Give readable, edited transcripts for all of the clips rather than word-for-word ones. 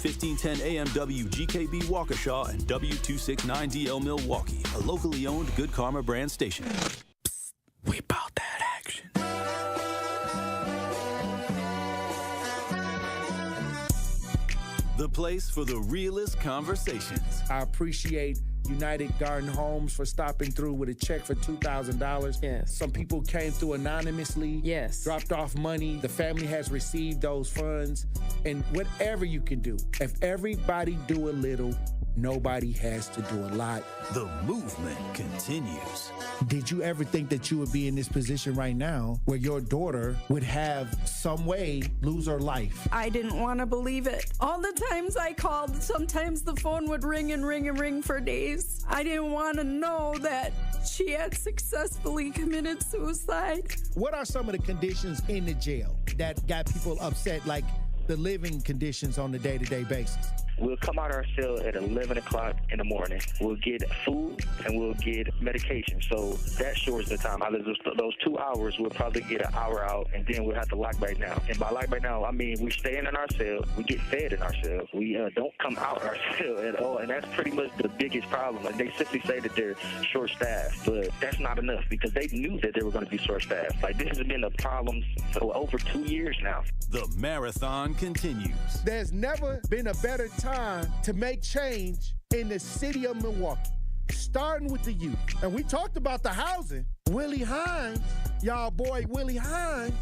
1510 AM WGKB Waukesha and W269DL Milwaukee, a locally owned Good Karma brand station. Psst, we bought that action. The place for the realest conversations. I appreciate United Garden Homes for stopping through with a check for $2,000. Yes. Some people came through anonymously. Yes. Dropped off money. The family has received those funds. And whatever you can do, if everybody do a little, nobody has to do a lot. The movement continues. Did you ever think that you would be in this position right now where your daughter would have some way lose her life? I didn't want to believe it. All the times I called, sometimes the phone would ring and ring and ring for days. I didn't want to know that she had successfully committed suicide. What are some of the conditions in the jail that got people upset, like the living conditions on a day-to-day basis? We'll come out of our cell at 11 o'clock in the morning. We'll get food and we'll get medication. So that shortens the time. Out of those 2 hours, we'll probably get an hour out, and then we'll have to lock back down. And by lock back down, I mean we staying in our cell. We get fed in our cell. We don't come out of our cell at all. And that's pretty much the biggest problem. Like, they simply say that they're short-staffed, but that's not enough because they knew that they were going to be short-staffed. Like, this has been a problem for over 2 years now. The marathon continues. There's never been a better time to make change in the city of Milwaukee, starting with the youth. And we talked about the housing. Willie Hines, y'all boy Willie Hines,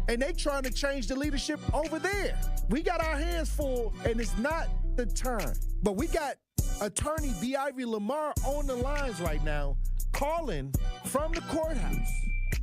and they trying to change the leadership over there. We got our hands full, and it's not the time. But we got attorney B. Ivy Lamar on the lines right now, calling from the courthouse.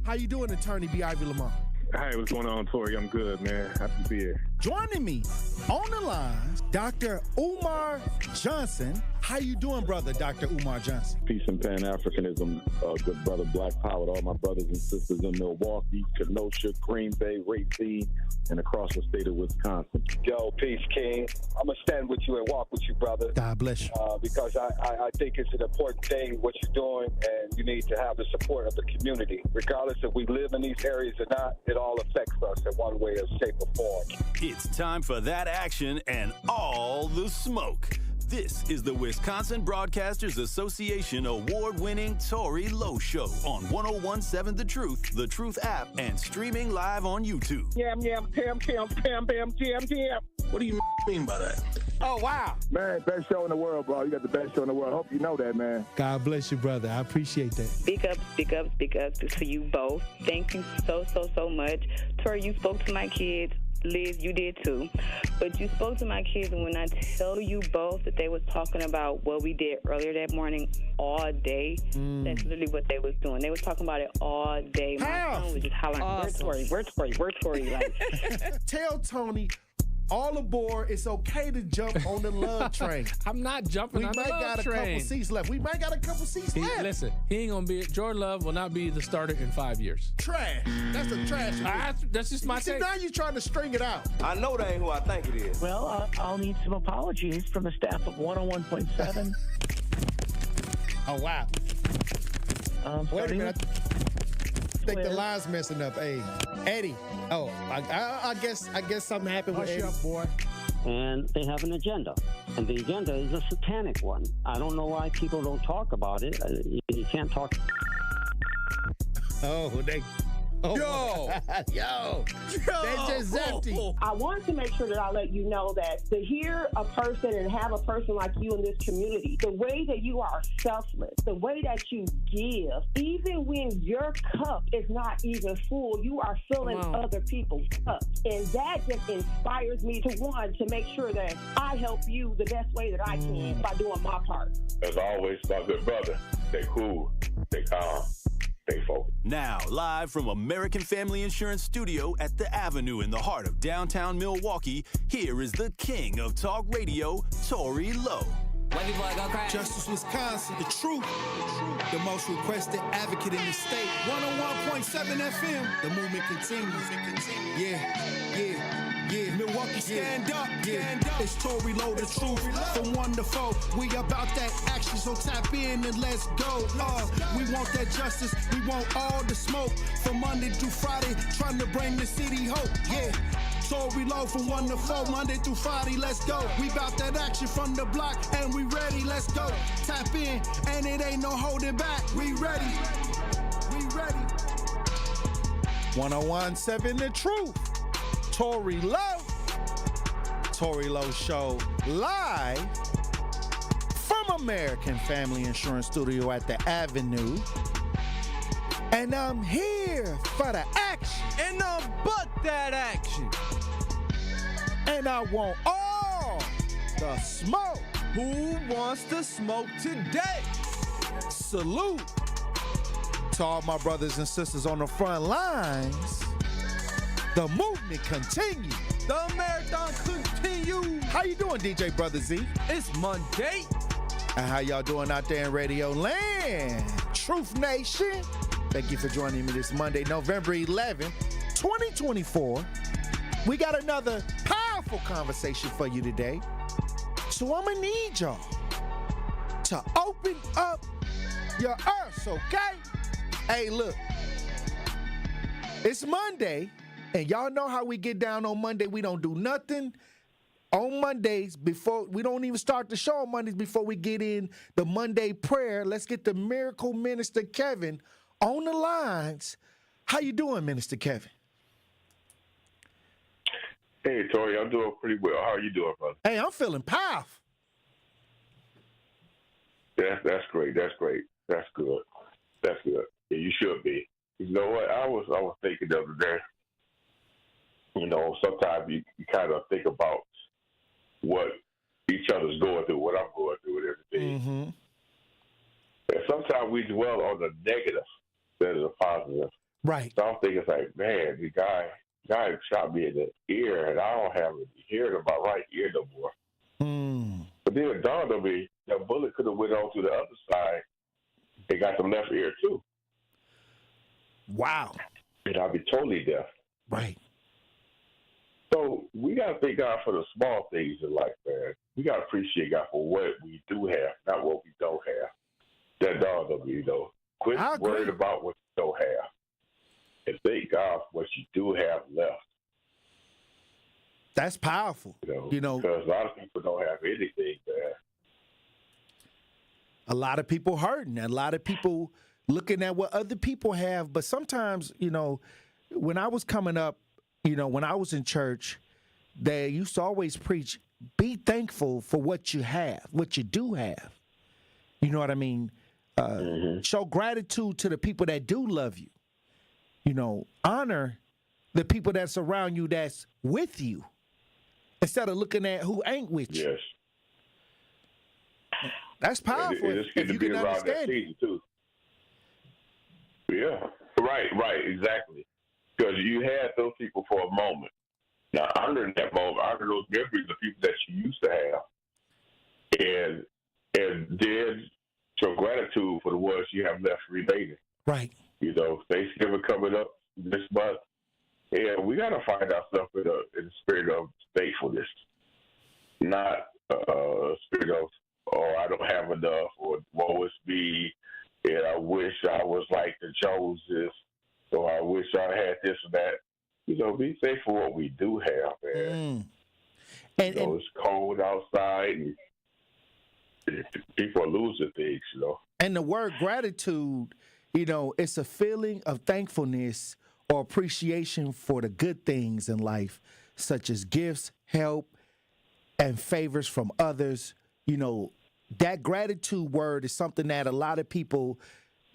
How you doing, attorney B. Ivy Lamar? Hey, what's going on, Tory? I'm good, man. Happy to be here. Joining me on the line, Dr. Umar Johnson. How you doing, brother, Dr. Umar Johnson? Peace and Pan-Africanism, good brother Black Power to all my brothers and sisters in Milwaukee, Kenosha, Green Bay, Racine, and across the state of Wisconsin. Yo, peace, King. I'm going to stand with you and walk with you, brother. God bless you. Because I think it's an important thing, what you're doing, and you need to have the support of the community. Regardless if we live in these areas or not, it all affects us in one way or shape or form. It's time for that action and all the smoke. This is the Wisconsin Broadcasters Association award-winning Tory Lowe Show on 101.7 The Truth app, and streaming live on YouTube. Yam, pam, jam. What do you mean by that? Oh, wow. Man, best show in the world, bro. You got the best show in the world. I hope you know that, man. God bless you, brother. I appreciate that. Speak up to you both. Thank you so much. Tory, you spoke to my kids. Liz, you did too. But you spoke to my kids, and when I tell you both that they was talking about what we did earlier that morning all day, that's literally what they was doing. They was talking about it all day. My son was just hollering, awesome. Where's Tory? Like, tell Tony, all aboard. It's okay to jump on the love train. I'm not jumping on the love train. We might got a couple seats left. Listen, he ain't going to be, Jordan Love will not be the starter in 5 years. Trash. That's a trash. That's just my take. Now you're trying to string it out. I know that ain't who I think it is. Well, I'll need some apologies from the staff of 101.7. Oh, wow. Wait a minute. I think the line's messing up. Hey, Eddie. Oh, I guess something happened with Eddie. Hush up, boy. And they have an agenda. And the agenda is a satanic one. I don't know why people don't talk about it. You can't talk. Yo! They just empty. I wanted to make sure that I let you know that to hear a person and have a person like you in this community, the way that you are selfless, the way that you give, even when your cup is not even full, you are filling other people's cups. And that just inspires me to make sure that I help you the best way that I can by doing my part. As always, my good brother, stay cool, stay calm. Now, live from American Family Insurance Studio at The Avenue in the heart of downtown Milwaukee, here is the king of talk radio, Tory Lowe. Justice Wisconsin, the truth, the most requested advocate in the state. 101.7 FM, the movement continues. Yeah, Milwaukee, stand up. It's Tory Lowe, the truth, from 1 to 4. We about that action, so tap in and let's go. We want that justice, we want all the smoke. From Monday through Friday, trying to bring the city hope. Yeah, Tory Lowe from 1 to 4, Monday through Friday, let's go. We bout that action from the block, and we ready, let's go. Tap in, and it ain't no holding back. We ready. We ready. 101.7 The Truth. Tory Lowe. Tory Lowe Show live from American Family Insurance Studio at the Avenue. And I'm here for the action. And I'm but that action. And I want all the smoke. Who wants to smoke today? Salute to all my brothers and sisters on the front lines. The movement continues. The marathon continues. How you doing, DJ Brother Z? It's Monday. And how y'all doing out there in Radio Land? Truth Nation. Thank you for joining me this Monday, November 11th, 2024. We got another powerful conversation for you today. So I'm going to need y'all to open up your ears, okay? Hey, look. It's Monday, and y'all know how we get down on Monday. We don't do nothing on Mondays before, we don't even start the show on Mondays before we get in the Monday prayer. Let's get the Miracle Minister Kevin on the lines. How you doing, Minister Kevin? Hey, Tory, I'm doing pretty well. How are you doing, brother? Hey, I'm feeling powerful. That's great. That's great. That's good. That's good. Yeah, you should be. You know what? I was thinking the other day. You know, sometimes you kind of think about what each other's going through, what I'm going through, and everything. Mm-hmm. And sometimes we dwell on the negative instead of the positive. Right. So I'm thinking, it's like, man, the guy shot me in the ear, and I don't have a hearing in my right ear no more. Mm. But then it dawned on me that bullet could have went on to the other side and got the left ear too. Wow. And I'd be totally deaf. Right. So we got to thank God for the small things in life, man. We got to appreciate God for what we do have, not what we don't have. That dawned on me, Quit worrying about what you don't have. And thank God for what you do have left. That's powerful. You know, because a lot of people don't have anything, man. A lot of people hurting. A lot of people looking at what other people have. But sometimes, when I was coming up, when I was in church, they used to always preach, be thankful for what you have, what you do have. You know what I mean? Show gratitude to the people that do love you. Honor the people that's around you that's with you instead of looking at who ain't with you. Yes. That's powerful if you can understand it. Too. Yeah, right, exactly. Because you had those people for a moment. Now, honor that moment, honor those memories of people that you used to have, and then show gratitude for the ones you have left remaining. Right. Thanksgiving coming up this month, and we got to find ourselves in the spirit of thankfulness, not a spirit of, I don't have enough, or woe is me, and I wish I was like the Joneses, or I wish I had this or that. Be thankful for what we do have, man. And it's cold outside, and people are losing things, And the word gratitude, it's a feeling of thankfulness or appreciation for the good things in life, such as gifts, help, and favors from others. That gratitude word is something that a lot of people,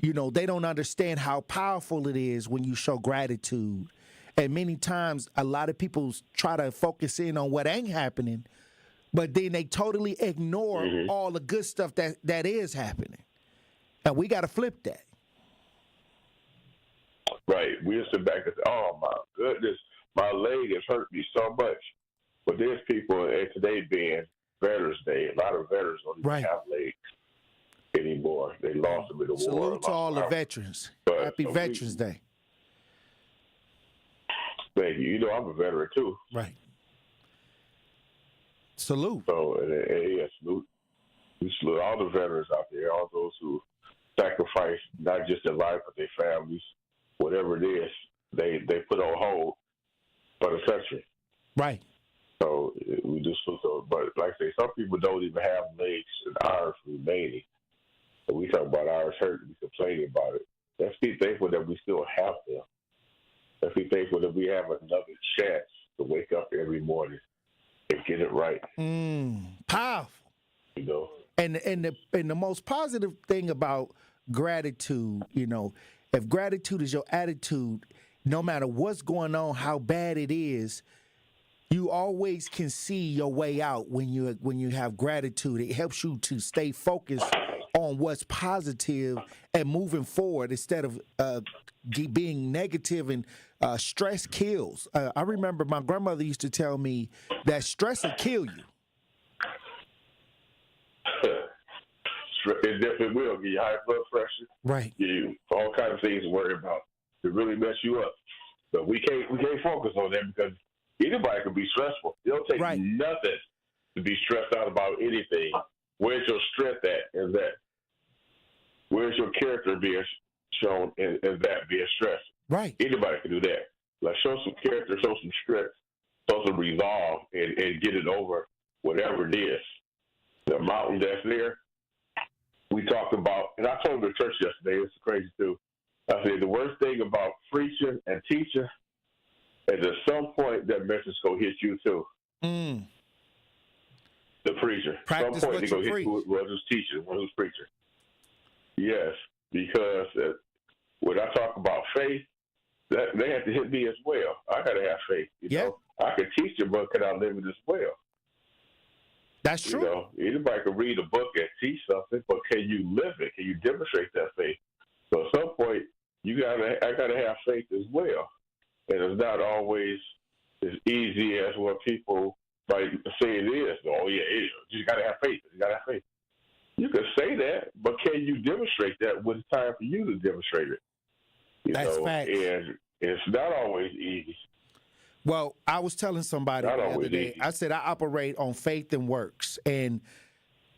they don't understand how powerful it is when you show gratitude. And many times, a lot of people try to focus in on what ain't happening, but then they totally ignore all the good stuff that is happening. And we got to flip that. Right. We'll sit back and say, oh, my goodness, my leg has hurt me so much. But there's people, and today being Veterans Day, a lot of veterans don't even have legs anymore. They lost them in the war. Salute to all the veterans. Happy Veterans Day. Thank you. I'm a veteran, too. Right. Salute. So, yeah, salute. We salute all the veterans out there, all those who sacrifice not just their life, but their families, whatever it is, they put on hold for the country. Right. So we just so. But like I say, some people don't even have legs and arms remaining. And we talk about ours hurting, we complaining about it. Let's be thankful that we still have them. Let's be thankful that we have another chance to wake up every morning and get it right. Powerful. You know. And the most positive thing about gratitude, if gratitude is your attitude, no matter what's going on, how bad it is, you always can see your way out when you have gratitude. It helps you to stay focused on what's positive and moving forward instead of being negative, and stress kills. I remember my grandmother used to tell me that stress will kill you. It definitely will give you high blood pressure. Right. Give you all kinds of things to worry about to really mess you up. But we can't focus on that because anybody can be stressful. It don't take nothing to be stressed out about anything. Where's your strength at? Is that? Where's your character being shown in that being stressed? Right. Anybody can do that. Like show some character, show some strength, show some resolve, and get it over whatever it is. The mountain that's there. We talked about, and I told the church yesterday, it's crazy too. I said the worst thing about preaching and teaching is at some point that message gonna hit you too. The preacher. Practice at some point what they gonna you hit who's teaching, who's preaching. Yes, because when I talk about faith, they have to hit me as well. I gotta have faith. You know, I can teach you, but can I live it as well? That's true. You know, anybody can read a book and teach something, but can you live it? Can you demonstrate that faith? So at some point, I gotta have faith as well, and it's not always as easy as what people might say it is. Oh yeah, it is. You gotta have faith. You gotta have faith. You can say that, but can you demonstrate that when it's time for you to demonstrate it? That's facts. And it's not always easy. Well, I was telling somebody the other day, I said I operate on faith and works. And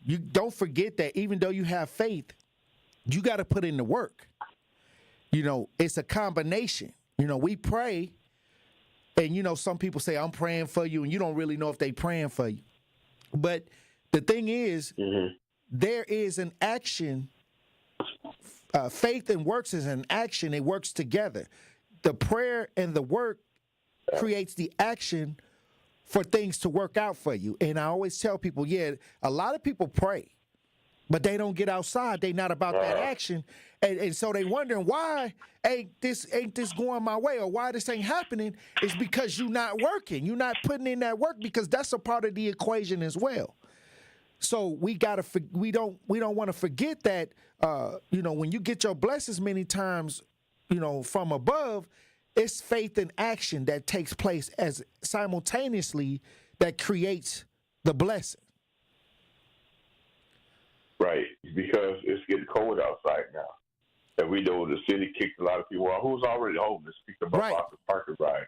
you don't forget that even though you have faith, you got to put in the work. It's a combination. We pray, and, some people say, I'm praying for you, and you don't really know if they praying for you. But the thing is, there is an action. Faith and works is an action. It works together. The prayer and the work creates the action for things to work out for you. And I always tell people, a lot of people pray, but they don't get outside. They not about that action. And so they wondering why ain't this going my way, or why this ain't happening. It's because you're not working. You're not putting in that work, because that's a part of the equation as well. So we don't want to forget that, when you get your blessings many times, from above, it's faith and action that takes place as simultaneously that creates the blessing. Right, because it's getting cold outside now. And we know the city kicked a lot of people out who's already homeless, kicked them off the parking rides.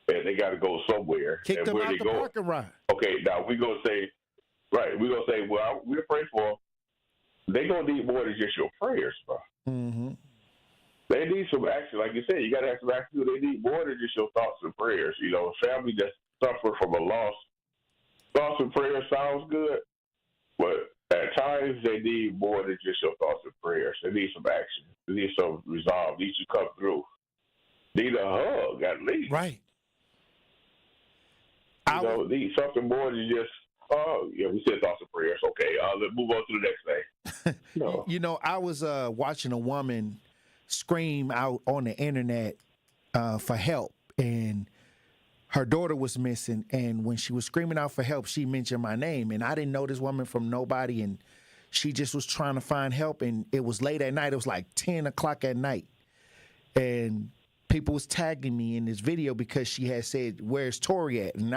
And they got to go somewhere. Kick them out the parking ride. Okay, now we're going to say, well, we're praying for them. They're going to need more than just your prayers, bro. Mm-hmm. They need some action. Like you said, you got to have some action. They need more than just your thoughts and prayers. A family that suffer from a loss, thoughts and prayers sounds good, but at times they need more than just your thoughts and prayers. They need some action. They need some resolve. They need you to come through. Need a hug, at least. Right. Need something more than just, we said thoughts and prayers. Okay, let's move on to the next thing. I was watching a woman scream out on the internet for help, and her daughter was missing. And when she was screaming out for help, she mentioned my name, and I didn't know this woman from nobody, and she just was trying to find help. And it was late at night. It was like 10 o'clock at night, and people was tagging me in this video because she had said, "Where's Tory at?" And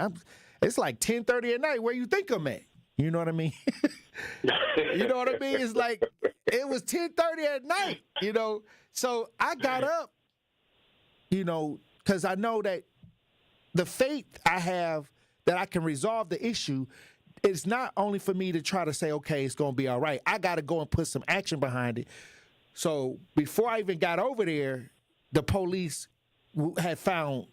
it's like 10:30 at night. Where you think I'm at? You know what I mean? You know what I mean? It's like it was 10:30 at night. So I got up, because I know that the faith I have that I can resolve the issue. It's not only for me to try to say, okay, it's going to be all right. I got to go and put some action behind it. So before I even got over there, the police had found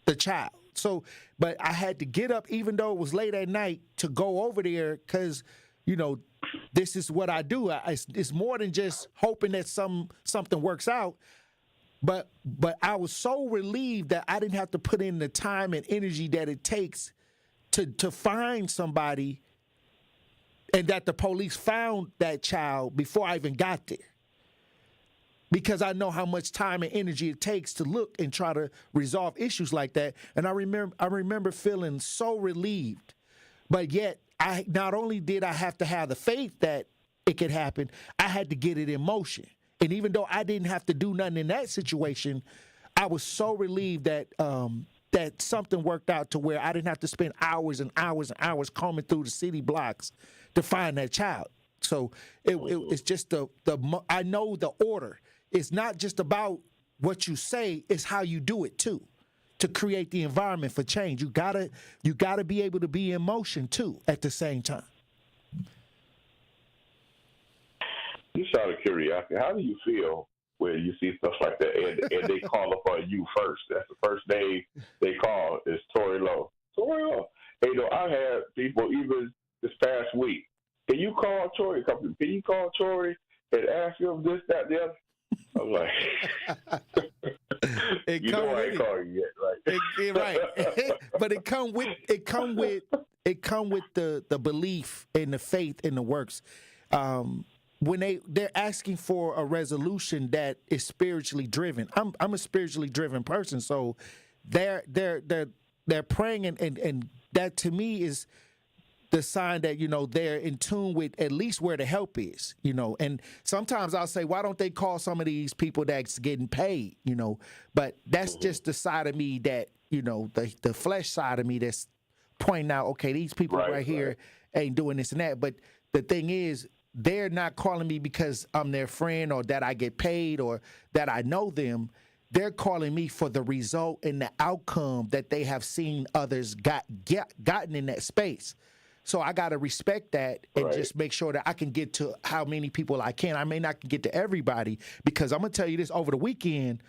the child. So, but I had to get up, even though it was late at night, to go over there because, this is what I do. It's more than just hoping that something works out. But I was so relieved that I didn't have to put in the time and energy that it takes to find somebody, and that the police found that child before I even got there. Because I know how much time and energy it takes to look and try to resolve issues like that. And I remember feeling so relieved. But yet, not only did I have to have the faith that it could happen, I had to get it in motion. And even though I didn't have to do nothing in that situation, I was so relieved that that something worked out to where I didn't have to spend hours and hours and hours combing through the city blocks to find that child. So it's just I know the order. It's not just about what you say, it's how you do it too, to create the environment for change. You gotta be able to be in motion too at the same time. Just out of curiosity, how do you feel when you see stuff like that and they call upon you first? That's the first name they call is Tory Lowe. Tory Lowe. Hey, I had people even this past week. Can you call Tory? Can you call Tory and ask him this, that, the other? I'm like, I ain't calling you yet, right? But it come with the belief and the faith in the works. When they're asking for a resolution that is spiritually driven. I'm a spiritually driven person, so they're praying, and that to me is the sign that they're in tune with at least where the help is. And sometimes I'll say, why don't they call some of these people that's getting paid? But that's just the side of me that the flesh side of me that's pointing out, okay, these people right here ain't doing this and that. But the thing is, they're not calling me because I'm their friend or that I get paid or that I know them. They're calling me for the result and the outcome that they have seen others gotten in that space. So I got to respect that and just make sure that I can get to how many people I can. I may not get to everybody, because I'm going to tell you this, over the weekend,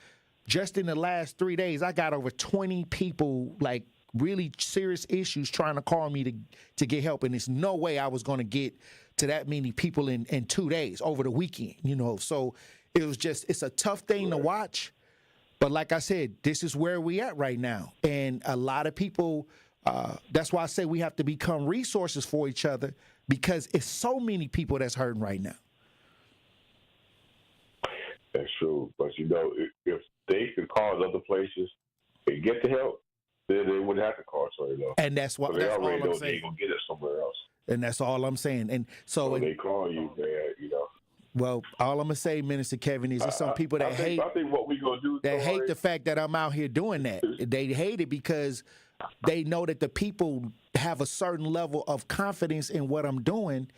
just in the last 3 days, I got over 20 people, like really serious issues, trying to call me to get help. And there's no way I was going to get to that many people in 2 days over the weekend, So it was it's a tough thing to watch. But like I said, this is where we at right now. And a lot of people... that's why I say we have to become resources for each other, because it's so many people that's hurting right now. That's true. But, if they could call other places and get the help, then they wouldn't have to call Tory Lowe. And that's what that's all I'm saying. They're going to get it somewhere else. And that's all I'm saying. And so they call you, man, Well, all I'm going to say, Minister Kevin, is there's some people that hate. I think what we going to do, they hate the fact that I'm out here doing that. They hate it because they know that the people have a certain level of confidence in what I'm doing,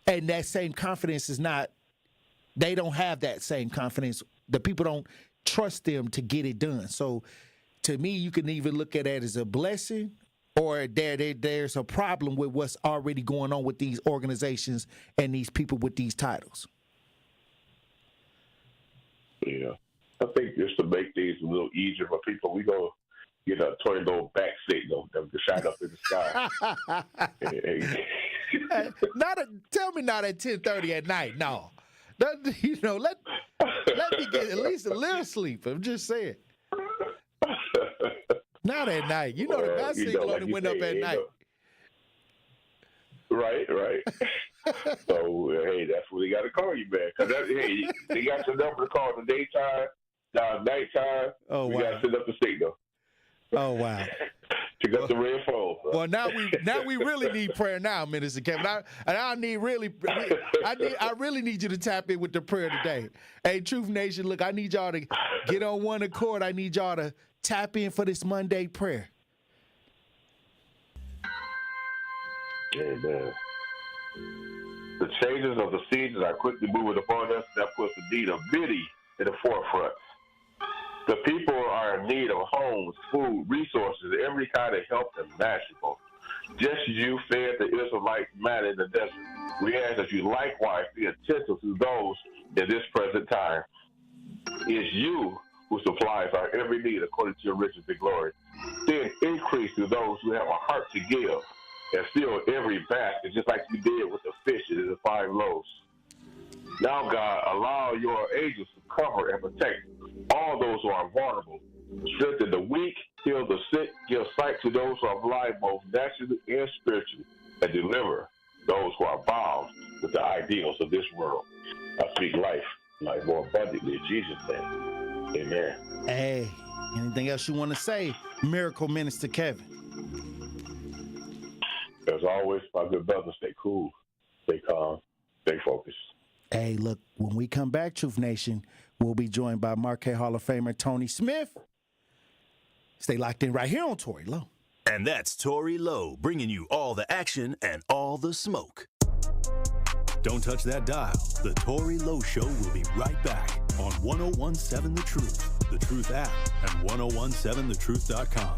and that same confidence is not, they don't have that same confidence. The people don't trust them to get it done. So to me, you can even look at it as a blessing, or there's a problem with what's already going on with these organizations and these people with these titles. Yeah. I think just to make things a little easier for people, we go get a Tory Lowe back signal that can shine up in the sky. Tell me not at 10:30 at night. No, let me get at least a little sleep. I'm just saying. Not at night. The God signal only went up at night. Right. So, hey, that's when they got to call you, man. Because, hey, they got your number to call in the daytime, nighttime. Oh, we wow. got to set up the signal. Oh, wow. Pick up the red phone. Bro. Well, now we really need prayer now, Minister Kevin. I really need you to tap in with the prayer today. Hey, Truth Nation, look, I need y'all to get on one accord. I need y'all to tap in for this Monday prayer. Amen. The changes of the seasons are quickly moving upon us. That puts the need of many in the forefront. The people are in need of homes, food, resources, every kind of help imaginable. Just as you fed the Israelites manna in the desert, we ask that you likewise be attentive to those in this present time. It's you who supplies our every need according to your riches and glory. Then increase to those who have a heart to give, and fill every basket, just like you did with the fishes and the 5 loaves. Now, God, allow your angels to cover and protect all those who are vulnerable. Strengthen the weak, heal the sick, give sight to those who are blind, both naturally and spiritually, and deliver those who are bound with the ideals of this world. I speak life more abundantly in Jesus' name. Amen. Hey, anything else you want to say, Miracle Minister Kevin? As always, my good brother, stay cool, stay calm, stay focused. Hey, look, when we come back, Truth Nation, we'll be joined by Marquette Hall of Famer Tony Smith. Stay locked in right here on Tory Lowe. And that's Tory Lowe, bringing you all the action and all the smoke. Don't touch that dial. The Tory Lowe Show will be right back on 1017 The Truth, The Truth app, and 1017thetruth.com.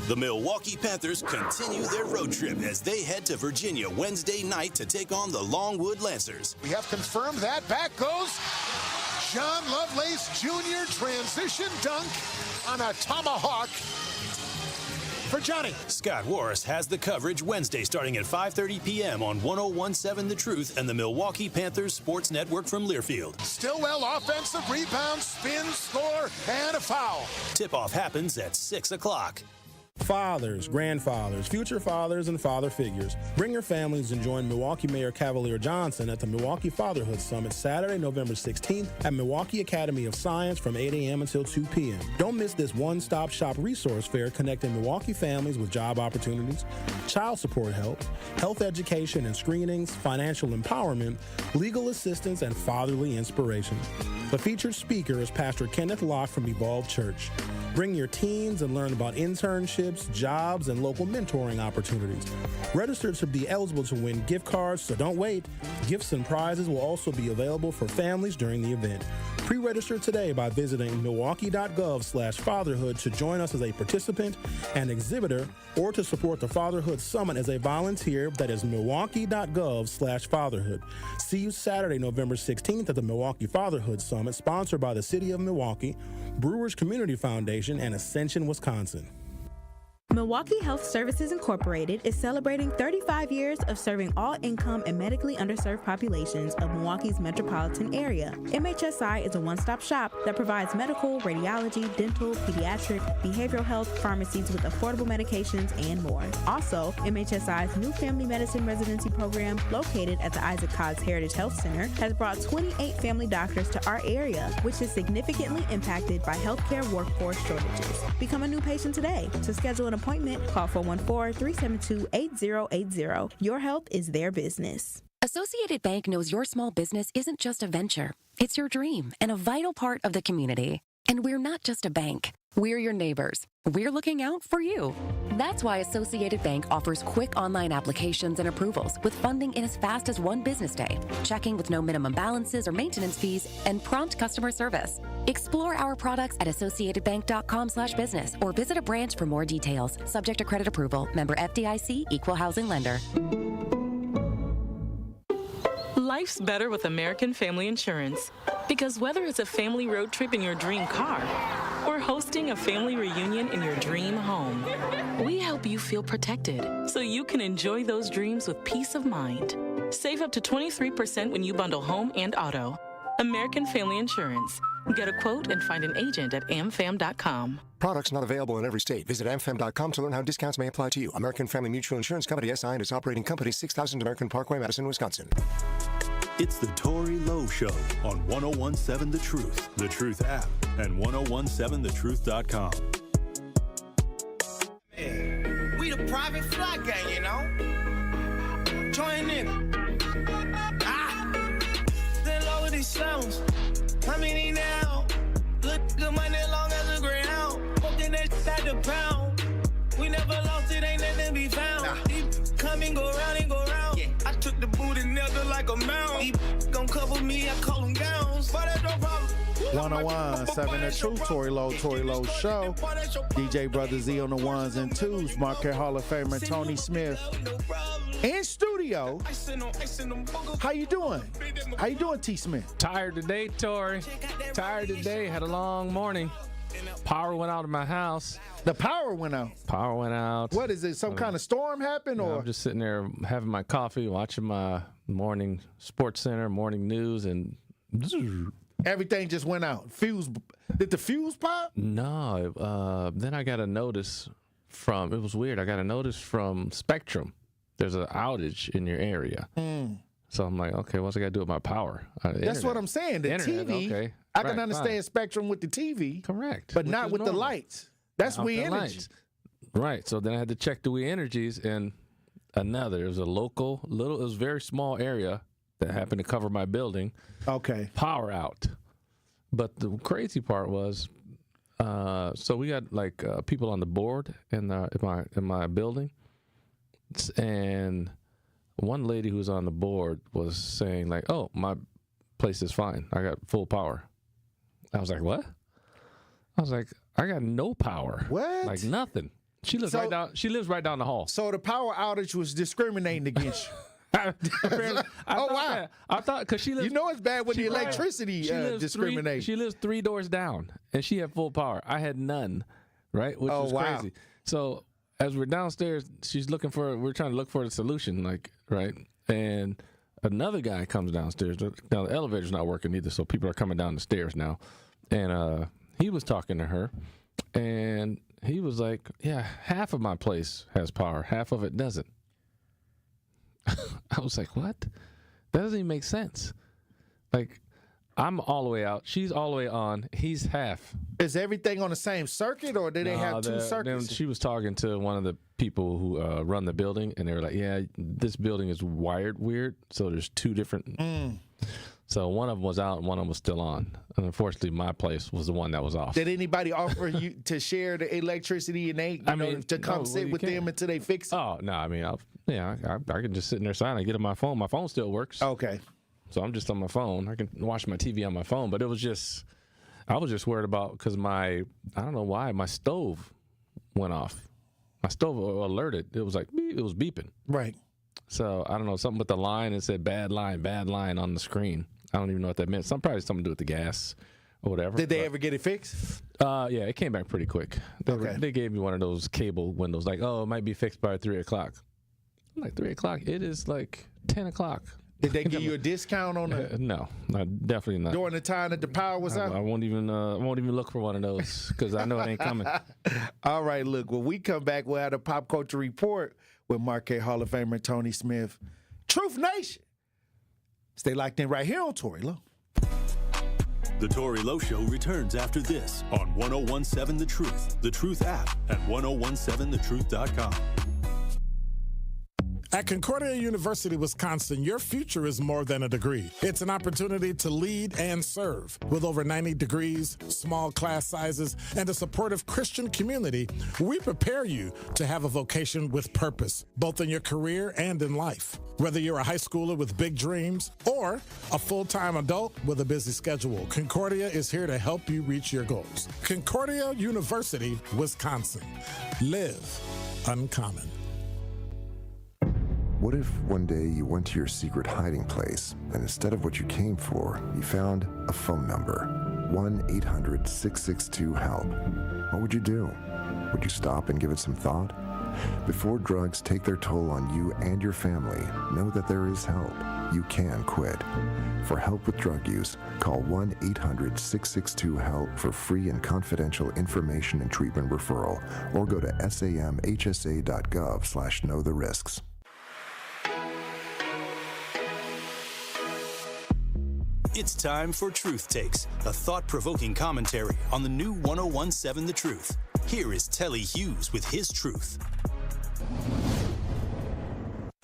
The Milwaukee Panthers continue their road trip as they head to Virginia Wednesday night to take on the Longwood Lancers. We have confirmed that. Back goes John Lovelace Jr. transition dunk on a tomahawk for Johnny. Scott Warris has the coverage Wednesday starting at 5:30 p.m. on 1017 The Truth and the Milwaukee Panthers Sports Network from Learfield. Stillwell offensive rebound, spin, score, and a foul. Tip-off happens at 6 o'clock. Fathers, grandfathers, future fathers, and father figures. Bring your families and join Milwaukee Mayor Cavalier Johnson at the Milwaukee Fatherhood Summit Saturday, November 16th at Milwaukee Academy of Science from 8 a.m. until 2 p.m. Don't miss this one-stop shop resource fair connecting Milwaukee families with job opportunities, child support help, health education and screenings, financial empowerment, legal assistance, and fatherly inspiration. The featured speaker is Pastor Kenneth Locke from Evolve Church. Bring your teens and learn about internships, jobs, and local mentoring opportunities. Register to be eligible to win gift cards, so don't wait. Gifts and prizes will also be available for families during the event. Pre-register today by visiting milwaukee.gov/fatherhood to join us as a participant and exhibitor, or to support the Fatherhood Summit as a volunteer. That is milwaukee.gov/fatherhood. See you Saturday, November 16th at the Milwaukee Fatherhood Summit, sponsored by the City of Milwaukee, Brewers Community Foundation, and Ascension, Wisconsin. Milwaukee Health Services Incorporated is celebrating 35 years of serving all income and medically underserved populations of Milwaukee's metropolitan area. MHSI is a one-stop shop that provides medical, radiology, dental, pediatric, behavioral health, pharmacies with affordable medications, and more. Also, MHSI's new family medicine residency program, located at the Isaac Cogg's Heritage Health Center, has brought 28 family doctors to our area, which is significantly impacted by healthcare workforce shortages. Become a new patient today. To schedule an appointment, call 414-372-8080. Your health is their business. Associated Bank knows your small business isn't just a venture. It's your dream and a vital part of the community. And we're not just a bank. We're your neighbors. We're looking out for you. That's why Associated Bank offers quick online applications and approvals with funding in as fast as one business day, checking with no minimum balances or maintenance fees, and prompt customer service. Explore our products at associatedbank.com/business or visit a branch for more details. Subject to credit approval. Member FDIC, Equal Housing Lender. Life's better with American Family Insurance, because whether it's a family road trip in your dream car or hosting a family reunion in your dream home, we help you feel protected so you can enjoy those dreams with peace of mind. Save up to 23% when you bundle home and auto. American Family Insurance. Get a quote and find an agent at amfam.com. Products not available in every state. Visit amfam.com to learn how discounts may apply to you. American Family Mutual Insurance Company, SI, and its operating company, 6000 American Parkway, Madison, Wisconsin. It's the Tory Lowe Show on 1017 The Truth, The Truth app, and 1017thetruth.com. Man, we the private fly gang, you know? Join in. Then lower these sounds. How many now? Look good money long as the ground. Poking that at the pound. We never lost, it ain't nothing to be found. Come and go round and go round. Yeah. I took the boot and nailed it like a mound. Gon' cover me, I call them gowns. But that's no problem. 101.7 The Truth, Tory Lowe Show. DJ Brother Z on the ones and twos. Marquette Hall of Famer Tony Smith in studio. How you doing? How you doing, T. Smith? Tired today, Tory. Tired today. Had a long morning. Power went out of my house. The power went out? Power went out. What is it? Some kind of storm happened? Or I'm just sitting there having my coffee, watching my morning Sports Center, morning news, and everything just went out. Fuse? Did the fuse pop? No. Then I got a notice from, it was weird, I got a notice from Spectrum. There's an outage in your area. So I'm like, okay, what's I got to do with my power? That's what I'm saying. The TV, okay. I can understand Spectrum with the TV. Correct. But not with the lights. That's We Energy. Lights. Right. So then I had to check the We Energies, and it was a local, it was a very small area that happened to cover my building. Okay. Power out. But the crazy part was, so we got like people on the board in my building, and one lady who was on the board was saying like, "Oh, my place is fine. I got full power." I was like, "What?" I was like, "I got no power. What? Like nothing." She lives right down. She lives right down the hall. So the power outage was discriminating against you. I thought because she lives. You know it's bad when the electricity discrimination. She lives 3 doors down, and she had full power. I had none, right? Which was crazy. So as we're downstairs, we're trying to look for the solution, like, right? And another guy comes downstairs. Now the elevator's not working either, so people are coming down the stairs now. And he was talking to her, and he was like, "Yeah, half of my place has power, half of it doesn't." I was like, what? That doesn't even make sense. Like, I'm all the way out. She's all the way on. He's half. Is everything on the same circuit, or do they have two circuits? Then she was talking to one of the people who run the building, and they were like, yeah, this building is wired weird, so there's 2 different. So one of them was out, and one of them was still on. And unfortunately, my place was the one that was off. Did anybody offer you to share the electricity and to come sit with them until they fix it? Oh, no, I mean, I can just sit in there silent. I get on my phone. My phone still works. Okay. So I'm just on my phone. I can watch my TV on my phone. But it was just, I was just worried about, because I don't know why, my stove went off. My stove alerted. It was like, beep, it was beeping. Right. So I don't know, something with the line. It said bad line on the screen. I don't even know what that meant. Probably something to do with the gas or whatever. Did they ever get it fixed? Yeah, it came back pretty quick. They gave me one of those cable windows, like, oh, it might be fixed by 3 o'clock. I'm like, 3 o'clock? It is like 10 o'clock. Did they give you a discount on it? No, definitely not. During the time that the power was out? I won't even look for one of those, because I know it ain't coming. All right, look, when we come back, we'll have a pop culture report with Marquette Hall of Famer Tony Smith. Truth Nation. Stay locked in right here on Tory Lowe. The Tory Lowe Show returns after this on 101.7 The Truth app, and 1017thetruth.com. At Concordia University, Wisconsin, your future is more than a degree. It's an opportunity to lead and serve. With over 90 degrees, small class sizes, and a supportive Christian community, we prepare you to have a vocation with purpose, both in your career and in life. Whether you're a high schooler with big dreams or a full-time adult with a busy schedule, Concordia is here to help you reach your goals. Concordia University, Wisconsin. Live uncommon. What if one day you went to your secret hiding place, and instead of what you came for, you found a phone number, 1-800-662-HELP? What would you do? Would you stop and give it some thought? Before drugs take their toll on you and your family, know that there is help. You can quit. For help with drug use, call 1-800-662-HELP for free and confidential information and treatment referral, or go to samhsa.gov/knowtherisks. It's time for Truth Takes, a thought-provoking commentary on the new 101.7 The Truth. Here is Telly Hughes with his truth.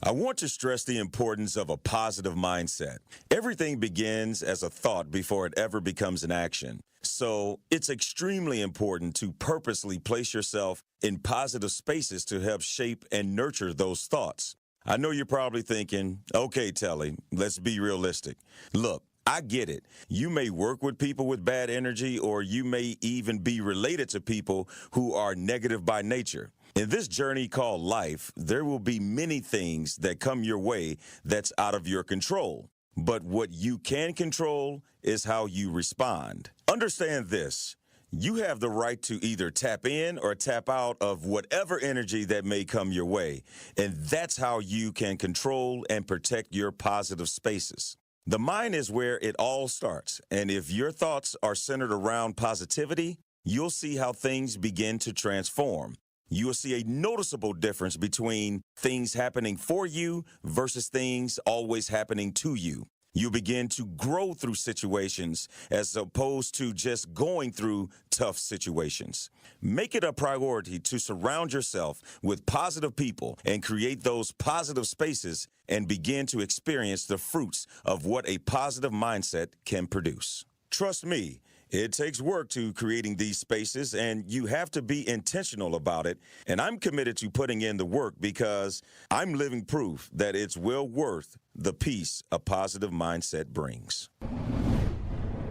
I want to stress the importance of a positive mindset. Everything begins as a thought before it ever becomes an action. So it's extremely important to purposely place yourself in positive spaces to help shape and nurture those thoughts. I know you're probably thinking, okay, Telly, let's be realistic. Look, I get it. You may work with people with bad energy, or you may even be related to people who are negative by nature. In this journey called life, there will be many things that come your way that's out of your control. But what you can control is how you respond. Understand this. You have the right to either tap in or tap out of whatever energy that may come your way. And that's how you can control and protect your positive spaces. The mind is where it all starts. And if your thoughts are centered around positivity, you'll see how things begin to transform. You will see a noticeable difference between things happening for you versus things always happening to you. You begin to grow through situations as opposed to just going through tough situations. Make it a priority to surround yourself with positive people and create those positive spaces and begin to experience the fruits of what a positive mindset can produce. Trust me, it takes work to creating these spaces, and you have to be intentional about it. And I'm committed to putting in the work because I'm living proof that it's well worth the peace a positive mindset brings.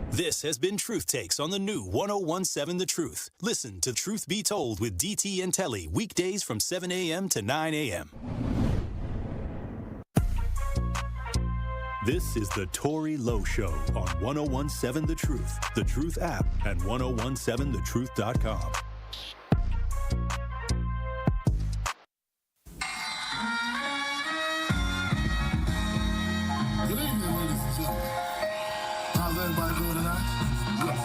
This has been Truth Takes on the new 1017 The Truth. Listen to Truth Be Told with DT and Telly weekdays from 7 a.m. to 9 a.m. This is the Tory Lowe Show on 1017 The Truth, The Truth app, and 1017thetruth.com. Good evening, ladies and gentlemen. How's everybody doing tonight? Good.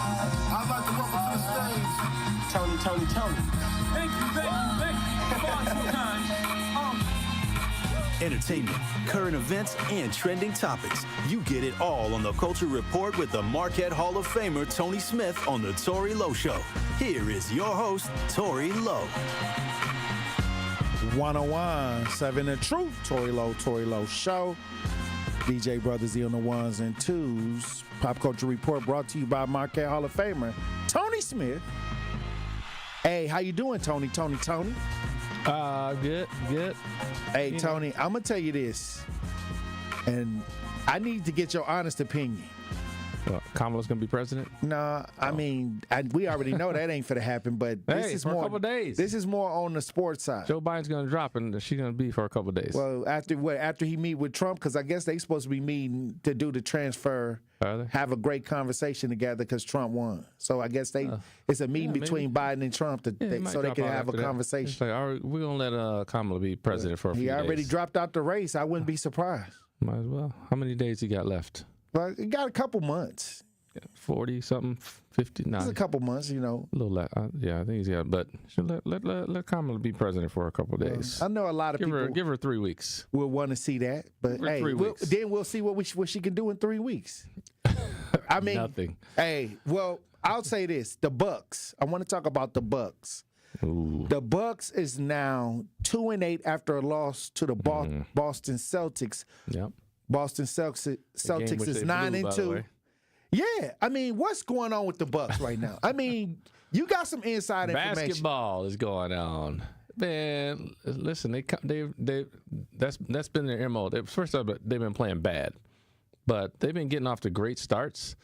I'd like to welcome to the stage Tony. Thank you. Far too kind. Entertainment, current events, and trending topics. You get it all on the Culture Report with the Marquette Hall of Famer Tony Smith on the Tory Lowe Show. Here is your host, Tory Lowe. 1017 The Truth, Tory Lowe Show. DJ Brothers E on the ones and twos. Pop Culture Report brought to you by Marquette Hall of Famer Tony Smith. Hey, how you doing, Tony? Good. Hey, Tony, I'm going to tell you this, and I need to get your honest opinion. Kamala's going to be president? No, I mean, we already know that ain't finna happen, but this is more, a couple days. This is more on the sports side. Joe Biden's going to drop, and she's going to be for a couple of days. Well, after he meet with Trump, because I guess they supposed to be meeting to do the transfer, have a great conversation together because Trump won. So I guess it's a meeting between Biden and Trump so they can have a conversation. It's like, we're going to let Kamala be president for a few days. He already dropped out the race. I wouldn't be surprised. Might as well. How many days he got left? Well, he got a couple months. 40-something, 59. It's a couple months, you know. A little less. I think he's got. But let Kamala be president for a couple of days. I know a lot of people. Give her 3 weeks. Will want to see that, but hey, then we'll see what she can do in 3 weeks. I mean, nothing. Hey, well, I'll say this: the Bucks. I want to talk about the Bucks. Ooh. The Bucks is now 2-8 after a loss to the Boston Celtics. Yep. Boston Celtics is 9-2. Yeah, I mean, what's going on with the Bucks right now? I mean, you got some inside information. Basketball is going on, man. Listen, that's been their MO. First off, they've been playing bad, but they've been getting off to great starts.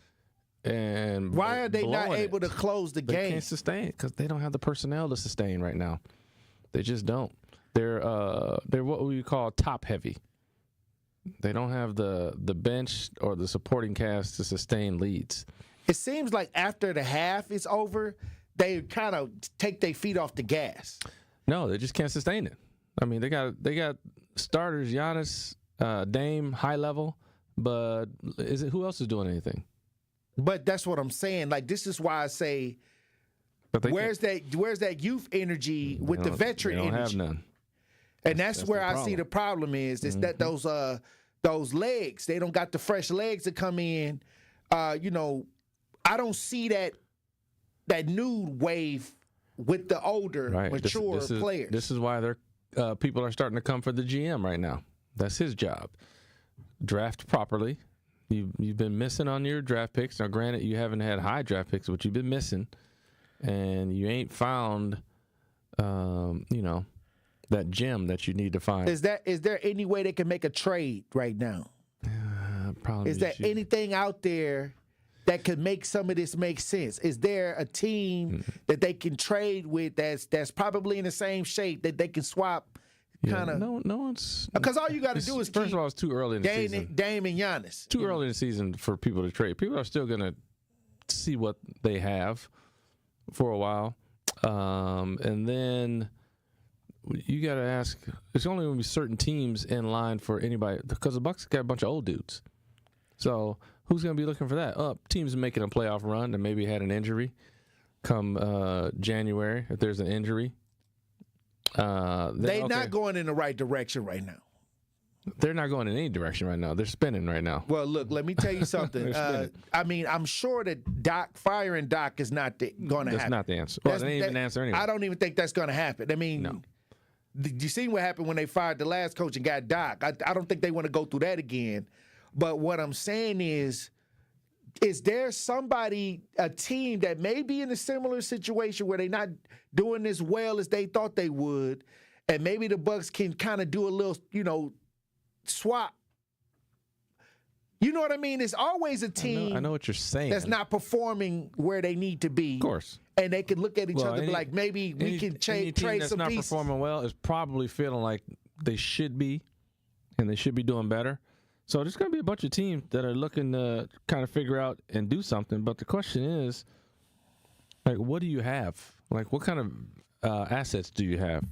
And why are they not able to close the game? They can't sustain because they don't have the personnel to sustain right now. They just don't. They're what we call top heavy. They don't have the bench or the supporting cast to sustain leads. It seems like after the half is over, they kind of take their feet off the gas. No, they just can't sustain it. I mean, they got starters, Giannis, Dame, high level, but who else is doing anything? But that's what I'm saying. Like, this is why I say, where's that youth energy with the veteran energy? They don't have none. And that's where I see the problem is that those legs, they don't got the fresh legs to come in. I don't see that new wave with the older, mature players. This is why people are starting to come for the GM right now. That's his job. Draft properly. You've been missing on your draft picks. Now, granted, you haven't had high draft picks, but you've been missing, and you ain't found, that gem that you need to find. Is there any way they can make a trade right now? problem Is there anything out there that could make some of this make sense? Is there a team that they can trade with that's probably in the same shape that they can swap? Kind of. No one's. Because all you got to do is first of all, it's too early in the season. Dame and Giannis. Too early in the season for people to trade. People are still going to see what they have for a while, and then you got to ask. There's only going to be certain teams in line for anybody because the Bucks got a bunch of old dudes. So who's going to be looking for that? Teams making a playoff run and maybe had an injury come January if there's an injury. They're not going in the right direction right now. They're not going in any direction right now. They're spinning right now. Well, look, let me tell you something. I mean, I'm sure that firing Doc is not going to happen. That's not the answer. Well, they ain't even an answer anyway. I don't even think that's going to happen. I mean, you seen what happened when they fired the last coach and got Doc. I don't think they want to go through that again. But what I'm saying is there somebody, a team that may be in a similar situation where they're not doing as well as they thought they would, and maybe the Bucks can kind of do a little, swap. You know what I mean? It's always a team. I know what you're saying. That's not performing where they need to be. Of course. And they can look at each other and be like, maybe we can trade some pieces. That's not performing well is probably feeling like they should be, and they should be doing better. So there's going to be a bunch of teams that are looking to kind of figure out and do something. But the question is, like, what do you have? Like, what kind of assets do you have?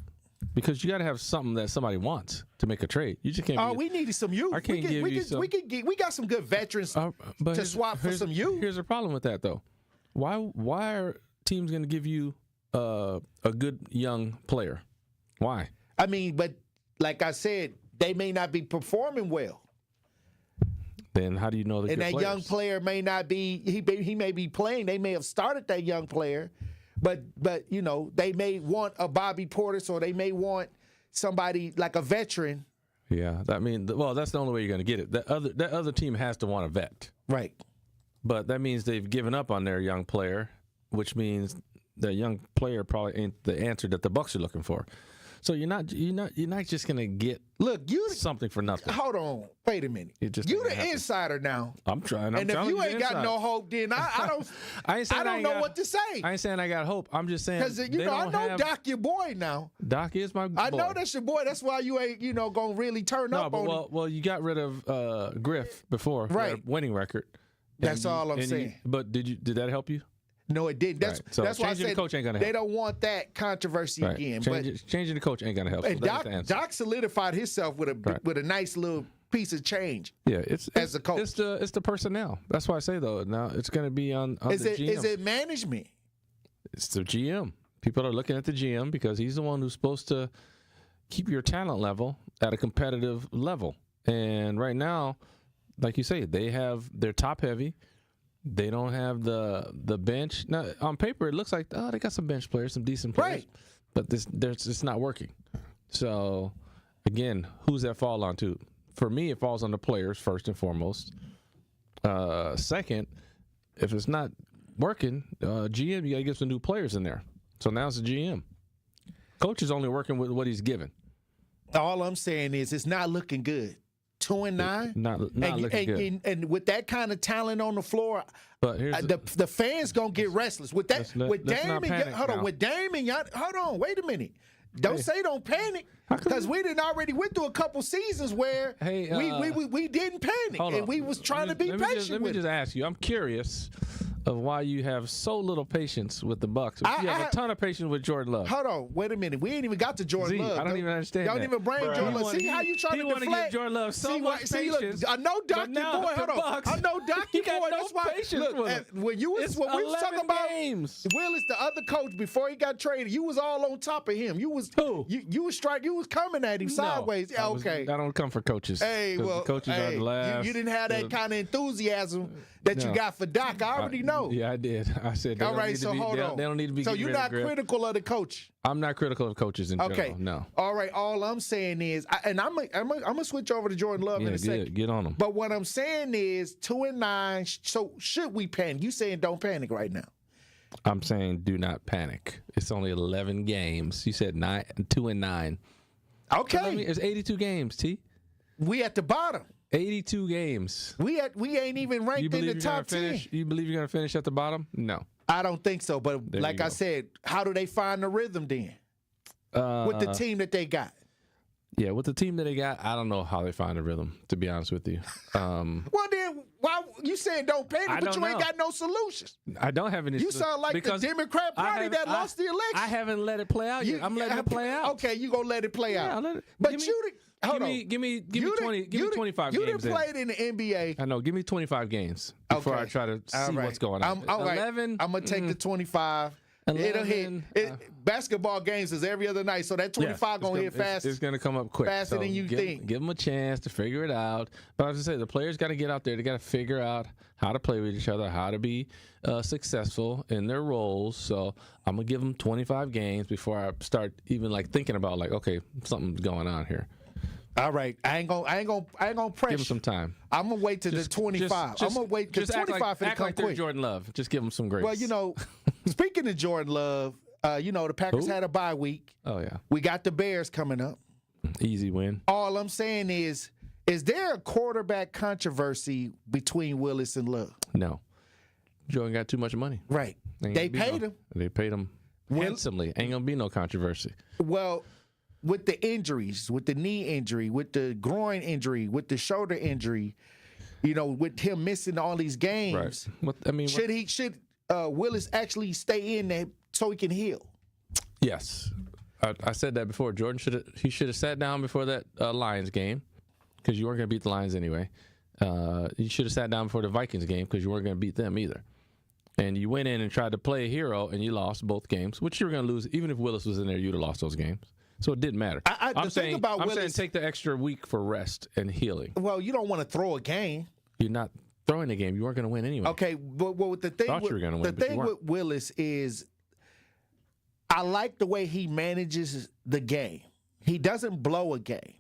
Because you got to have something that somebody wants to make a trade. You just can't. We needed some youth. I can't give you some. We got some good veterans to swap for some youth. Here's the problem with that, though. Why are teams going to give you a good young player? Why? I mean, but like I said, they may not be performing well. Then how do you know that young player may not be? He may be playing. They may have started that young player, but they may want a Bobby Portis, or they may want somebody like a veteran. Yeah, that's the only way you're going to get it. That other team has to want a vet, right? But that means they've given up on their young player, which means the young player probably ain't the answer that the Bucks are looking for. So you're not just gonna get something for nothing. Hold on, wait a minute. You the insider now. I'm trying. And if you ain't got no hope, then I don't. I don't know what to say. I ain't saying I got hope. I'm just saying because I know Doc your boy now. Doc is my boy. I know that's your boy. That's why you ain't gonna really turn up on him. Well, you got rid of Griff before, right? Winning record. That's all I'm saying. But did that help you? No, it didn't. That's why I said the coach ain't gonna help. They don't want that controversy again. Changing the coach ain't gonna help. And Doc solidified himself with a nice little piece of change. Yeah, it's as a coach. It's the personnel. That's why I say though. Now it's gonna be on the GM. Is it management? It's the GM. People are looking at the GM because he's the one who's supposed to keep your talent level at a competitive level. And right now, like you say, they're top heavy. They don't have the bench. Now, on paper, it looks like, they got some bench players, some decent players. Right. But it's not working. So, again, who's that fall on to? For me, it falls on the players, first and foremost. Second, if it's not working, GM, you got to get some new players in there. So now it's the GM. Coach is only working with what he's given. All I'm saying is it's not looking good. 2-9, not looking good. And with that kind of talent on the floor, but the fans gonna get restless with that. With Dame and hold on, wait a minute. Don't panic, because we didn't already went through a couple seasons where we didn't panic and we was trying to be patient. Let me just ask you. I'm curious of why you have so little patience with the Bucks. You have a ton of patience with Jordan Love. Hold on, wait a minute. We ain't even got to Jordan Love. I don't even understand. Don't even bring Jordan Love. See how you trying to deflect? He want to give Jordan Love so much patience. Look, I know Doc your boy. Hold on. I know Doc your boy. That's why. When we was talking about games. Willis, the other coach, before he got traded, you was all on top of him. You was coming at him sideways. Yeah, okay. I don't come for coaches. Hey, well, the coaches are the last. You didn't have that kind of enthusiasm that you got for Doc. I already know. Yeah, I did. I said, all right, so hold on. They don't need to be. So you're not critical of the coach? I'm not critical of coaches in general. Okay, no. All right. All I'm saying is, I'm gonna switch over to Jordan Love in a second. Get on him. But what I'm saying is 2-9. So should we panic? You saying don't panic right now? I'm saying do not panic. It's only 11 games. You said 2-9. Okay. It's 82 games. T. We at the bottom. 82 games. We ain't even ranked in the top 10. You believe you're going to finish at the bottom? No. I don't think so. But like I said, how do they find the rhythm then? With the team that they got? Yeah, with the team that they got, I don't know how they find the rhythm, to be honest with you. Well, then, why you saying don't pay them, but you ain't got no solutions? I don't have any. You sound like the Democrat Party that lost the election. I haven't let it play out yet. I'm letting it play out. Okay, you gonna let it play out. Let it, but give me 25 games. You didn't play it in the NBA. I know. Give me 25 games before I try to see what's going on. 11. I'm gonna take the 25. 11, it'll hit. Basketball games is every other night, so that 25 gonna hit fast. It's gonna come up quick, faster than you think. Give them a chance to figure it out. But as I say, the players got to get out there. They got to figure out how to play with each other, how to be successful in their roles. So I'm gonna give them 25 games before I start even thinking about okay, something's going on here. All right, I ain't gonna pressure. Give them some time. I'm gonna wait till the 25. I'm gonna wait till 25 act like they're Jordan Love. Just give them some grace. Well, speaking of Jordan Love, the Packers had a bye week. Oh yeah. We got the Bears coming up. Easy win. All I'm saying is there a quarterback controversy between Willis and Lowe? No. Jordan got too much money. Right. They paid him. They paid him handsomely. Ain't gonna be no controversy. Well, with the injuries, with the knee injury, with the groin injury, with the shoulder injury, with him missing all these games, right. Should Willis actually stay in there so he can heal? Yes, I said that before. Jordan should have sat down before that Lions game because you weren't going to beat the Lions anyway. You should have sat down before the Vikings game because you weren't going to beat them either. And you went in and tried to play a hero and you lost both games, which you were going to lose. Even if Willis was in there, you'd have lost those games. So it didn't matter. I'm saying take the extra week for rest and healing. Well, you don't want to throw a game. You're not throwing the game. You weren't going to win anyway. Okay, but the thing with Willis is I like the way he manages the game. He doesn't blow a game.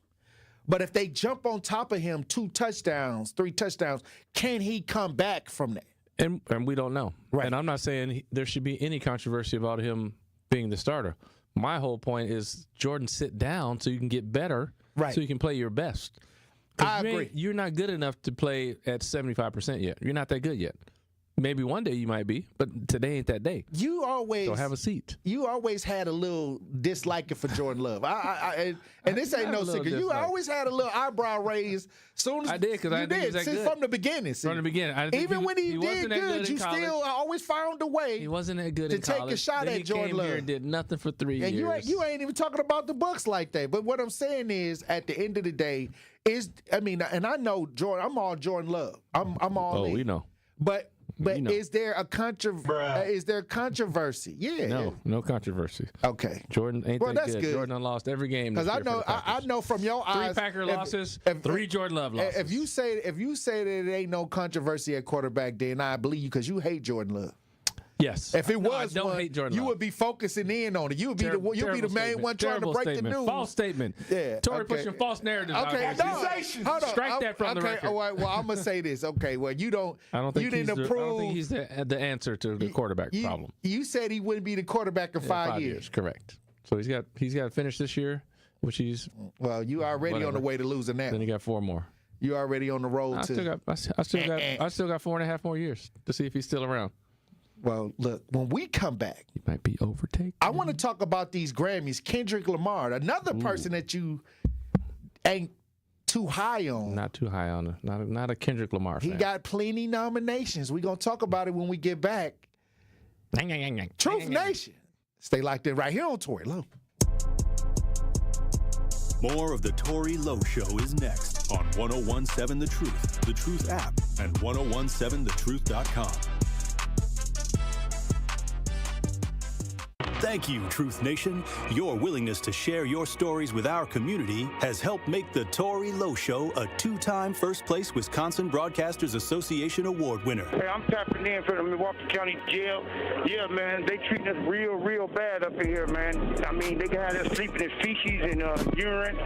But if they jump on top of him 2 touchdowns, 3 touchdowns, can he come back from that? And we don't know. Right. And I'm not saying there should be any controversy about him being the starter. My whole point is Jordan, sit down so you can get better, right? So you can play your best. I agree. You're not good enough to play at 75% yet. You're not that good yet. Maybe one day you might be, but today ain't that day. So have a seat. You always had a little dislike for Jordan Love. And this ain't no secret. You always had a little eyebrow raise. Soon as I did because I think he's that good. From the beginning. From the beginning. Even when he did good, you still always found a way. He wasn't that good to take a shot at Jordan Love. He came here and did nothing for 3 years. And you ain't even talking about the Bucks like that. But what I'm saying is, at the end of the day, and I know Jordan. I'm all Jordan Love. I'm all in. We know. But is there a controversy? Yeah. No controversy. Okay. Jordan ain't that good. Jordan lost every game. Because I know from your eyes, 3 Packer losses, 3 Jordan Love losses. If you say that it ain't no controversy at quarterback, then I believe you because you hate Jordan Love. Yes. If it was I don't hate Jordan you Love. would be focusing in on it. You would be the main one trying to break the news. False statement. Yeah. Tory pushing false narratives. Okay. Hold on. Strike that from the record. All right. Well, I'm gonna say this. Okay. Well, you don't. I don't think he's the answer to the quarterback problem. You said he wouldn't be the quarterback in 5 years. Correct. So he's got to finish this year, which he's. Well, you already on the way to losing that. Then he got 4 more. You already on the road I still got 4.5 more years to see if he's still around. Well, look, when we come back, he might be overtaken. I want to talk about these Grammys. Kendrick Lamar, another person that you ain't too high on. Not too high on. Not a Kendrick Lamar fan. He got plenty nominations. We're going to talk about it when we get back. Truth Nation. Stay locked in right here on Tory Lowe. More of the Tory Lowe Show is next on 1017 The Truth, The Truth app, and 1017thetruth.com. Thank you, Truth Nation. Your willingness to share your stories with our community has helped make the Tory Lowe Show a 2-time First Place Wisconsin Broadcasters Association Award winner. Hey, I'm tapping in from the Milwaukee County Jail. Yeah, man, they treating us real bad up in here, man. I mean, they had us sleeping in feces and urine.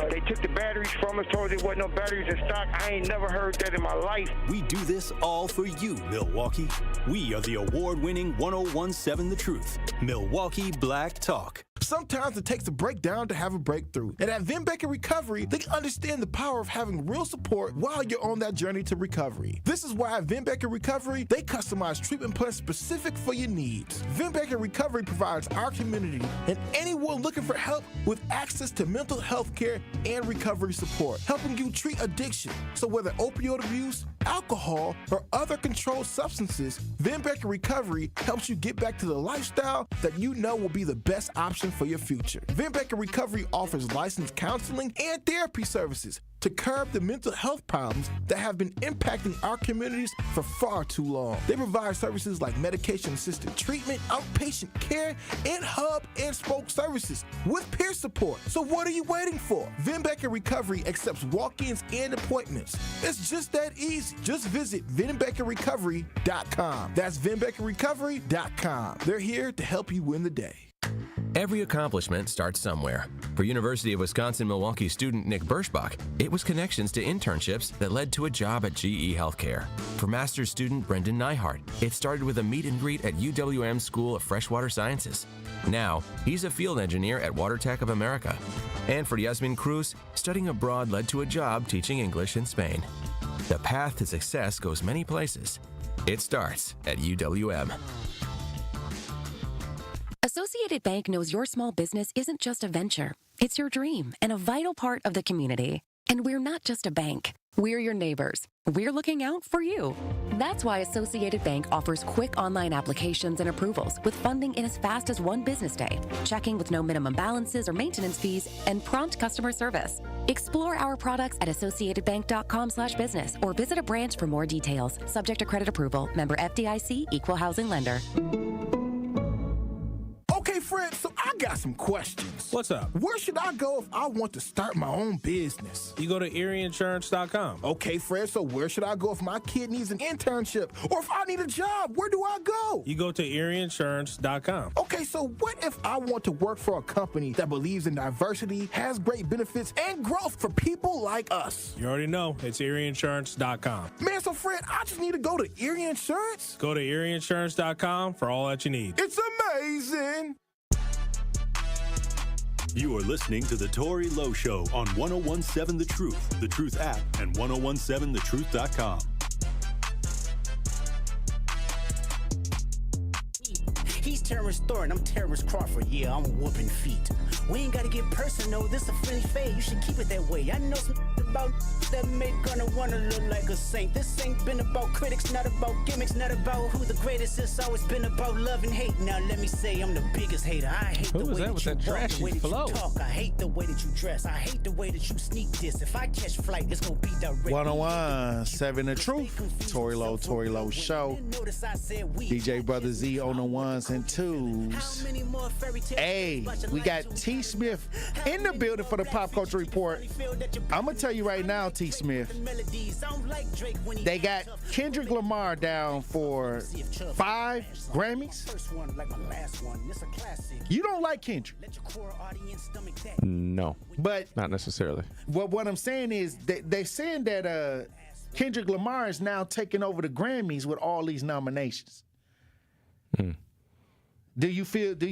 They took the batteries from us, told us there wasn't no batteries in stock. I ain't never heard that in my life. We do this all for you, Milwaukee. We are the award-winning 1017 The Truth, Milwaukee Black Talk. Sometimes it takes a breakdown to have a breakthrough. And at Vin Baker Recovery, they understand the power of having real support while you're on that journey to recovery. This is why at Vin Baker Recovery, they customize treatment plans specific for your needs. Vin Baker Recovery provides our community and anyone looking for help with access to mental health care and recovery support, helping you treat addiction. So whether opioid abuse, alcohol, or other controlled substances, Vin Baker Recovery helps you get back to the lifestyle that you know will be the best option for your future. Vin Baker Recovery offers licensed counseling and therapy services to curb the mental health problems that have been impacting our communities for far too long. They provide services like medication-assisted treatment, outpatient care, and hub and spoke services with peer support. So what are you waiting for? Vin Baker Recovery accepts walk-ins and appointments. It's just that easy. Just visit VinBakerRecovery.com. That's VinBakerRecovery.com. They're here to help you win the day. Every accomplishment starts somewhere. For University of Wisconsin-Milwaukee student Nick Birschbach, it was connections to internships that led to a job at GE Healthcare. For master's student Brendan Neihart, it started with a meet and greet at UWM School of Freshwater Sciences. Now, he's a field engineer at WaterTech of America. And for Yasmin Cruz, studying abroad led to a job teaching English in Spain. The path to success goes many places. It starts at UWM. Associated Bank knows your small business isn't just a venture. It's your dream and a vital part of the community. And we're not just a bank. We're your neighbors. We're looking out for you. That's why Associated Bank offers quick online applications and approvals with funding in as fast as one business day, checking with no minimum balances or maintenance fees, and prompt customer service. Explore our products at associatedbank.com/business or visit a branch for more details. Subject to credit approval. Member FDIC, Equal Housing Lender. Okay, Fred, so I got some questions. What's up? Where should I go if I want to start my own business? You go to EerieInsurance.com. Okay, Fred, so where should I go if my kid needs an internship? Or if I need a job, where do I go? You go to EerieInsurance.com. Okay, so what if I want to work for a company that believes in diversity, has great benefits, and growth for people like us? You already know. It's EerieInsurance.com. Man, so Fred, I just need to go to Erie Insurance? Go to EerieInsurance.com for all that you need. It's amazing. You are listening to the Tory Lowe Show on 1017 The Truth app, and 1017thetruth.com. He's Terrence Thornton, I'm Terrence Crawford. Yeah, I'm whooping feet. We ain't gotta get personal, this a friendly fade. You should keep it that way. I know some about that make gonna wanna look like a saint. This ain't been about critics, not about gimmicks, not about who the greatest. It's always been about love and hate. Now let me say I'm the biggest hater. I hate the way that you walk, the way that you talk. I hate the way that you dress. I hate the way that you sneak this. If I catch flight, it's gonna be direct. 101.7 The Truth. Tory Lowe Show. DJ Brother Z on the ones and twos. Hey, we got T. Smith in the building for the Pop Culture Report. I'm gonna tell you right now, T. Smith, they got Kendrick Lamar down for 5 Grammys. You don't like Kendrick? No, but not necessarily. Well, what I'm saying is they're saying that Kendrick Lamar is now taking over the Grammys with all these nominations. Hmm.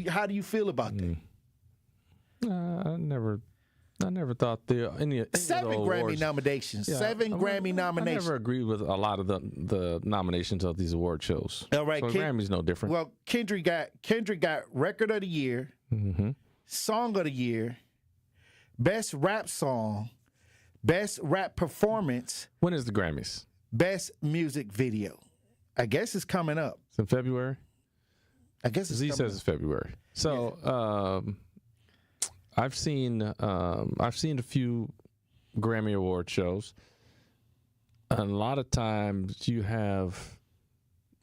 How do you feel about that? I never thought any 7 Grammy nominations. Yeah, 7 Grammy nominations. I never agreed with a lot of the nominations of these award shows. All right, so Grammy's no different. Well, Kendrick got Record of the Year, Song of the Year, Best Rap Song, Best Rap Performance. When is the Grammys? Best Music Video. I guess it's coming up. It's in February. I guess Z says it's February. So I've seen a few Grammy Award shows. And a lot of times you have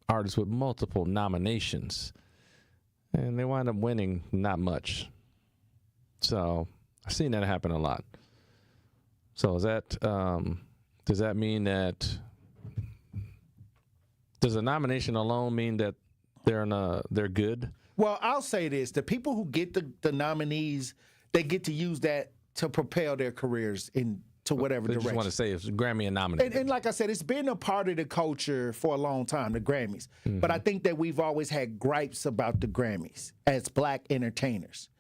artists with multiple nominations, and they wind up winning not much. So I've seen that happen a lot. So does that mean that does a nomination alone mean that they're good? Well, I'll say this: the people who get the nominees, they get to use that to propel their careers into whatever direction. Just want to say it's Grammy and nominated. And like I said, it's been a part of the culture for a long time, the Grammys. But I think that we've always had gripes about the Grammys as black entertainers.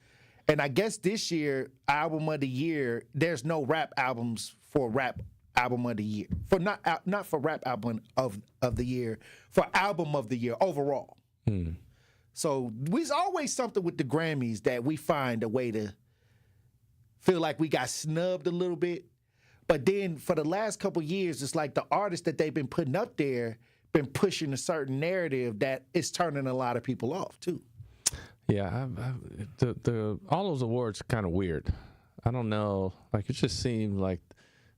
And I guess this year, album of the year, there's no rap albums for rap album of the year. For not for rap album of the year, for album of the year overall. So there's always something with the Grammys that we find a way to feel like we got snubbed a little bit. But then for the last couple of years, it's like the artists that they've been putting up there been pushing a certain narrative that is turning a lot of people off too. Yeah, all those awards are kind of weird. I don't know. Like, it just seems like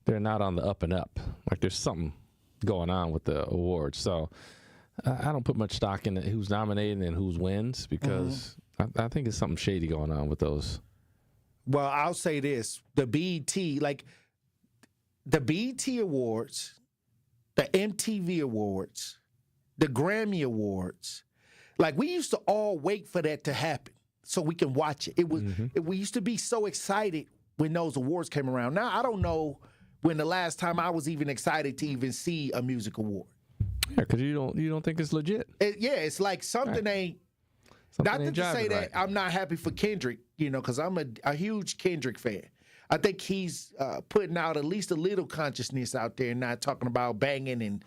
they're not on the up and up. Like, there's something going on with the awards. So I don't put much stock in who's nominated and who's wins because I think it's something shady going on with those. Well, I'll say this. The BET Awards, the MTV Awards, the Grammy Awards, like, we used to all wait for that to happen so we can watch it. It was we used to be so excited when those awards came around. Now, I don't know when the last time I was even excited to even see a music award. Yeah, because you don't think it's legit. It's like something ain't. Not to say that I'm not happy for Kendrick, because I'm a huge Kendrick fan. I think he's putting out at least a little consciousness out there, not talking about banging and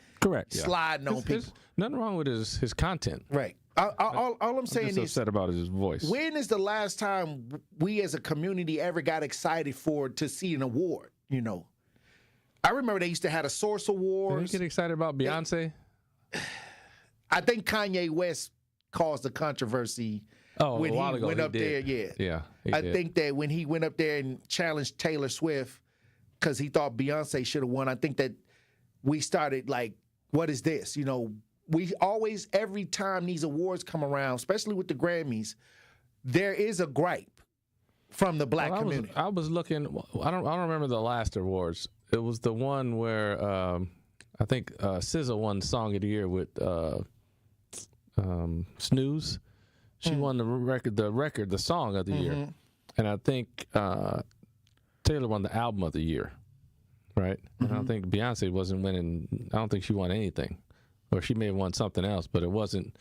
sliding on people. There's nothing wrong with his content. Right. All I'm saying is upset about his voice. When is the last time we as a community ever got excited to see an award? I remember they used to have a Source Awards. Did you get excited about Beyonce? I think Kanye West caused the controversy when he went up there. Yeah. I think that when he went up there and challenged Taylor Swift because he thought Beyonce should have won, I think that we started like, what is this? We always, every time these awards come around, especially with the Grammys, there is a gripe from the black community. I was looking. I don't remember the last awards. It was the one where I think SZA won Song of the Year with Snooze. She won the Song of the Year, and I think Taylor won the Album of the Year, right? And I don't think Beyonce wasn't winning. I don't think she won anything, or she may have won something else, but it wasn't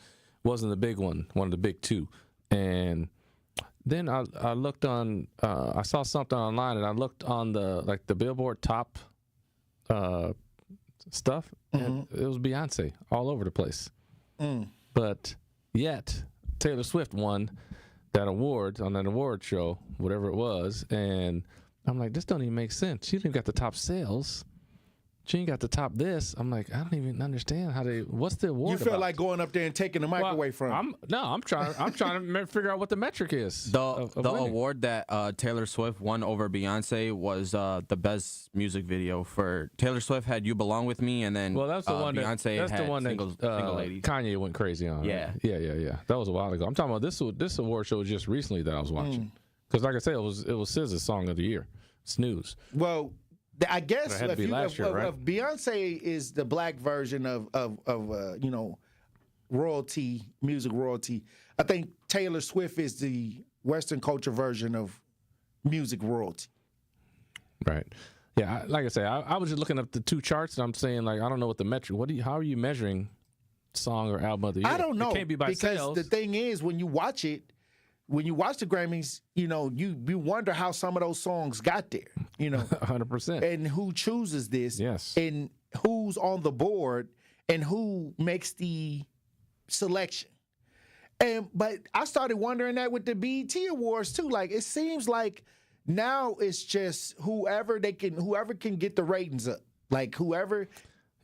the big one of the big two. And then I looked on. I saw something online, and I looked on the Billboard top stuff, and it was Beyonce all over the place. But yet Taylor Swift won that award on that award show, whatever it was, and I'm like, this don't even make sense. She didn't got the top sales. She ain't got the top this. I'm like, I don't even understand what's the award. You feel like going up there and taking the mic away from him. I'm trying to figure out what the metric is. The award that Taylor Swift won over Beyonce was the best music video. For Taylor Swift had "You Belong with Me," and then that's the one Beyonce that's had the one single Ladies. Kanye went crazy on. Yeah. Yeah. That was a while ago. I'm talking about this award show just recently that I was watching. Because like I said, it was SZA's Song of the Year, Snooze. Well, I guess if Beyonce is the black version of royalty, music royalty, I think Taylor Swift is the Western culture version of music royalty. Right. Yeah. Like I say, I was just looking up the two charts, and I'm saying, like, I don't know what the metric. How are you measuring song or album of the year? I don't know. It can't be by because sales. The thing is, when you watch it. When you watch the Grammys, you wonder how some of those songs got there, 100%. And who chooses this, yes, and who's on the board, and who makes the selection. But I started wondering that with the BET Awards too. Like, it seems like now it's just whoever can get the ratings up, like whoever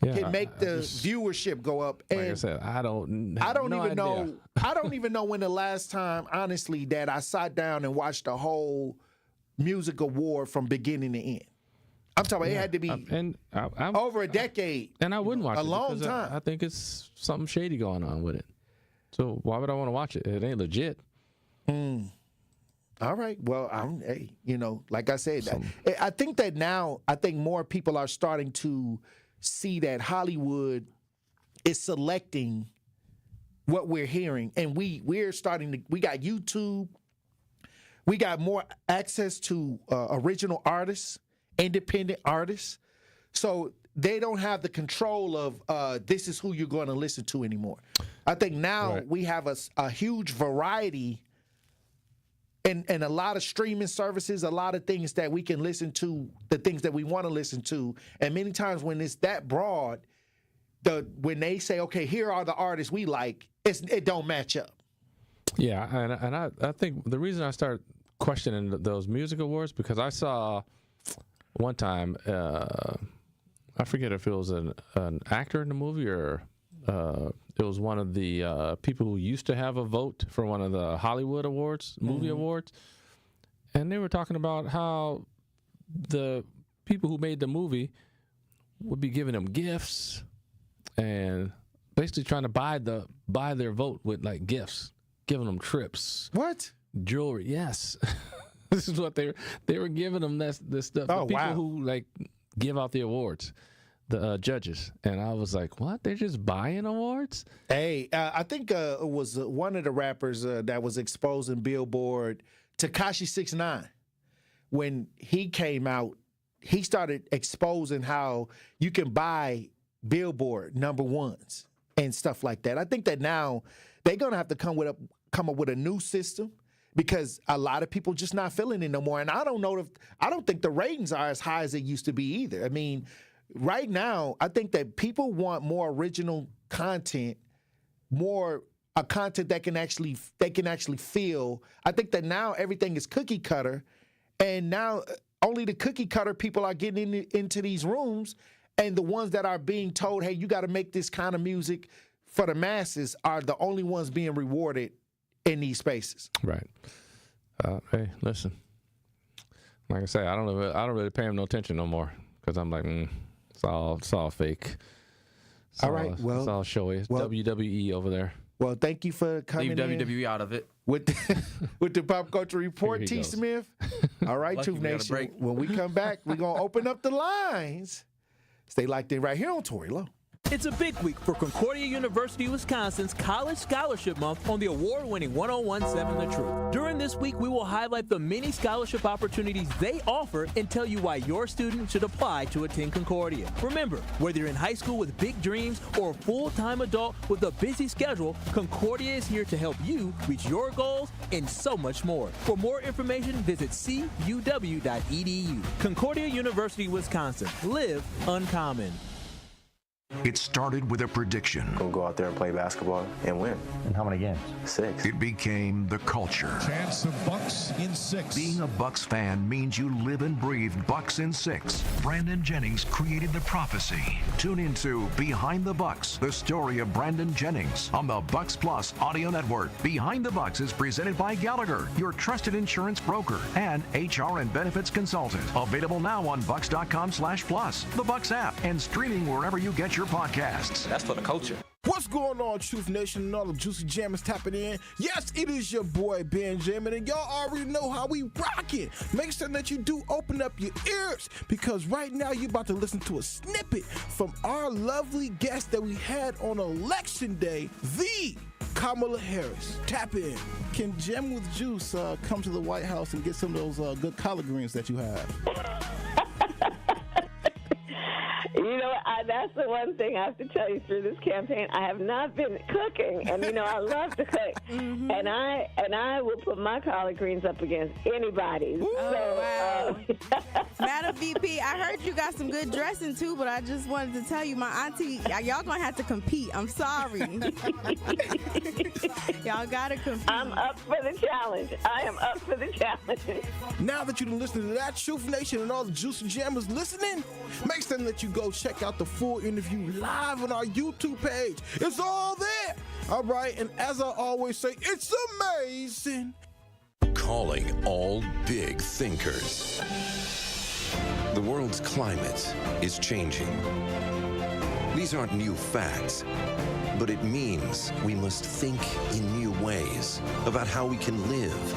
can make the viewership go up. And like I said, I don't even know. I don't even know when the last time, honestly, that I sat down and watched the whole music award from beginning to end. I'm talking about it had to be over a decade. And I wouldn't watch it. A long time. I think it's something shady going on with it. So why would I want to watch it? It ain't legit. All right. Well, like I said, I think that now, more people are starting to see that Hollywood is selecting what we're hearing, and we're starting to. We got YouTube. We got more access to original artists, independent artists, so they don't have the control of this is who you're going to listen to anymore. I think now we have a huge variety and a lot of streaming services, a lot of things that we can listen to, the things that we want to listen to. And many times when it's that broad, when they say, okay, here are the artists we like, it don't match up. Yeah, and I think the reason I start questioning those music awards, because I saw one time, I forget if it was an actor in the movie or it was one of the people who used to have a vote for one of the Hollywood awards, movie awards, and they were talking about how the people who made the movie would be giving them gifts and basically trying to buy their vote with like gifts, giving them trips. What? Jewelry, yes. This is what they were giving them, this stuff. Oh, the people wow. who like give out the awards, the judges. And I was like, what? They're just buying awards? Hey, I think it was one of the rappers that was exposing Billboard, Tekashi 6ix9ine. When he came out, he started exposing how you can buy Billboard #1s and stuff like that. I think that now they're gonna have to come up with a new system, because a lot of people just not feeling it no more. And I don't think the ratings are as high as they used to be either. I mean, right now, I think that people want more original content, more content that they can actually feel. I think that now everything is cookie cutter, and now only the cookie cutter people are getting into these rooms, and the ones that are being told, hey, you got to make this kind of music for the masses are the only ones being rewarded in these spaces. Right. Hey, listen. Like I say, I don't really pay him no attention no more, because I'm like, it's all fake. All right. Well, it's all showy. It's WWE over there. Well, thank you for coming Leave in. WWE out of it. With the Pop Culture Report, T. goes. Smith. All right, Lucky Truth we got a Nation. break. When we come back, we're going to open up the lines. Stay locked in right here on Tory Lowe. It's a big week for Concordia University, Wisconsin's College Scholarship Month on the award-winning 1017 The Truth. During this week, we will highlight the many scholarship opportunities they offer and tell you why your student should apply to attend Concordia. Remember, whether you're in high school with big dreams or a full-time adult with a busy schedule, Concordia is here to help you reach your goals and so much more. For more information, visit cuw.edu. Concordia University, Wisconsin. Live uncommon. It started with a prediction. Gonna go out there and play basketball and win. And how many games? 6. It became the culture. Chance of Bucks in 6. Being a Bucks fan means you live and breathe Bucks in 6. Brandon Jennings created the prophecy. Tune into Behind the Bucks, the story of Brandon Jennings on the Bucks Plus audio network. Behind the Bucks is presented by Gallagher, your trusted insurance broker and HR and benefits consultant. Available now on bucks.com/plus, the Bucks app, and streaming wherever you get your podcasts. That's for the culture. What's going on, Truth Nation and all the Juicy Jammers tapping in? Yes, it is your boy, Benjamin, and y'all already know how we rock it. Make sure that you do open up your ears, because right now you're about to listen to a snippet from our lovely guest that we had on Election Day, the Kamala Harris. Tap in. Can Jam with Juice come to the White House and get some of those good collard greens that you have? You know, that's the one thing I have to tell you through this campaign. I have not been cooking, and you know I love to cook, and I will put my collard greens up against anybody. Wow. Madam VP, I heard you got some good dressing too, but I just wanted to tell you, my auntie, y'all gonna have to compete. I'm sorry. Y'all gotta compete. I'm up for the challenge. I am up for the challenge. Now that you've listened to that, Truth Nation and all the Juicy Jammers listening, make sure that you go check out the full interview live on our YouTube page. It's all there. All right, and as I always say, it's amazing. Calling all big thinkers. The world's climate is changing. These aren't new facts, but it means we must think in new ways about how we can live,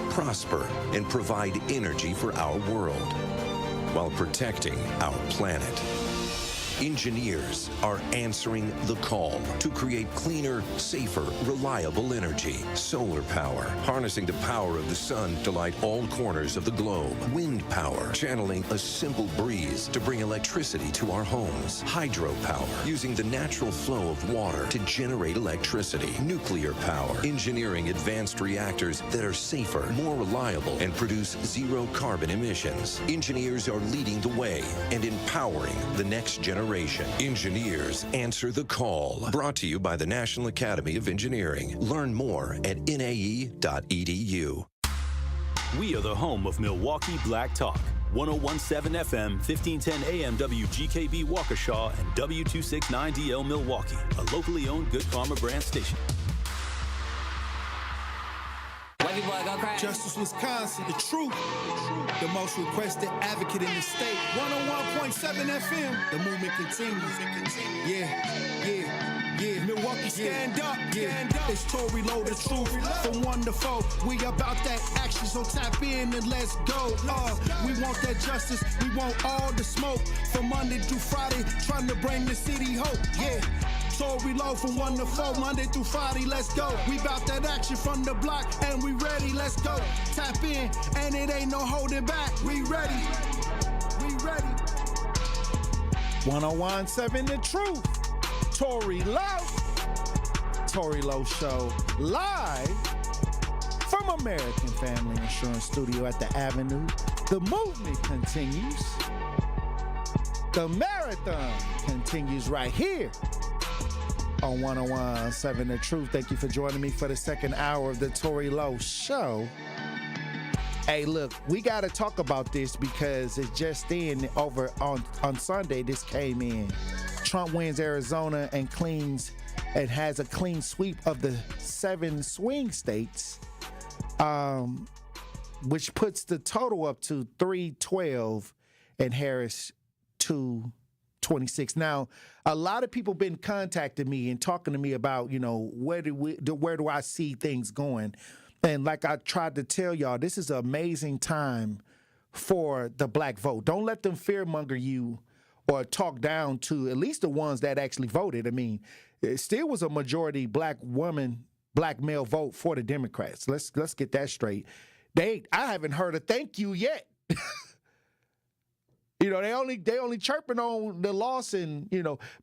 prosper, and provide energy for our world while protecting our planet. Engineers are answering the call to create cleaner, safer, reliable energy. Solar power, harnessing the power of the sun to light all corners of the globe. Wind power, channeling a simple breeze to bring electricity to our homes. Hydropower, using the natural flow of water to generate electricity. Nuclear power, engineering advanced reactors that are safer, more reliable, and produce zero carbon emissions. Engineers are leading the way and empowering the next generation. Engineers answer the call. Brought to you by the National Academy of Engineering. Learn more at nae.edu. We are the home of Milwaukee Black Talk. 1017 FM, 1510 AM WGKB Waukesha, and W269DL Milwaukee, a locally owned Good Karma brand station. Justice Wisconsin, the truth, the most requested advocate in the state. 101.7 FM, the movement continues. Yeah. Milwaukee, stand up. It's Tory, Lowe, the truth. From 1 to 4, we about that action, so tap in and let's go. We want that justice, we want all the smoke. From Monday through Friday, trying to bring the city hope. Yeah. Tory, Lowe from 1 to 4, Monday through Friday, let's go. We bout that action from the block, and we ready, let's go. Tap in, and it ain't no holding back. We ready. 1017 The Truth. Tory Lowe. Tory Lowe Show live from American Family Insurance Studio at the Avenue. The movement continues. The marathon continues right here on 1017 The Truth. Thank you for joining me for the second hour of the Tory Lowe Show. Hey, look, we got to talk about this because it just in over on Sunday, this came in. Trump wins Arizona and has a clean sweep of the 7 swing states, which puts the total up to 312 and Harris 226. Now, a lot of people been contacting me and talking to me about, where do I see things going? And like I tried to tell y'all, this is an amazing time for the black vote. Don't let them fearmonger you or talk down to at least the ones that actually voted. I mean, it still was a majority black male vote for the Democrats. Let's get that straight. I haven't heard a thank you yet. They only chirping on the loss and,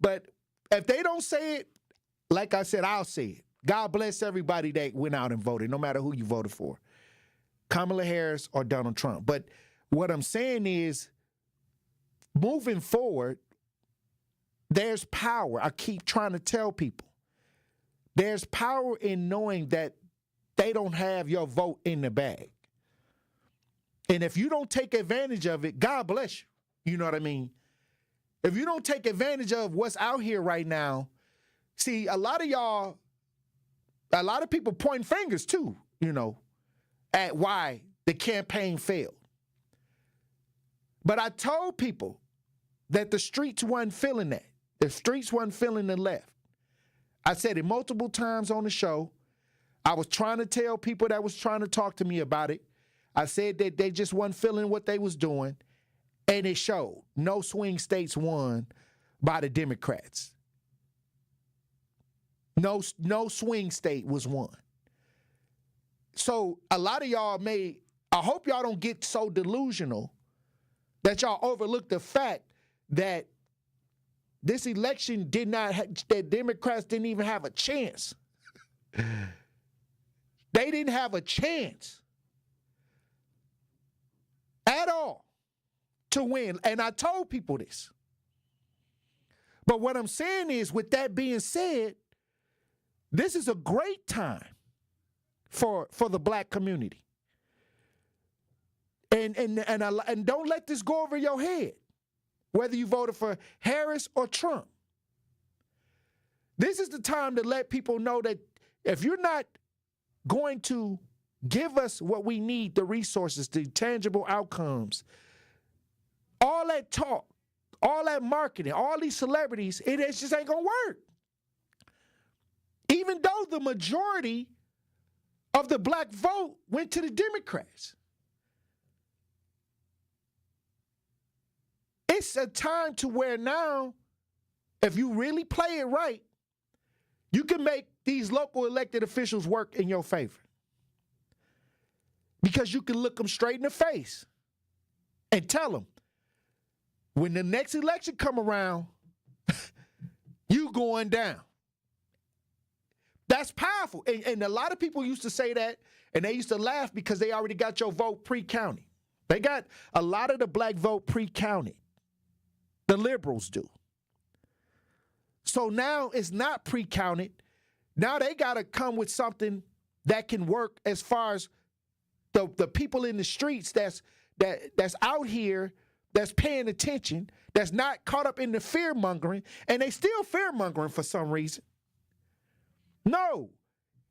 but if they don't say it, like I said, I'll say it. God bless everybody that went out and voted, no matter who you voted for, Kamala Harris or Donald Trump. But what I'm saying is, moving forward, there's power. I keep trying to tell people. There's power in knowing that they don't have your vote in the bag. And if you don't take advantage of it, God bless you. You know what I mean? If you don't take advantage of what's out here right now, see, a lot of people point fingers too, at why the campaign failed. But I told people that the streets wasn't feeling that. The streets wasn't feeling the left. I said it multiple times on the show. I was trying to tell people that was trying to talk to me about it. I said that they just wasn't feeling what they was doing, and it showed. No swing states won by the Democrats. No swing state was won. So a lot of y'all I hope y'all don't get so delusional that y'all overlook the fact that this election that Democrats didn't even have a chance. They didn't have a chance at all to win. And I told people this. But what I'm saying is, with that being said, this is a great time for the black community. And don't let this go over your head, whether you voted for Harris or Trump. This is the time to let people know that if you're not going to give us what we need, the resources, the tangible outcomes, all that talk, all that marketing, all these celebrities, it just ain't going to work. Even though the majority of the black vote went to the Democrats. It's a time to where now if you really play it right, you can make these local elected officials work in your favor. Because you can look them straight in the face and tell them, when the next election come around, you going down. That's powerful. And a lot of people used to say that, and they used to laugh because they already got your vote pre-counted. They got a lot of the black vote pre-counted. The liberals do. So now it's not pre-counted. Now they got to come with something that can work as far as the people in the streets that's out here, that's paying attention, that's not caught up in the fear-mongering, and they still fear-mongering for some reason. No.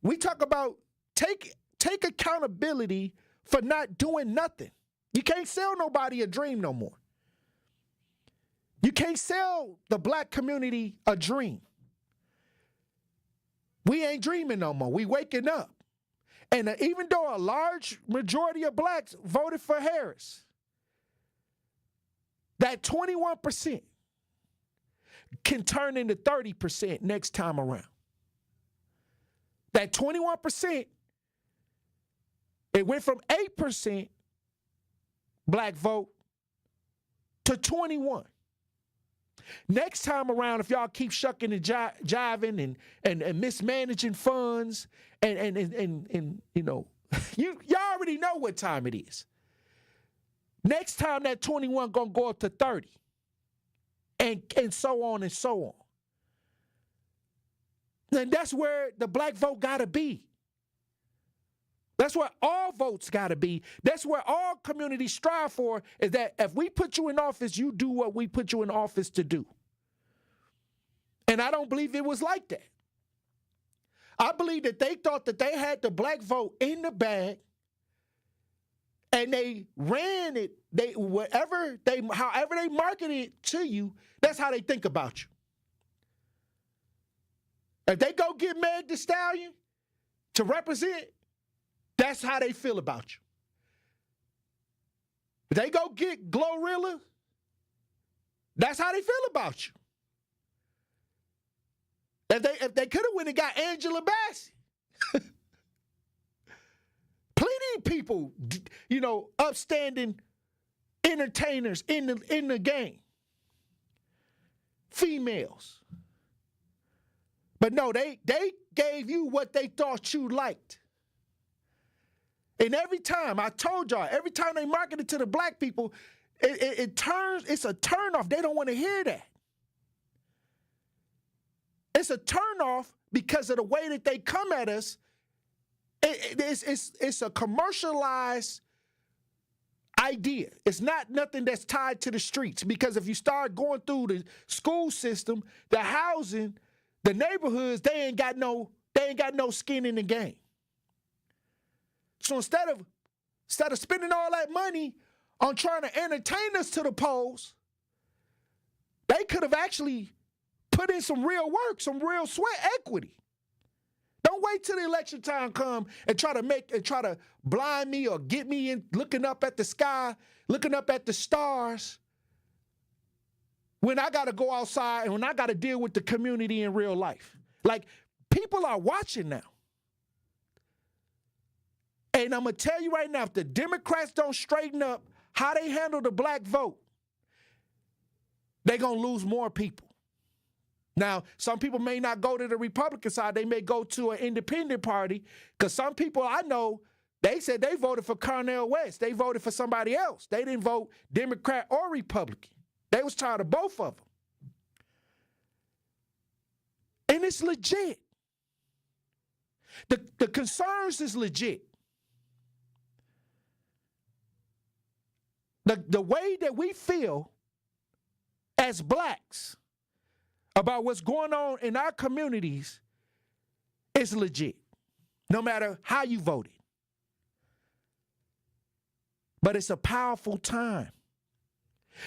We talk about take accountability for not doing nothing. You can't sell nobody a dream no more. You can't sell the black community a dream. We ain't dreaming no more. We waking up. And even though a large majority of blacks voted for Harris, that 21% can turn into 30% next time around. That 21%, it went from 8% black vote to 21%. Next time around, if y'all keep shucking and jiving and mismanaging funds and you know, y'all already know what time it is. Next time that 21 gonna go up to 30, and so on and so on. And that's where the black vote gotta be. That's where all votes gotta be. That's where all communities strive for, is that if we put you in office, you do what we put you in office to do. And I don't believe it was like that. I believe that they thought that they had the black vote in the bag, and they ran it, however they marketed it to you, that's how they think about you. If they go get Meg Thee Stallion to represent, that's how they feel about you. If they go get Glorilla, that's how they feel about you. If they could have went and got Angela Bassett, plenty of people, you know, upstanding entertainers in the game, females. But no, they gave you what they thought you liked. And every time, I told y'all, every time they market it to the black people, it's a turnoff. They don't want to hear that. It's a turnoff because of the way that they come at us. It's a commercialized idea. It's not nothing that's tied to the streets, because if you start going through the school system, the housing, the neighborhoods, they ain't got no skin in the game. So instead of spending all that money on trying to entertain us to the polls, they could have actually put in some real work, some real sweat equity. Don't wait till the election time come and try to blind me or get me in looking up at the sky, looking up at the stars, when I got to go outside and when I got to deal with the community in real life. Like, people are watching now. And I'm going to tell you right now, if the Democrats don't straighten up how they handle the black vote, they're going to lose more people. Now, some people may not go to the Republican side. They may go to an independent party, because some people I know, they said they voted for Cornel West. They voted for somebody else. They didn't vote Democrat or Republican. They was tired of both of them. And it's legit. The concerns is legit. The way that we feel as blacks about what's going on in our communities is legit, no matter how you voted. But it's a powerful time,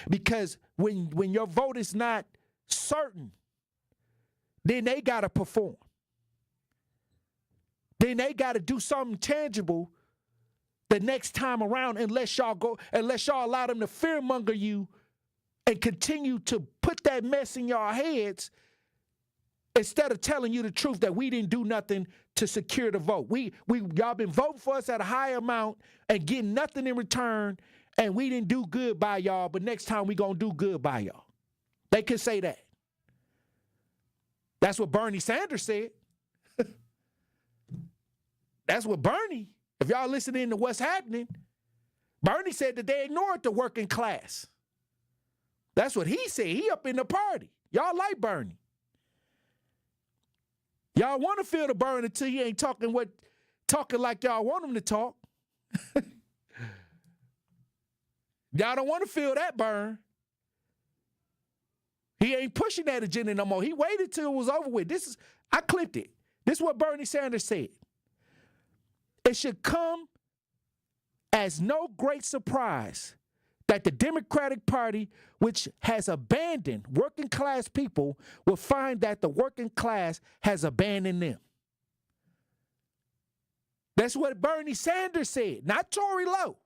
because when your vote is not certain, then they got to perform. Then they got to do something tangible the next time around, unless y'all allow them to fearmonger you and continue to put that mess in y'all heads instead of telling you the truth that we didn't do nothing to secure the vote. Y'all been voting for us at a high amount and getting nothing in return, and we didn't do good by y'all, but next time we gonna do good by y'all. They can say that. That's what Bernie Sanders said. That's what Bernie, if y'all listening to what's happening, Bernie said that they ignored the working class. That's what he said. He up in the party. Y'all like Bernie. Y'all want to feel the burn until he ain't talking like y'all want him to talk. Y'all don't want to feel that burn. He ain't pushing that agenda no more. He waited till it was over with. I clipped it. This is what Bernie Sanders said. It should come as no great surprise that the Democratic Party, which has abandoned working class people, will find that the working class has abandoned them. That's what Bernie Sanders said, not Tory Lowe.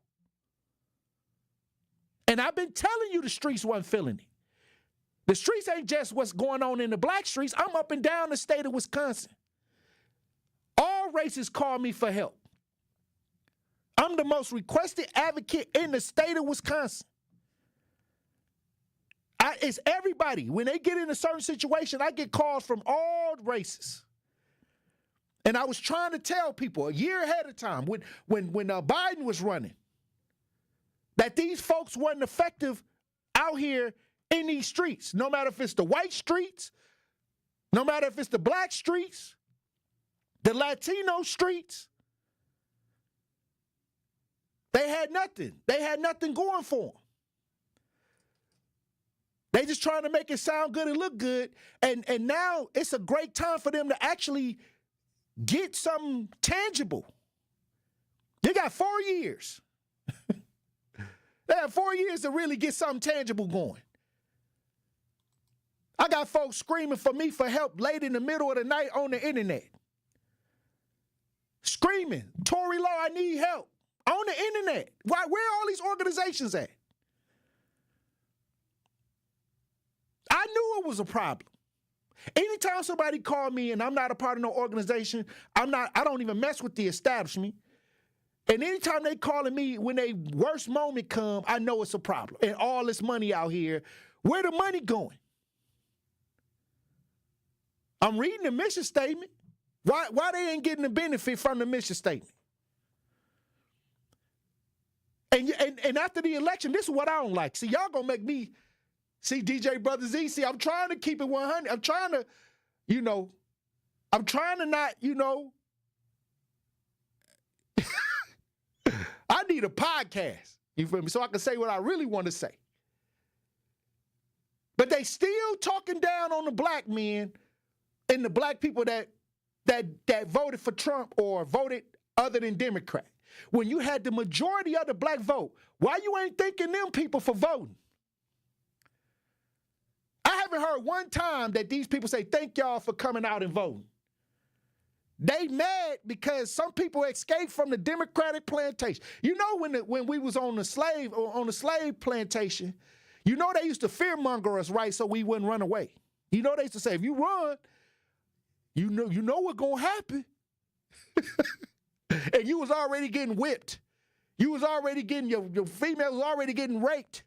And I've been telling you the streets wasn't feeling it. The streets ain't just what's going on in the black streets. I'm up and down the state of Wisconsin. All races call me for help. I'm the most requested advocate in the state of Wisconsin. It's everybody. When they get in a certain situation, I get calls from all races. And I was trying to tell people a year ahead of time when Biden was running that these folks weren't effective out here in these streets, no matter if it's the white streets, no matter if it's the black streets, the Latino streets. They had nothing. They had nothing going for them. They just trying to make it sound good and look good. And now it's a great time for them to actually get something tangible. You got 4 years. They have 4 years to really get something tangible going. I got folks screaming for me for help late in the middle of the night on the internet. Screaming, Tory Lowe, I need help. On the internet. Where are all these organizations at? I knew it was a problem. Anytime somebody called me and I'm not a part of no organization, I don't even mess with the establishment. And anytime they calling me when their worst moment come, I know it's a problem. And all this money out here, where the money going? I'm reading the mission statement. Why they ain't getting the benefit from the mission statement? And after the election, this is what I don't like. See, y'all gonna make me see DJ Brother Z. See, I'm trying to keep it 100. I'm trying to, I'm trying to not, I need a podcast, you feel me, so I can say what I really want to say. But they still talking down on the black men and the black people that voted for Trump or voted other than Democrat. When you had the majority of the black vote, why you ain't thanking them people for voting? I haven't heard one time that these people say, thank y'all for coming out and voting. They mad because some people escaped from the Democratic plantation. You know, when we was on the slave plantation, you know they used to fearmonger us, right, so we wouldn't run away. You know they used to say, if you run, you know what's gonna happen. And you was already getting whipped. You was already getting, your female was already getting raped.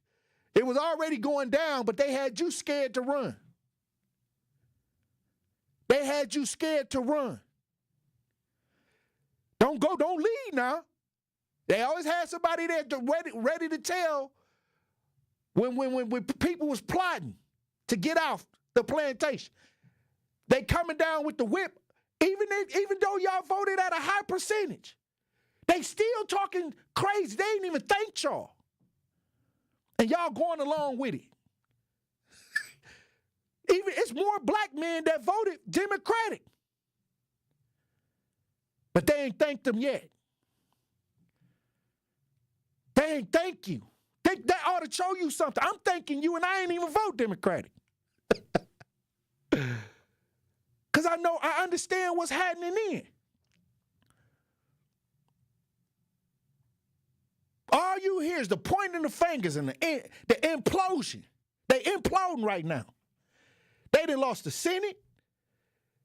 It was already going down, but they had you scared to run. They had you scared to run. Don't leave now. They always had somebody there ready to tell when people was plotting to get off the plantation. They coming down with the whip. Even though y'all voted at a high percentage, they still talking crazy. They ain't even thanked y'all. And y'all going along with it. Even it's more black men that voted Democratic. But they ain't thanked them yet. They ain't thank you. That ought to show you something. I'm thanking you and I ain't even vote Democratic. Because I understand what's happening in. All you hear is the pointing of the fingers and the implosion. They imploding right now. They done lost the Senate.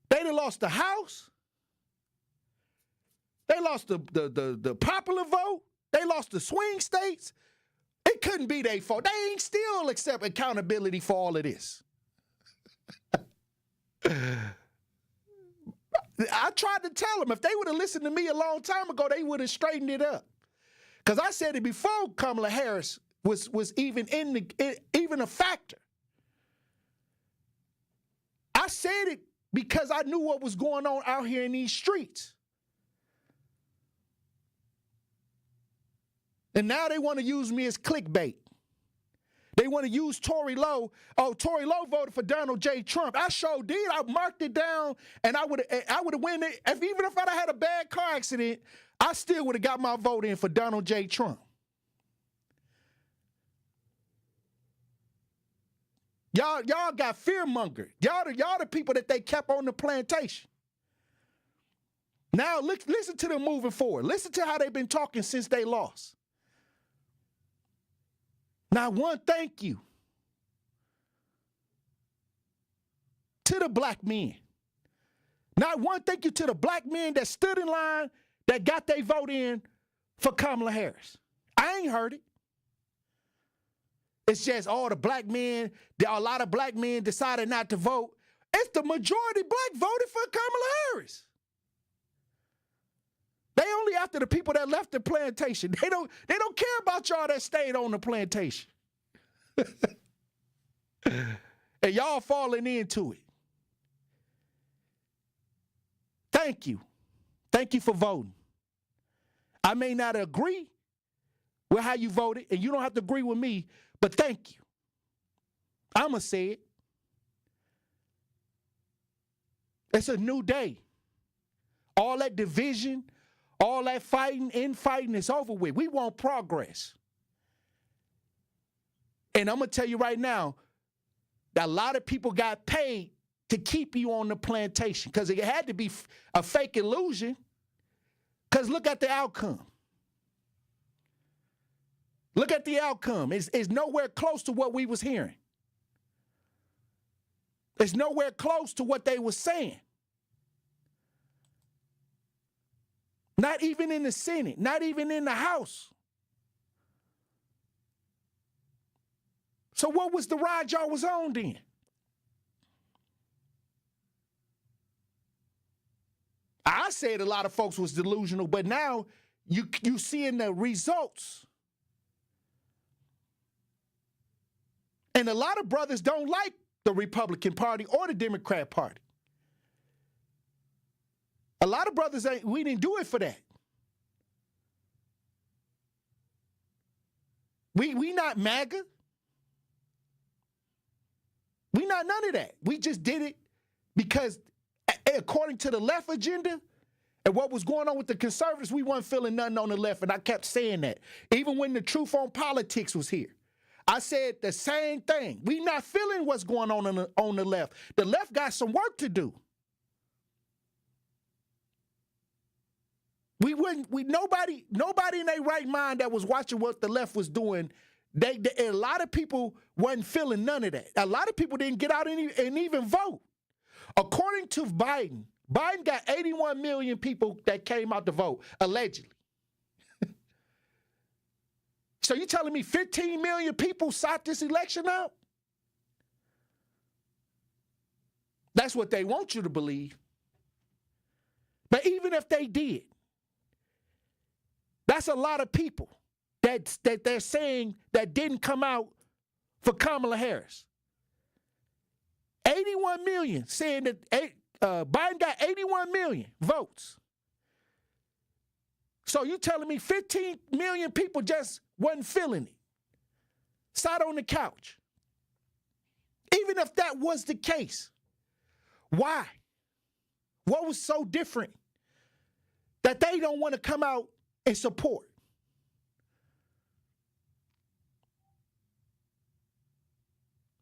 They done lost the House. They lost the popular vote. They lost the swing states. It couldn't be their fault. They ain't still accept accountability for all of this. I tried to tell them if they would have listened to me a long time ago, they would have straightened it up. Because I said it before Kamala Harris was even even a factor. I said it because I knew what was going on out here in these streets. And now they want to use me as clickbait. They want to use Tory Lowe. Oh, Tory Lowe voted for Donald J. Trump. I sure did. I marked it down, and I would have won it. Even if I'd had a bad car accident, I still would have got my vote in for Donald J. Trump. Y'all got fear-mongered. Y'all the people that they kept on the plantation. Now listen to them moving forward. Listen to how they've been talking since they lost. Now, one thank you to the black men. Not one thank you to the black men that stood in line that got their vote in for Kamala Harris. I ain't heard it. It's just all the black men, a lot of black men decided not to vote. It's the majority black voted for Kamala Harris. They only after the people that left the plantation. They don't care about y'all that stayed on the plantation. And y'all falling into it. Thank you. Thank you for voting. I may not agree with how you voted, and you don't have to agree with me, but thank you. I'ma say it. It's a new day. All that division, all that infighting is over with. We want progress. And I'm going to tell you right now, that a lot of people got paid to keep you on the plantation because it had to be a fake illusion. Because look at the outcome. Look at the outcome. It's nowhere close to what we was hearing. It's nowhere close to what they were saying. Not even in the Senate, not even in the House. So what was the ride y'all was on then? I said a lot of folks was delusional, but now you seeing the results. And a lot of brothers don't like the Republican Party or the Democrat Party. A lot of brothers we didn't do it for that. We not MAGA. We not none of that. We just did it because according to the left agenda and what was going on with the conservatives, we weren't feeling nothing on the left. And I kept saying that. Even when the Truth on Politics was here, I said the same thing. We not feeling what's going on the left. The left got some work to do. Nobody in their right mind that was watching what the left was doing, a lot of people wasn't feeling none of that. A lot of people didn't get out and even vote. According to Biden got 81 million people that came out to vote, allegedly. So you telling me 15 million people sought this election out? That's what they want you to believe. But even if they did, that's a lot of people that they're saying that didn't come out for Kamala Harris. 81 million saying that Biden got 81 million votes. So you telling me 15 million people just wasn't feeling it, sat on the couch. Even if that was the case, why? What was so different that they don't want to come out and support?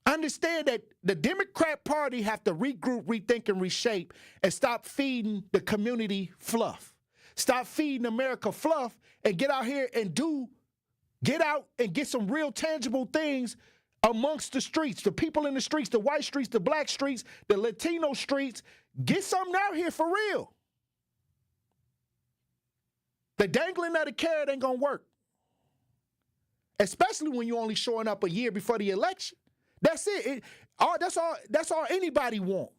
Understand that the Democrat Party have to regroup, rethink, and reshape and stop feeding the community fluff. Stop feeding America fluff and get out here and get out and get some real tangible things amongst the streets, the people in the streets, the white streets, the black streets, the Latino streets. Get something out here for real. The dangling of the carrot ain't going to work. Especially when you're only showing up a year before the election. That's it. That's all anybody want.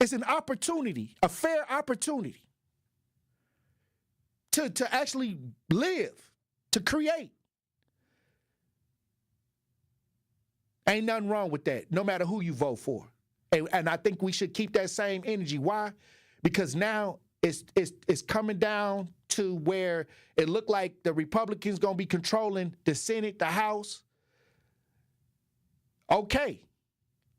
It's an opportunity, a fair opportunity to actually live, to create. Ain't nothing wrong with that, no matter who you vote for. And I think we should keep that same energy. Why? Because now it's coming down to where it looked like the Republicans going to be controlling the Senate, the House. Okay.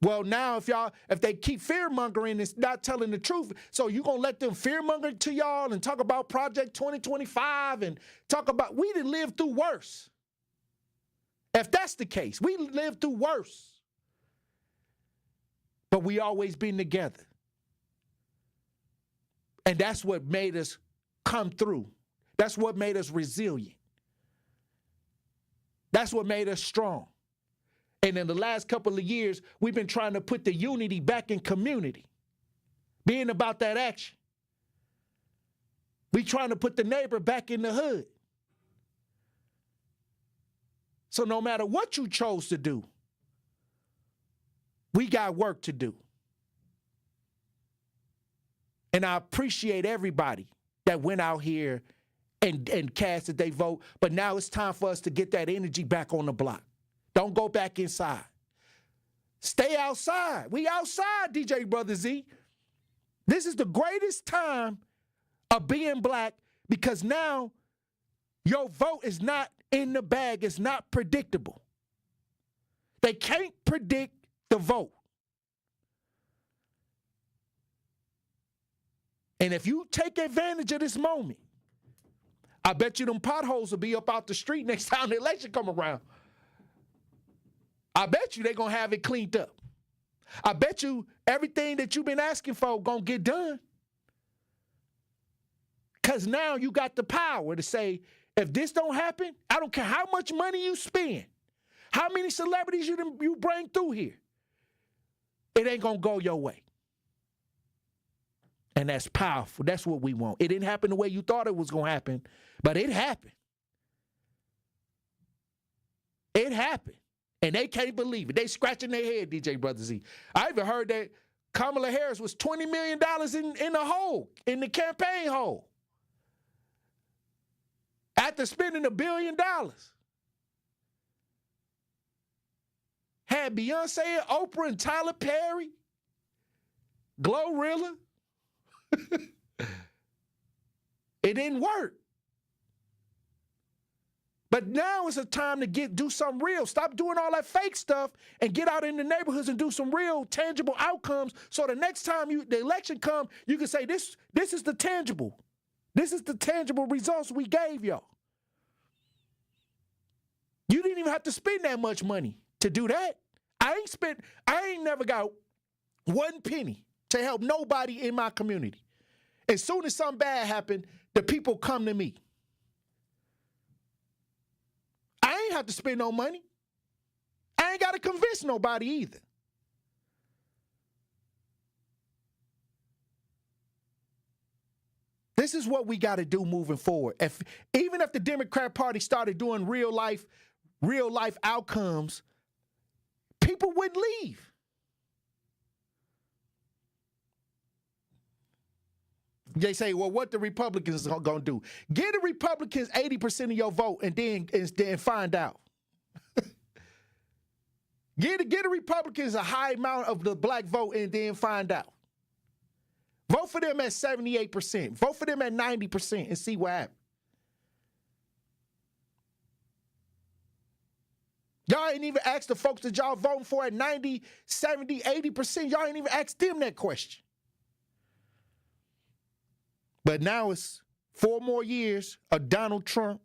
Well, now if they keep fear-mongering, it's not telling the truth. So you going to let them fear-monger to y'all and talk about Project 2025 and talk about, we done lived through worse. If that's the case, we lived through worse. But we always been together. And that's what made us come through. That's what made us resilient. That's what made us strong. And in the last couple of years, we've been trying to put the unity back in community, being about that action. We trying to put the neighbor back in the hood. So no matter what you chose to do, we got work to do. And I appreciate everybody that went out here and casted their vote. But now it's time for us to get that energy back on the block. Don't go back inside. Stay outside. We outside, DJ Brother Z. This is the greatest time of being black because now your vote is not in the bag. It's not predictable. They can't predict the vote. And if you take advantage of this moment, I bet you them potholes will be up out the street next time the election come around. I bet you they're going to have it cleaned up. I bet you everything that you've been asking for going to get done. Because now you got the power to say, if this don't happen, I don't care how much money you spend, how many celebrities you bring through here, it ain't going to go your way. And that's powerful. That's what we want. It didn't happen the way you thought it was going to happen, but it happened. It happened. And they can't believe it. They scratching their head, DJ Brother Z. I even heard that Kamala Harris was $20 million in the hole, in the campaign hole. After spending $1 billion. Had Beyonce and Oprah and Tyler Perry, Glorilla. It didn't work. But now is a time to do something real. Stop doing all that fake stuff and get out in the neighborhoods and do some real tangible outcomes so the next time the election comes, you can say, this is the tangible. This is the tangible results we gave y'all. You didn't even have to spend that much money to do that. I ain't never got one penny to help nobody in my community. As soon as something bad happened, the people come to me. I ain't have to spend no money. I ain't got to convince nobody either. This is what we got to do moving forward. Even if the Democrat Party started doing real life outcomes, people would leave. They say, well, what the Republicans are going to do? Give the Republicans 80% of your vote and then find out. Give the Republicans a high amount of the black vote and then find out. Vote for them at 78%. Vote for them at 90% and see what happens. Y'all ain't even asked the folks that y'all voting for at 90, 70, 80%. Y'all ain't even asked them that question. But now it's 4 more years of Donald Trump,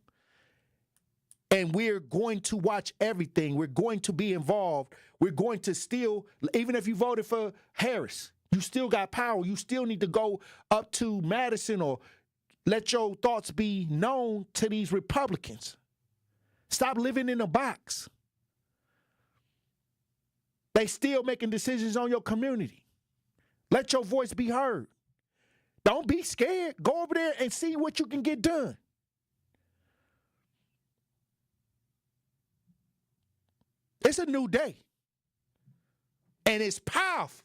and we're going to watch everything. We're going to be involved. We're going to still, even if you voted for Harris, you still got power. You still need to go up to Madison or let your thoughts be known to these Republicans. Stop living in a box. They still making decisions on your community. Let your voice be heard. Don't be scared. Go over there and see what you can get done. It's a new day. And it's powerful.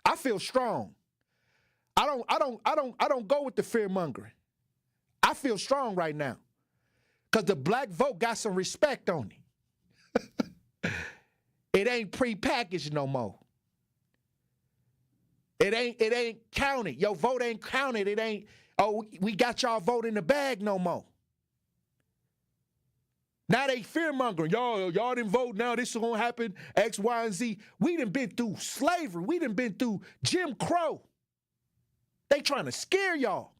I feel strong. I don't go with the fear mongering. I feel strong right now. Because the black vote got some respect on it. It ain't prepackaged no more. It ain't counted. Your vote ain't counted. It ain't, oh, we got y'all vote in the bag no more. Now they fear-mongering. Y'all didn't vote. Now this is going to happen, X, Y, and Z. We done been through slavery. We done been through Jim Crow. They trying to scare y'all.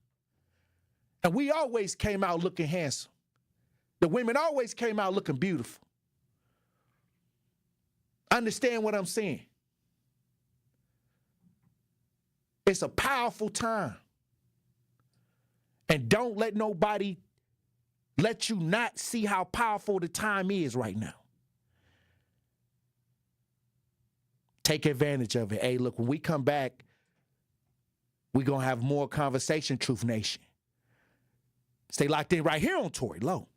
And we always came out looking handsome. The women always came out looking beautiful. Understand what I'm saying? It's a powerful time. And don't let nobody let you not see how powerful the time is right now. Take advantage of it. Hey, look, when we come back, we're going to have more conversation, Truth Nation. Stay locked in right here on Tory Lowe.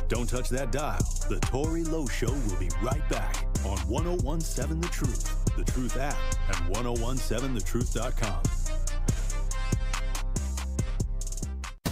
Don't touch that dial. The Tory Lowe Show will be right back on 1017 The Truth, The Truth app, and 1017thetruth.com.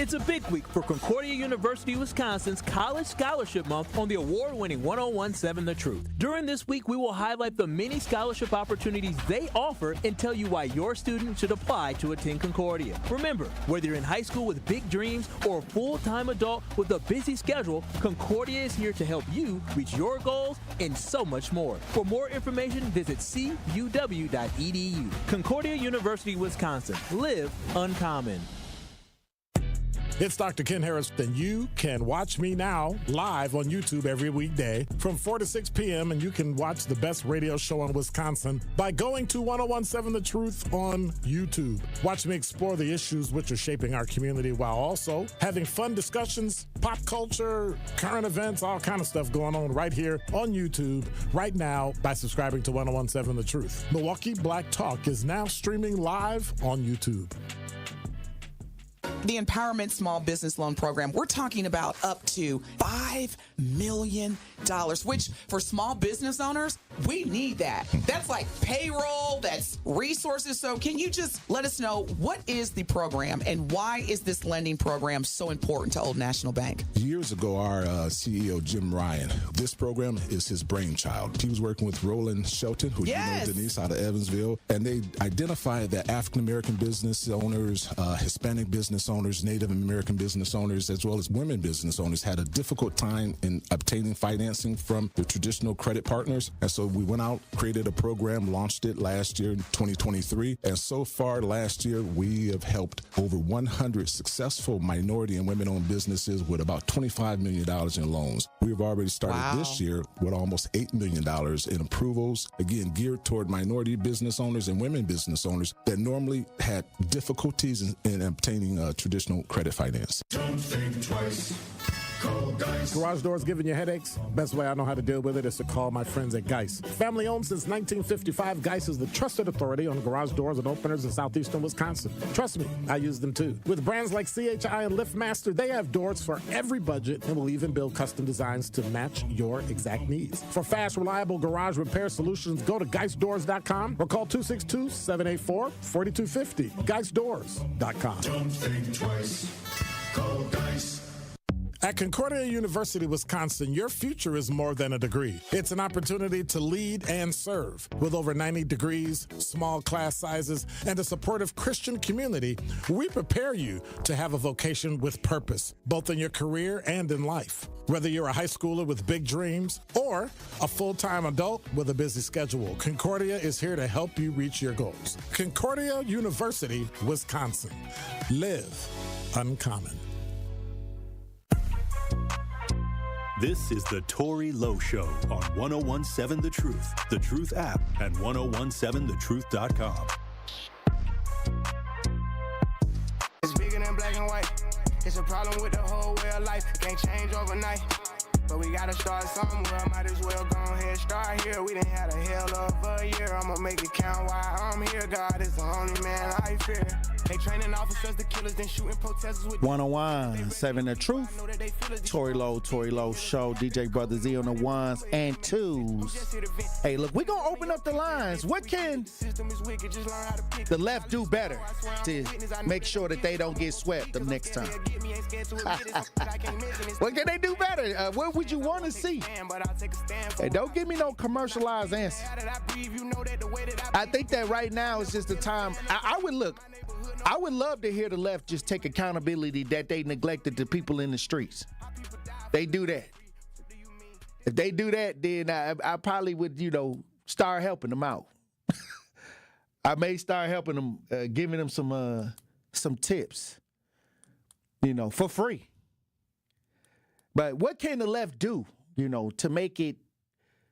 It's a big week for Concordia University, Wisconsin's College Scholarship Month on the award-winning 1017 The Truth. During this week, we will highlight the many scholarship opportunities they offer and tell you why your student should apply to attend Concordia. Remember, whether you're in high school with big dreams or a full-time adult with a busy schedule, Concordia is here to help you reach your goals and so much more. For more information, visit cuw.edu. Concordia University, Wisconsin. Live uncommon. It's Dr. Ken Harris, and you can watch me now live on YouTube every weekday from 4 to 6 p.m., and you can watch the best radio show in Wisconsin by going to 1017 The Truth on YouTube. Watch me explore the issues which are shaping our community while also having fun discussions, pop culture, current events, all kind of stuff going on right here on YouTube right now by subscribing to 1017 The Truth. Milwaukee Black Talk is now streaming live on YouTube. The Empowerment Small Business Loan Program, we're talking about up to $5 million, which for small business owners, we need that. That's like payroll, that's resources. So can you just let us know, what is the program and why is this lending program so important to Old National Bank? Years ago, our CEO, Jim Ryan, this program is his brainchild. He was working with Roland Shelton, who you know, Denise, out of Evansville, and they identified that African-American business owners, Hispanic business owners, Native American business owners, as well as women business owners had a difficult time in obtaining financing from the traditional credit partners. And so we went out, created a program, launched it last year in 2023. And so far last year, we have helped over 100 successful minority and women-owned businesses with about $25 million in loans. We've already started this year with almost $8 million in approvals, again, geared toward minority business owners and women business owners that normally had difficulties in obtaining traditional credit finance. Don't think twice. Call Geis. Garage doors giving you headaches? Best way I know how to deal with it is to call my friends at Geis. Family owned since 1955, Geis is the trusted authority on garage doors and openers in southeastern Wisconsin. Trust me, I use them too. With brands like CHI and LiftMaster, they have doors for every budget and will even build custom designs to match your exact needs. For fast, reliable garage repair solutions, go to GeisDoors.com or call 262-784-4250. GeisDoors.com. Don't think twice. Call Geis. At Concordia University, Wisconsin, your future is more than a degree. It's an opportunity to lead and serve. With over 90 degrees, small class sizes, and a supportive Christian community, we prepare you to have a vocation with purpose, both in your career and in life. Whether you're a high schooler with big dreams or a full-time adult with a busy schedule, Concordia is here to help you reach your goals. Concordia University, Wisconsin. Live uncommon. This is the Tory Lowe Show on 1017 The Truth, The Truth app, and 1017thetruth.com. It's bigger than black and white. It's a problem with the whole way of life. It can't change overnight. But we gotta start somewhere, might as well go ahead, start here. We done had a hell of a year, I'ma make it count while I'm here. God is the only man I fear. They training officers, the killers, then shooting protesters with 101.7 The Truth. Tory Lowe Show. DJ Brother Z on the ones and twos. Hey, look, we're gonna open up the lines. What can the left do better to make sure that they don't get swept the next time? What can they do better? What would you want to see? Hey, don't give me no commercialized answer. I think that right now is just the time. I would love to hear the left just take accountability that they neglected the people in the streets. They do that. If they do that, then I probably would, start helping them out. I may start helping them, giving them some tips, for free. But what can the left do, to make it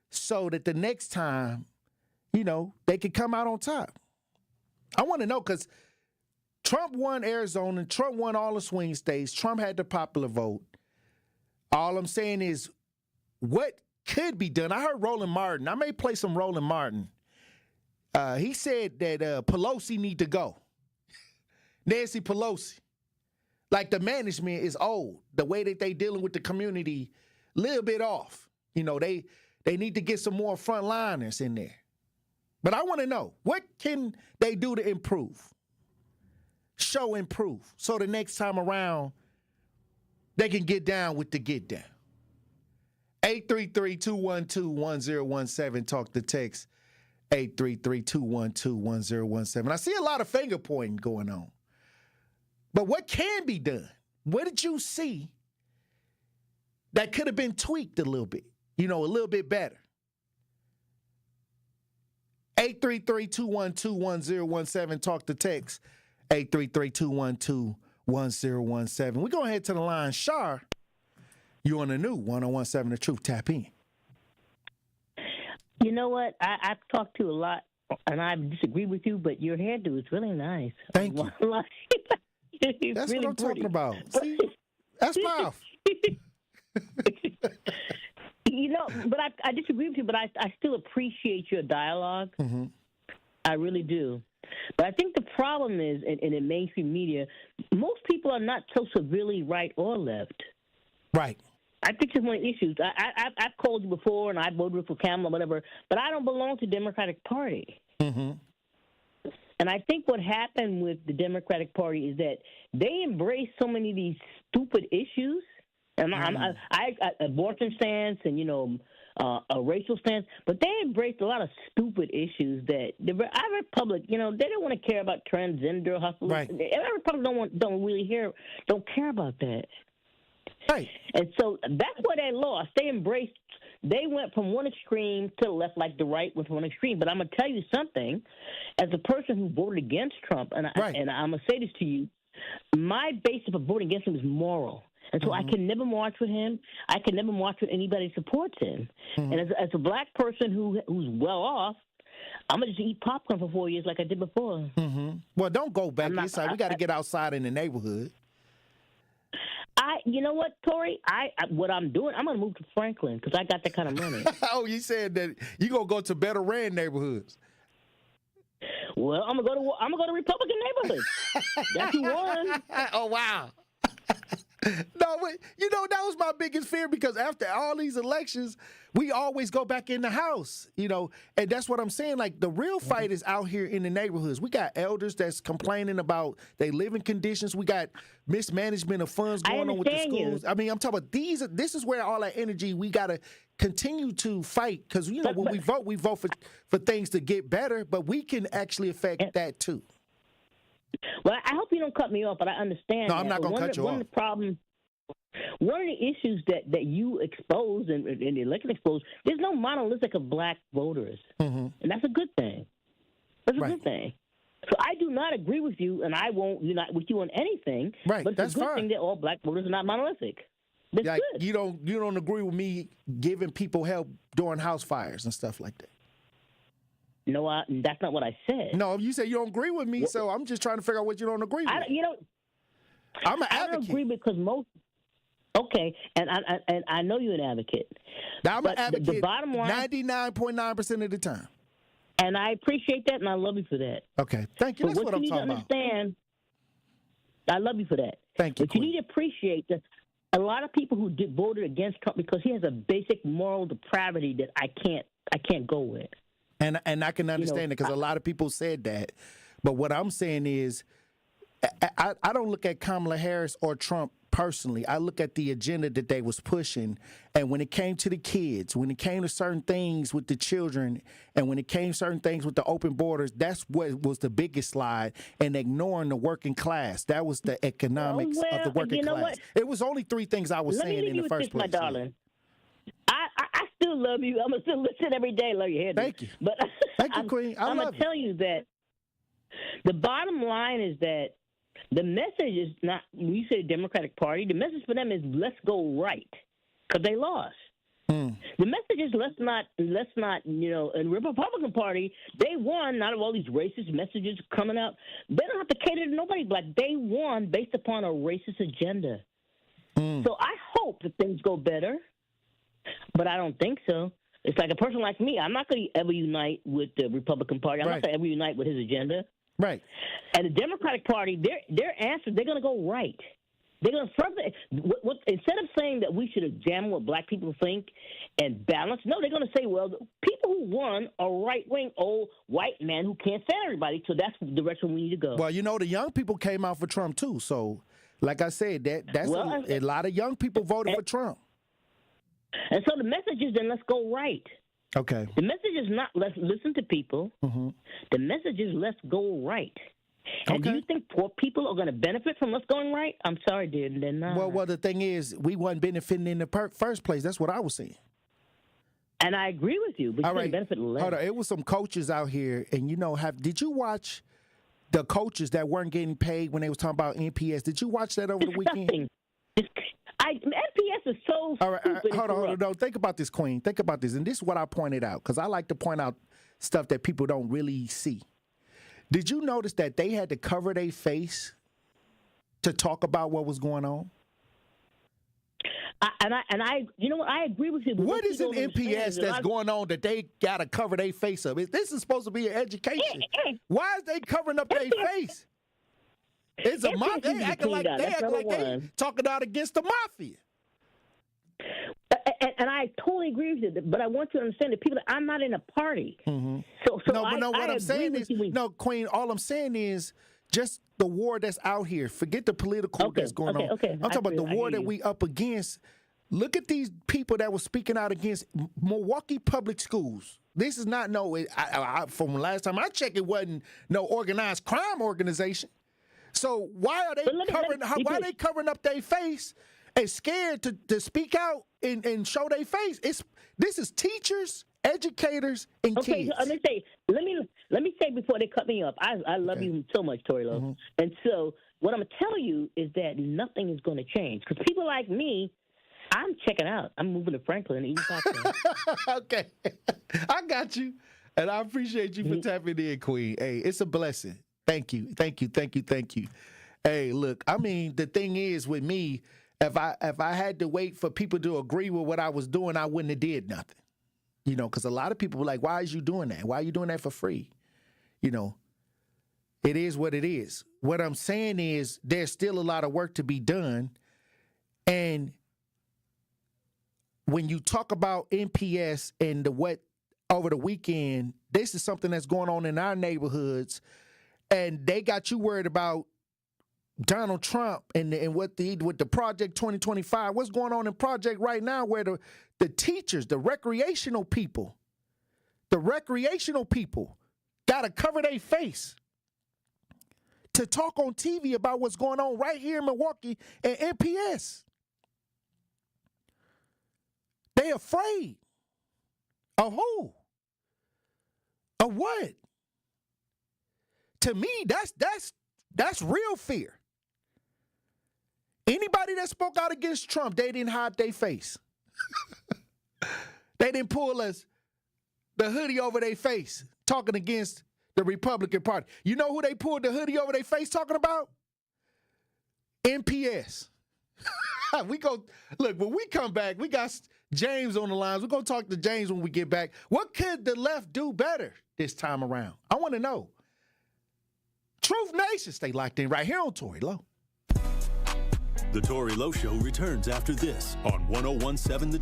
so that the next time, they can come out on top? I want to know, because Trump won Arizona. Trump won all the swing states. Trump had the popular vote. All I'm saying is, what could be done? I heard Roland Martin. I may play some Roland Martin. He said that Pelosi need to go. Nancy Pelosi. Like, the management is old. The way that they dealing with the community, a little bit off. They need to get some more frontliners in there. But I want to know, what can they do to improve? Show improve. So the next time around, they can get down with the get down. 833-212-1017. Talk to text. 833-212-1017. I see a lot of finger pointing going on. But what can be done? What did you see that could have been tweaked a little bit? A little bit better. 833-212-1017. Talk to text. 833-212-1017. We're going to head to the line. Shar, you on the new 101.7 The Truth. Tap in. You know what? I've talked to a lot, and I disagree with you, but your hairdo is really nice. Thank you. That's really what I'm talking about. See? That's powerful. But I disagree with you, but I still appreciate your dialogue. Mm-hmm. I really do. But I think the problem is, in the mainstream media, most people are not so severely right or left. Right. I think it's one of the issues. I've called you before, and I voted for Kamala, whatever, but I don't belong to the Democratic Party. Mm-hmm. And I think what happened with the Democratic Party is that they embrace so many of these stupid issues. And I abortion stance and, a racial stance, but they embraced a lot of stupid issues that the average public, they don't want to care about transgender hustlers. Right. The average public don't care about that. Right. And so that's where they lost. They went from one extreme to the left, like the right went from one extreme. But I'm going to tell you something. As a person who voted against Trump, and I'm going to say this to you, my basis for voting against him is moral. And so I can never march with him. I can never march with anybody who supports him. And as a black person who's well off, I'm going to just eat popcorn for 4 years like I did before. Mm-hmm. Well, don't go back inside. We got to get outside in the neighborhood. You know what, Tory? What I'm doing, I'm going to move to Franklin because I got that kind of money. Oh, you said that you're going to go to better ran neighborhoods. Well, I'm gonna go to Republican neighborhoods. That's who won. Oh, wow. No, but, that was my biggest fear, because after all these elections, we always go back in the house, and that's what I'm saying. Like, the real fight is out here in the neighborhoods. We got elders that's complaining about their living conditions. We got mismanagement of funds going on with the schools. I mean, I'm talking about this is where all that energy, we got to continue to fight, because, when we vote for things to get better, but we can actually affect that too. Well, I hope you don't cut me off, but I understand. No, I'm not going to cut you off. One of the issues that you expose and the election exposed, there's no monolithic of black voters. Mm-hmm. And that's a good thing. That's a good thing. So I do not agree with you, and I won't unite with you on anything. Right, but it's a good thing that all black voters are not monolithic. That's good. You don't agree with me giving people help during house fires and stuff like that? No, that's not what I said. No, you said you don't agree with me, so I'm just trying to figure out what you don't agree with. I'm an advocate. I don't agree because most. Okay, and I know you're an advocate. Now, I'm an advocate the bottom line, 99.9% of the time. And I appreciate that, and I love you for that. Okay, thank you. But That's what I'm you need talking to understand, I love you for that. Thank you. But you need to appreciate that a lot of people who voted against Trump because he has a basic moral depravity that I can't go with. And I can understand it because a lot of people said that. But what I'm saying is, I don't look at Kamala Harris or Trump personally. I look at the agenda that they was pushing. And when it came to the kids, when it came to certain things with the children, and when it came to certain things with the open borders, that's what was the biggest slide, and ignoring the working class. That was the economics of the working class. What? It was only three things I was saying in the first place. My darling. I still love you. I'm going to still listen every day. Love your head. Thank you. But Thank you, Queen. I'm going to tell you that the bottom line is that the message is not, when you say Democratic Party, the message for them is let's go right because they lost. The message is let's not, in the Republican Party, they won, not of all these racist messages coming out. They don't have to cater to nobody black. They won based upon a racist agenda. So I hope that things go better, but I don't think so. It's like a person like me. I'm not going to ever unite with the Republican Party. I'm not going to ever unite with his agenda. Right. And the Democratic Party, their answer, they're going to go right. They're going to further instead of saying that we should examine what black people think and balance. No, they're going to say, well, the people who won are right-wing old white men who can't stand everybody. So that's the direction we need to go. Well, the young people came out for Trump too. So, like I said, that's a lot of young people voted for Trump. And so the message is then let's go right. Okay. The message is not let's listen to people. The message is let's go right. And do you think poor people are going to benefit from us going right? I'm sorry, dear, they're not. Well, the thing is, we wasn't benefiting in the first place. That's what I was saying. And I agree with you, but you can benefit less. Hold on. It was some coaches out here, and did you watch the coaches that weren't getting paid when they was talking about NPS? Did you watch that over the weekend? NPS is so stupid. Hold on. No, think about this, Queen. Think about this. And this is what I pointed out, because I like to point out stuff that people don't really see. Did you notice that they had to cover their face to talk about what was going on? I agree with you. What is an NPS that's going on that they got to cover their face up? This is supposed to be an education. Why is they covering up their face? It's a mafia. They act like they talking out against the mafia. And I totally agree with you, but I want you to understand that people. I'm not in a party. What I'm saying is, Queen. All I'm saying is just the war that's out here. Forget the political that's going on. I'm talking about the war that we up against. Look at these people that were speaking out against Milwaukee public schools. This is not from last time I checked, it wasn't no organized crime organization. So why are they covering up their face and scared to speak out and show their face? This is teachers, educators, and kids. So let me say before they cut me up, I love you so much, Tory Lowe. And so what I'm gonna tell you is that nothing is going to change because people like me, I'm checking out. I'm moving to Franklin and eating popcorn. Okay, I got you, and I appreciate you for tapping in, Queen. Hey, it's a blessing. Thank you. Hey, look, I mean, the thing is with me, if I had to wait for people to agree with what I was doing, I wouldn't have did nothing. Because a lot of people were like, why is you doing that? Why are you doing that for free? It is what it is. What I'm saying is there's still a lot of work to be done. And when you talk about NPS and what over the weekend, this is something that's going on in our neighborhoods. And they got you worried about Donald Trump and with the Project 2025. What's going on in Project right now where the teachers, the recreational people got to cover their face to talk on TV about what's going on right here in Milwaukee and NPS. They afraid. Of who? Of what? To me, that's real fear. Anybody that spoke out against Trump, they didn't hide their face. They didn't pull the hoodie over their face talking against the Republican Party. You know who they pulled the hoodie over their face talking about? NPS. We go look when we come back. We got James on the lines. We're gonna talk to James when we get back. What could the left do better this time around? I want to know. Truth Nation, stay locked in right here on Tory Lowe. The Tory Lowe Show returns after this on 1017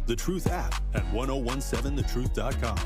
The Truth app, and 1017thetruth.com.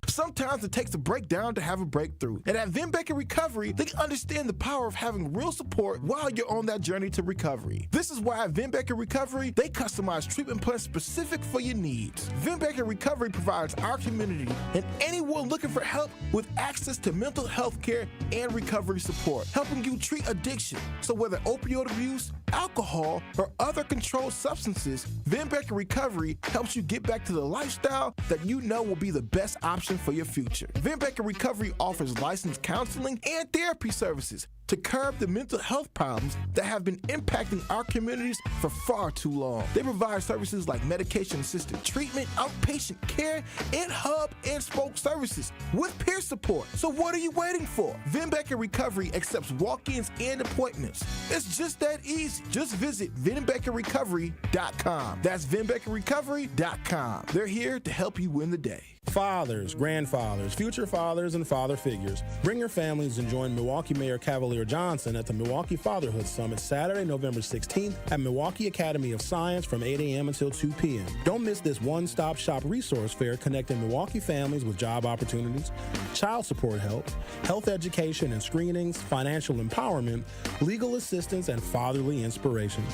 Sometimes it takes a breakdown to have a breakthrough. And at Vin Baker Recovery, they understand the power of having real support while you're on that journey to recovery. This is why at Vin Baker Recovery, they customize treatment plans specific for your needs. Vin Baker Recovery provides our community and anyone looking for help with access to mental health care and recovery support, helping you treat addiction. So whether opioid abuse, alcohol, or other controlled substances, Vin Baker Recovery helps you get back to the lifestyle that you know will be the best option for your future. Vin Baker Recovery offers licensed counseling and therapy services to curb the mental health problems that have been impacting our communities for far too long. They provide services like medication-assisted treatment, outpatient care, and hub and spoke services with peer support. So what are you waiting for? Vin Baker Recovery accepts walk-ins and appointments. It's just that easy. Just visit VinBakerRecovery.com. That's VinBakerRecovery.com. They're here to help you win the day. Fathers, grandfathers, future fathers, and father figures, bring your families and join Milwaukee Mayor Cavalier Johnson at the Milwaukee Fatherhood Summit Saturday, November 16th at Milwaukee Academy of Science from 8 a.m. until 2 p.m. Don't miss this one-stop shop resource fair connecting Milwaukee families with job opportunities, child support help, health education and screenings, financial empowerment, legal assistance, and fatherly inspiration.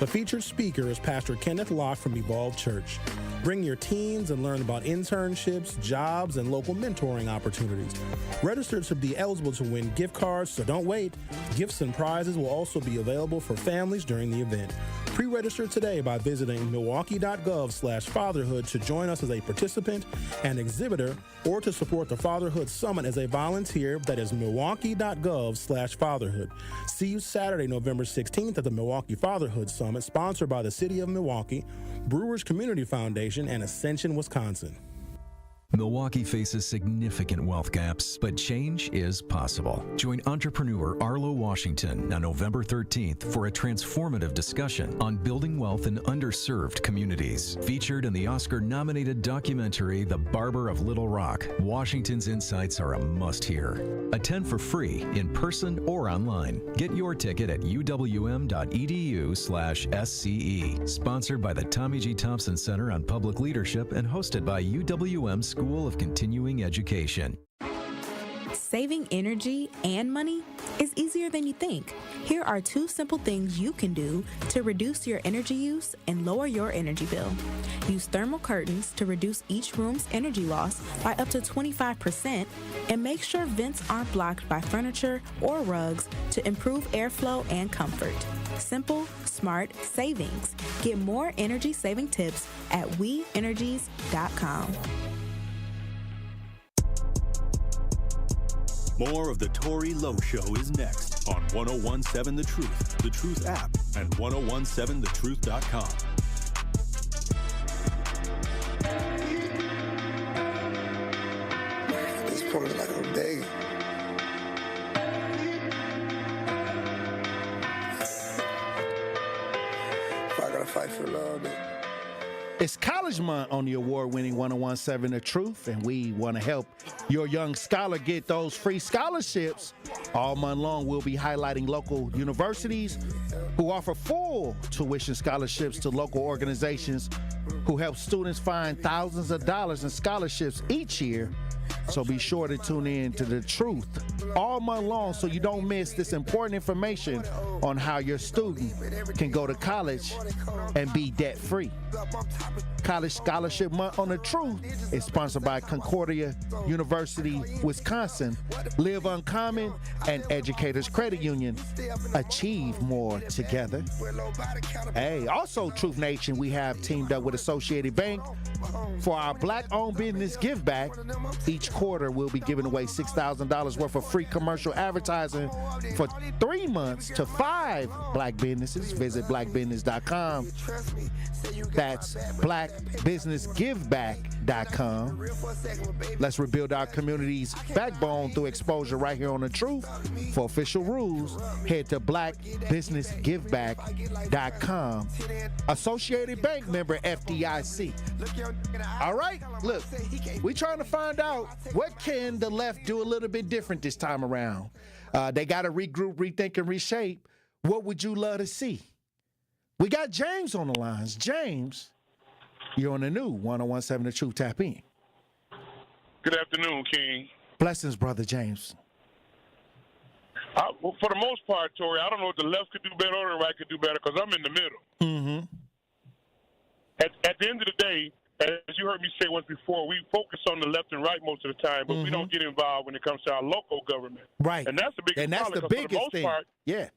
The featured speaker is Pastor Kenneth Locke from Evolve Church. Bring your teens and learn about internships, jobs, and local mentoring opportunities. Register to be eligible to win gift cards, so don't wait. Gifts and prizes will also be available for families during the event. Pre-register today by visiting milwaukee.gov/fatherhood to join us as a participant and exhibitor, or to support the Fatherhood Summit as a volunteer. That is milwaukee.gov/fatherhood. See you Saturday, November 16th at the Milwaukee Fatherhood Summit, sponsored by the City of Milwaukee, Brewers Community Foundation, and Ascension, Wisconsin. Milwaukee faces significant wealth gaps, but change is possible. Join entrepreneur Arlo Washington on November 13th for a transformative discussion on building wealth in underserved communities. Featured in the Oscar-nominated documentary The Barber of Little Rock, Washington's insights are a must-hear. Attend for free, in person or online. Get your ticket at uwm.edu/SCE. Sponsored by the Tommy G. Thompson Center on Public Leadership and hosted by UWM School of Continuing Education. Saving energy and money is easier than you think. Here are 2 simple things you can do to reduce your energy use and lower your energy bill. Use thermal curtains to reduce each room's energy loss by up to 25%, and make sure vents aren't blocked by furniture or rugs to improve airflow and comfort. Simple, smart savings. Get more energy-saving tips at WeEnergies.com. More of the Tory Lowe Show is next on 1017 The Truth app, and 1017thetruth.com. It's probably like a day. If I gotta fight for love, then. It's College Month on the award-winning 1017 The Truth, and we want to help your young scholar get those free scholarships. All month long, we'll be highlighting local universities who offer full tuition scholarships to local organizations who help students find thousands of dollars in scholarships each year. So be sure to tune in to The Truth all month long so you don't miss this important information on how your student can go to college and be debt-free. College Scholarship Month on The Truth is sponsored by Concordia University, Wisconsin, Live Uncommon, and Educators Credit Union. Achieve more together. Hey, also Truth Nation, we have teamed up with Associated Bank for our Black-owned business give back. Each quarter, we'll be giving away $6,000 worth of free commercial advertising for 3 months to 5 Black businesses. Visit blackbusiness.com. That's Black blackbusinessgiveback.com. Let's rebuild our community's backbone through exposure right here on The Truth. For official rules, head to blackbusinessgiveback.com. Associated Bank member FDIC. All right, look, we trying to find out what can the left do a little bit different this time around. They got to regroup, rethink, and reshape. What would you love to see? We got James on the lines. James, you're on the new 101.7 The Truth. Tap in. Good afternoon, King. Blessings, Brother James. For the most part, Tory, I don't know if the left could do better or the right could do better because I'm in the middle. Mm-hmm. At the end of the day, as you heard me say once before, we focus on the left and right most of the time, but we don't get involved when it comes to our local government. Right. And that's the biggest And that's problem, the for biggest most thing. Part, yeah.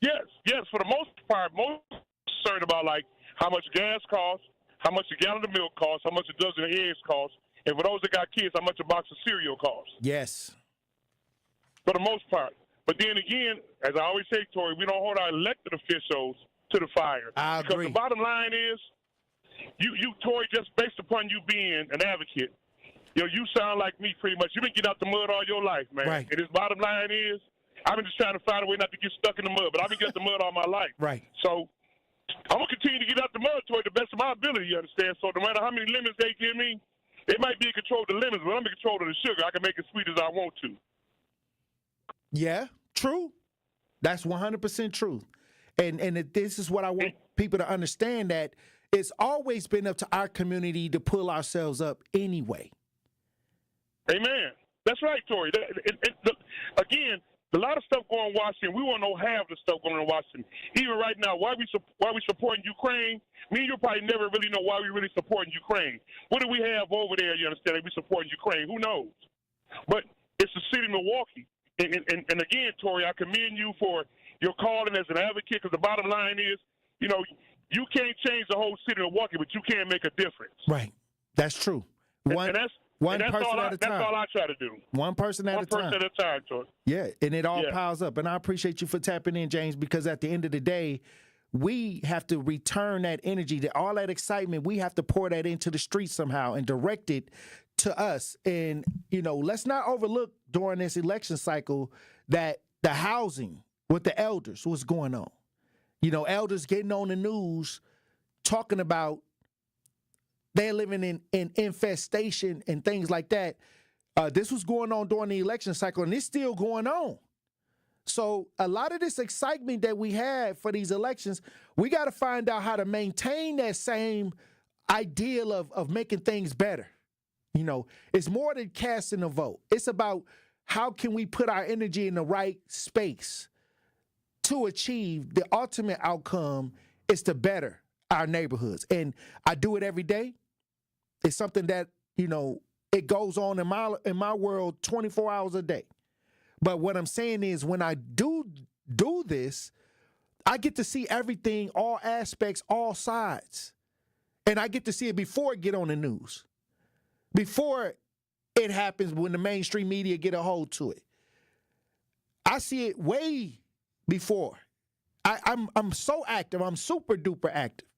Yes, for the most part, most concerned about like how much gas costs, how much a gallon of milk costs, how much a dozen of eggs costs, and for those that got kids, how much a box of cereal costs. Yes. For the most part. But then again, as I always say, Tory, we don't hold our elected officials to the fire. I agree. Because the bottom line is, you, Tory, just based upon you being an advocate, you sound like me pretty much. You've been getting out the mud all your life, man. Right. And his bottom line is, I've been just trying to find a way not to get stuck in the mud, but I've been getting out the mud all my life. Right. So I'm going to continue to get out the mud, Tory, the best of my ability, you understand? So no matter how many lemons they give me, they might be in control of the lemons, but I'm in control of the sugar. I can make it sweet as I want to. Yeah, true. That's 100% true. And this is what I want people to understand, that it's always been up to our community to pull ourselves up anyway. Amen. That's right, Tory. Again, a lot of stuff going on in Washington. We won't know half the stuff going on in Washington. Even right now, why we supporting Ukraine, me and you probably never really know why we really supporting Ukraine. What do we have over there, you understand, that we supporting Ukraine? Who knows? But it's the city of Milwaukee. And again, Tory, I commend you for your calling as an advocate, because the bottom line is, you can't change the whole city of Milwaukee, but you can make a difference. Right. That's true. One person at a time. That's all I try to do. One person at a time. One person at a time, Tory. Yeah, and it all piles up. And I appreciate you for tapping in, James, because at the end of the day, we have to return that energy, all that excitement. We have to pour that into the streets somehow and direct it to us. And, let's not overlook during this election cycle that the housing with the elders, what's going on. Elders getting on the news talking about they're living in infestation and things like that. This was going on during the election cycle, and it's still going on. So a lot of this excitement that we have for these elections, we got to find out how to maintain that same ideal of making things better. It's more than casting a vote. It's about how can we put our energy in the right space to achieve the ultimate outcome is to better our neighborhoods. And I do it every day. It's something that, it goes on in my world 24 hours a day. But what I'm saying is when I do this, I get to see everything, all aspects, all sides. And I get to see it before it get on the news. Before it happens, when the mainstream media get a hold to it. I see it way before. I'm so active. I'm super duper active.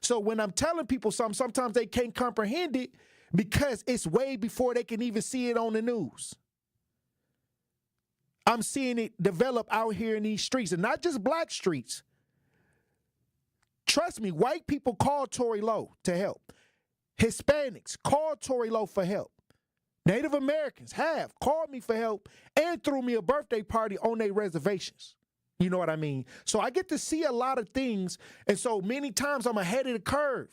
So when I'm telling people something, sometimes they can't comprehend it because it's way before they can even see it on the news. I'm seeing it develop out here in these streets, and not just black streets. Trust me, white people call Tory Lowe to help. Hispanics call Tory Lowe for help. Native Americans have called me for help and threw me a birthday party on their reservations. You know what I mean? So I get to see a lot of things, and so many times I'm ahead of the curve.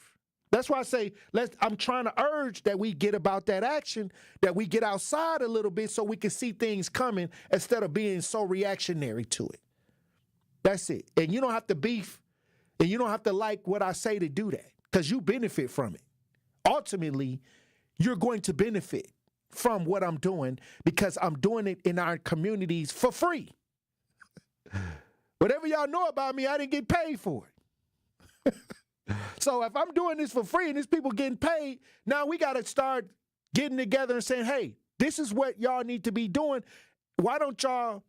That's why I say I'm trying to urge that we get about that action, that we get outside a little bit so we can see things coming instead of being so reactionary to it. That's it. And you don't have to beef, and you don't have to like what I say to do that, because you benefit from it. Ultimately, you're going to benefit from what I'm doing because I'm doing it in our communities for free. Whatever y'all know about me, I didn't get paid for it. So if I'm doing this for free and there's people getting paid, now we got to start getting together and saying, hey, this is what y'all need to be doing. Why don't y'all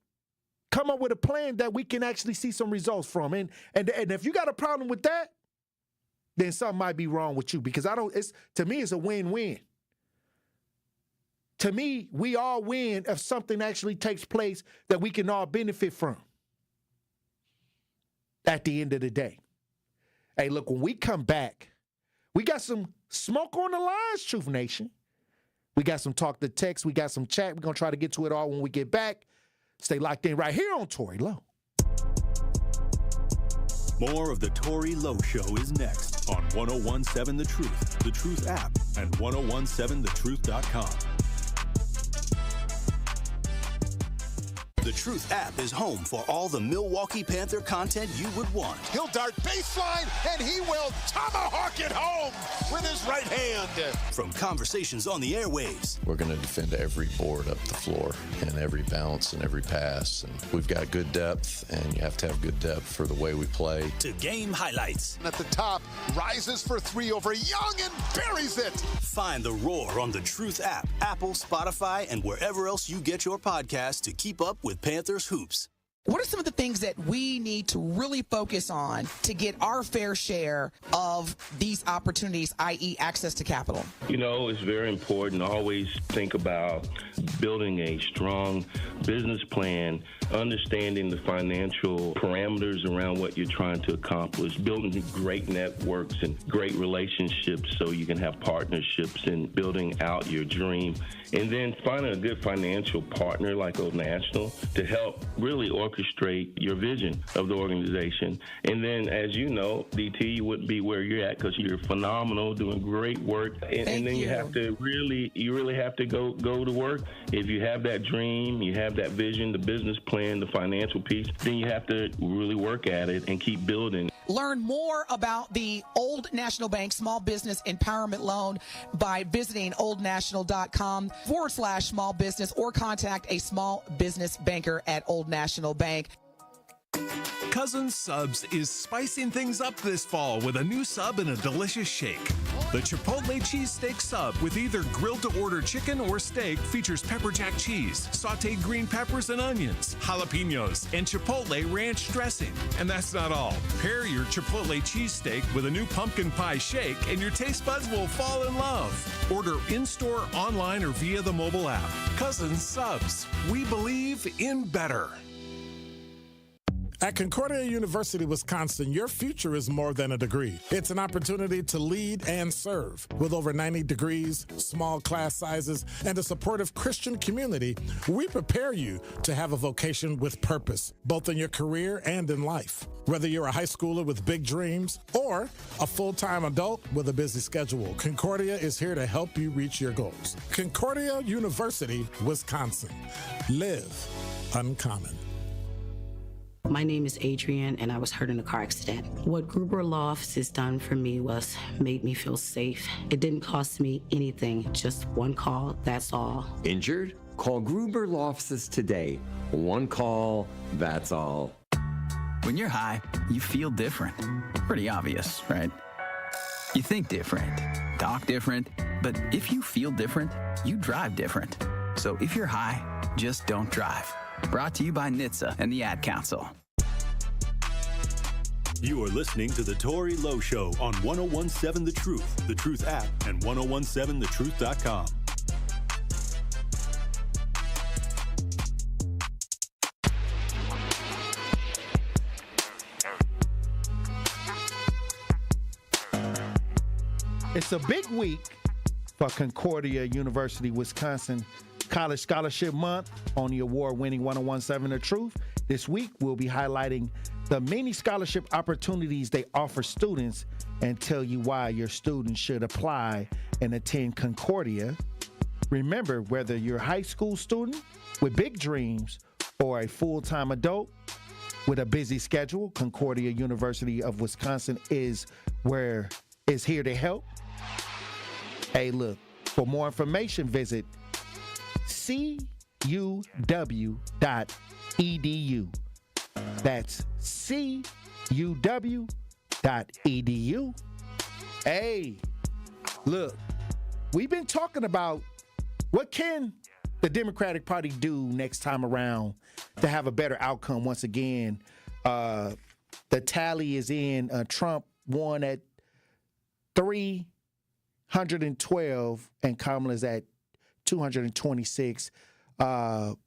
come up with a plan that we can actually see some results from? And if you got a problem with that, then something might be wrong with you, because to me, it's a win-win. To me, we all win if something actually takes place that we can all benefit from at the end of the day. Hey, look, when we come back, we got some smoke on the lines, Truth Nation. We got some talk to text. We got some chat. We're going to try to get to it all when we get back. Stay locked in right here on Tory Lowe. More of the Tory Lowe Show is next on 1017 The Truth app, and 1017thetruth.com. The Truth app is home for all the Milwaukee Panther content you would want. He'll dart baseline, and he will tomahawk it home with his right hand. From conversations on the airwaves. We're going to defend every board up the floor and every bounce and every pass. And we've got good depth, and you have to have good depth for the way we play. To game highlights. At the top, rises for three over Young and buries it. Find The Roar on the Truth app, Apple, Spotify, and wherever else you get your podcasts to keep up with Panthers hoops. What are some of the things that we need to really focus on to get our fair share of these opportunities, i.e. access to capital? You know, it's very important to always think about building a strong business plan, understanding the financial parameters around what you're trying to accomplish, building great networks and great relationships so you can have partnerships and building out your dream. And then finding a good financial partner like Old National to help really orchestrate your vision of the organization. And then, as you know, DT, you wouldn't be where you're at because you're phenomenal, doing great work. And then you have to really have to go to work. If you have that dream, you have that vision, the business plan, the financial piece, then you have to really work at it and keep building. Learn more about the Old National Bank Small Business Empowerment Loan by visiting oldnational.com/small business or contact a small business banker at Old National Bank. Cousins Subs is spicing things up this fall with a new sub and a delicious shake. The Chipotle Cheesesteak Sub with either grilled-to-order chicken or steak features pepper jack cheese, sautéed green peppers and onions, jalapenos, and Chipotle ranch dressing. And that's not all. Pair your Chipotle Cheesesteak with a new pumpkin pie shake and your taste buds will fall in love. Order in-store, online, or via the mobile app. Cousins Subs. We believe in better. At Concordia University, Wisconsin, your future is more than a degree. It's an opportunity to lead and serve. With over 90 degrees, small class sizes, and a supportive Christian community, we prepare you to have a vocation with purpose, both in your career and in life. Whether you're a high schooler with big dreams or a full-time adult with a busy schedule, Concordia is here to help you reach your goals. Concordia University, Wisconsin. Live uncommon. My name is Adrienne, and I was hurt in a car accident. What Gruber Lofts has done for me was made me feel safe. It didn't cost me anything, just one call, that's all. Injured? Call Gruber Lofts today. One call, that's all. When you're high, you feel different. Pretty obvious, right? You think different, talk different, but if you feel different, you drive different. So if you're high, just don't drive. Brought to you by NHTSA and the Ad Council. You are listening to The Tory Lowe Show on 1017 The Truth app, and 1017thetruth.com. It's a big week for Concordia University, Wisconsin College Scholarship Month on the award-winning 1017 The Truth. This week, we'll be highlighting the many scholarship opportunities they offer students and tell you why your students should apply and attend Concordia. Remember, whether you're a high school student with big dreams or a full-time adult with a busy schedule, Concordia University of Wisconsin is here to help. Hey, look, for more information, visit cuw.edu. That's cuw.edu. Hey, look, we've been talking about what can the Democratic Party do next time around to have a better outcome. Once again, the tally is in. Trump won at 312, and Kamala's at 226. Trump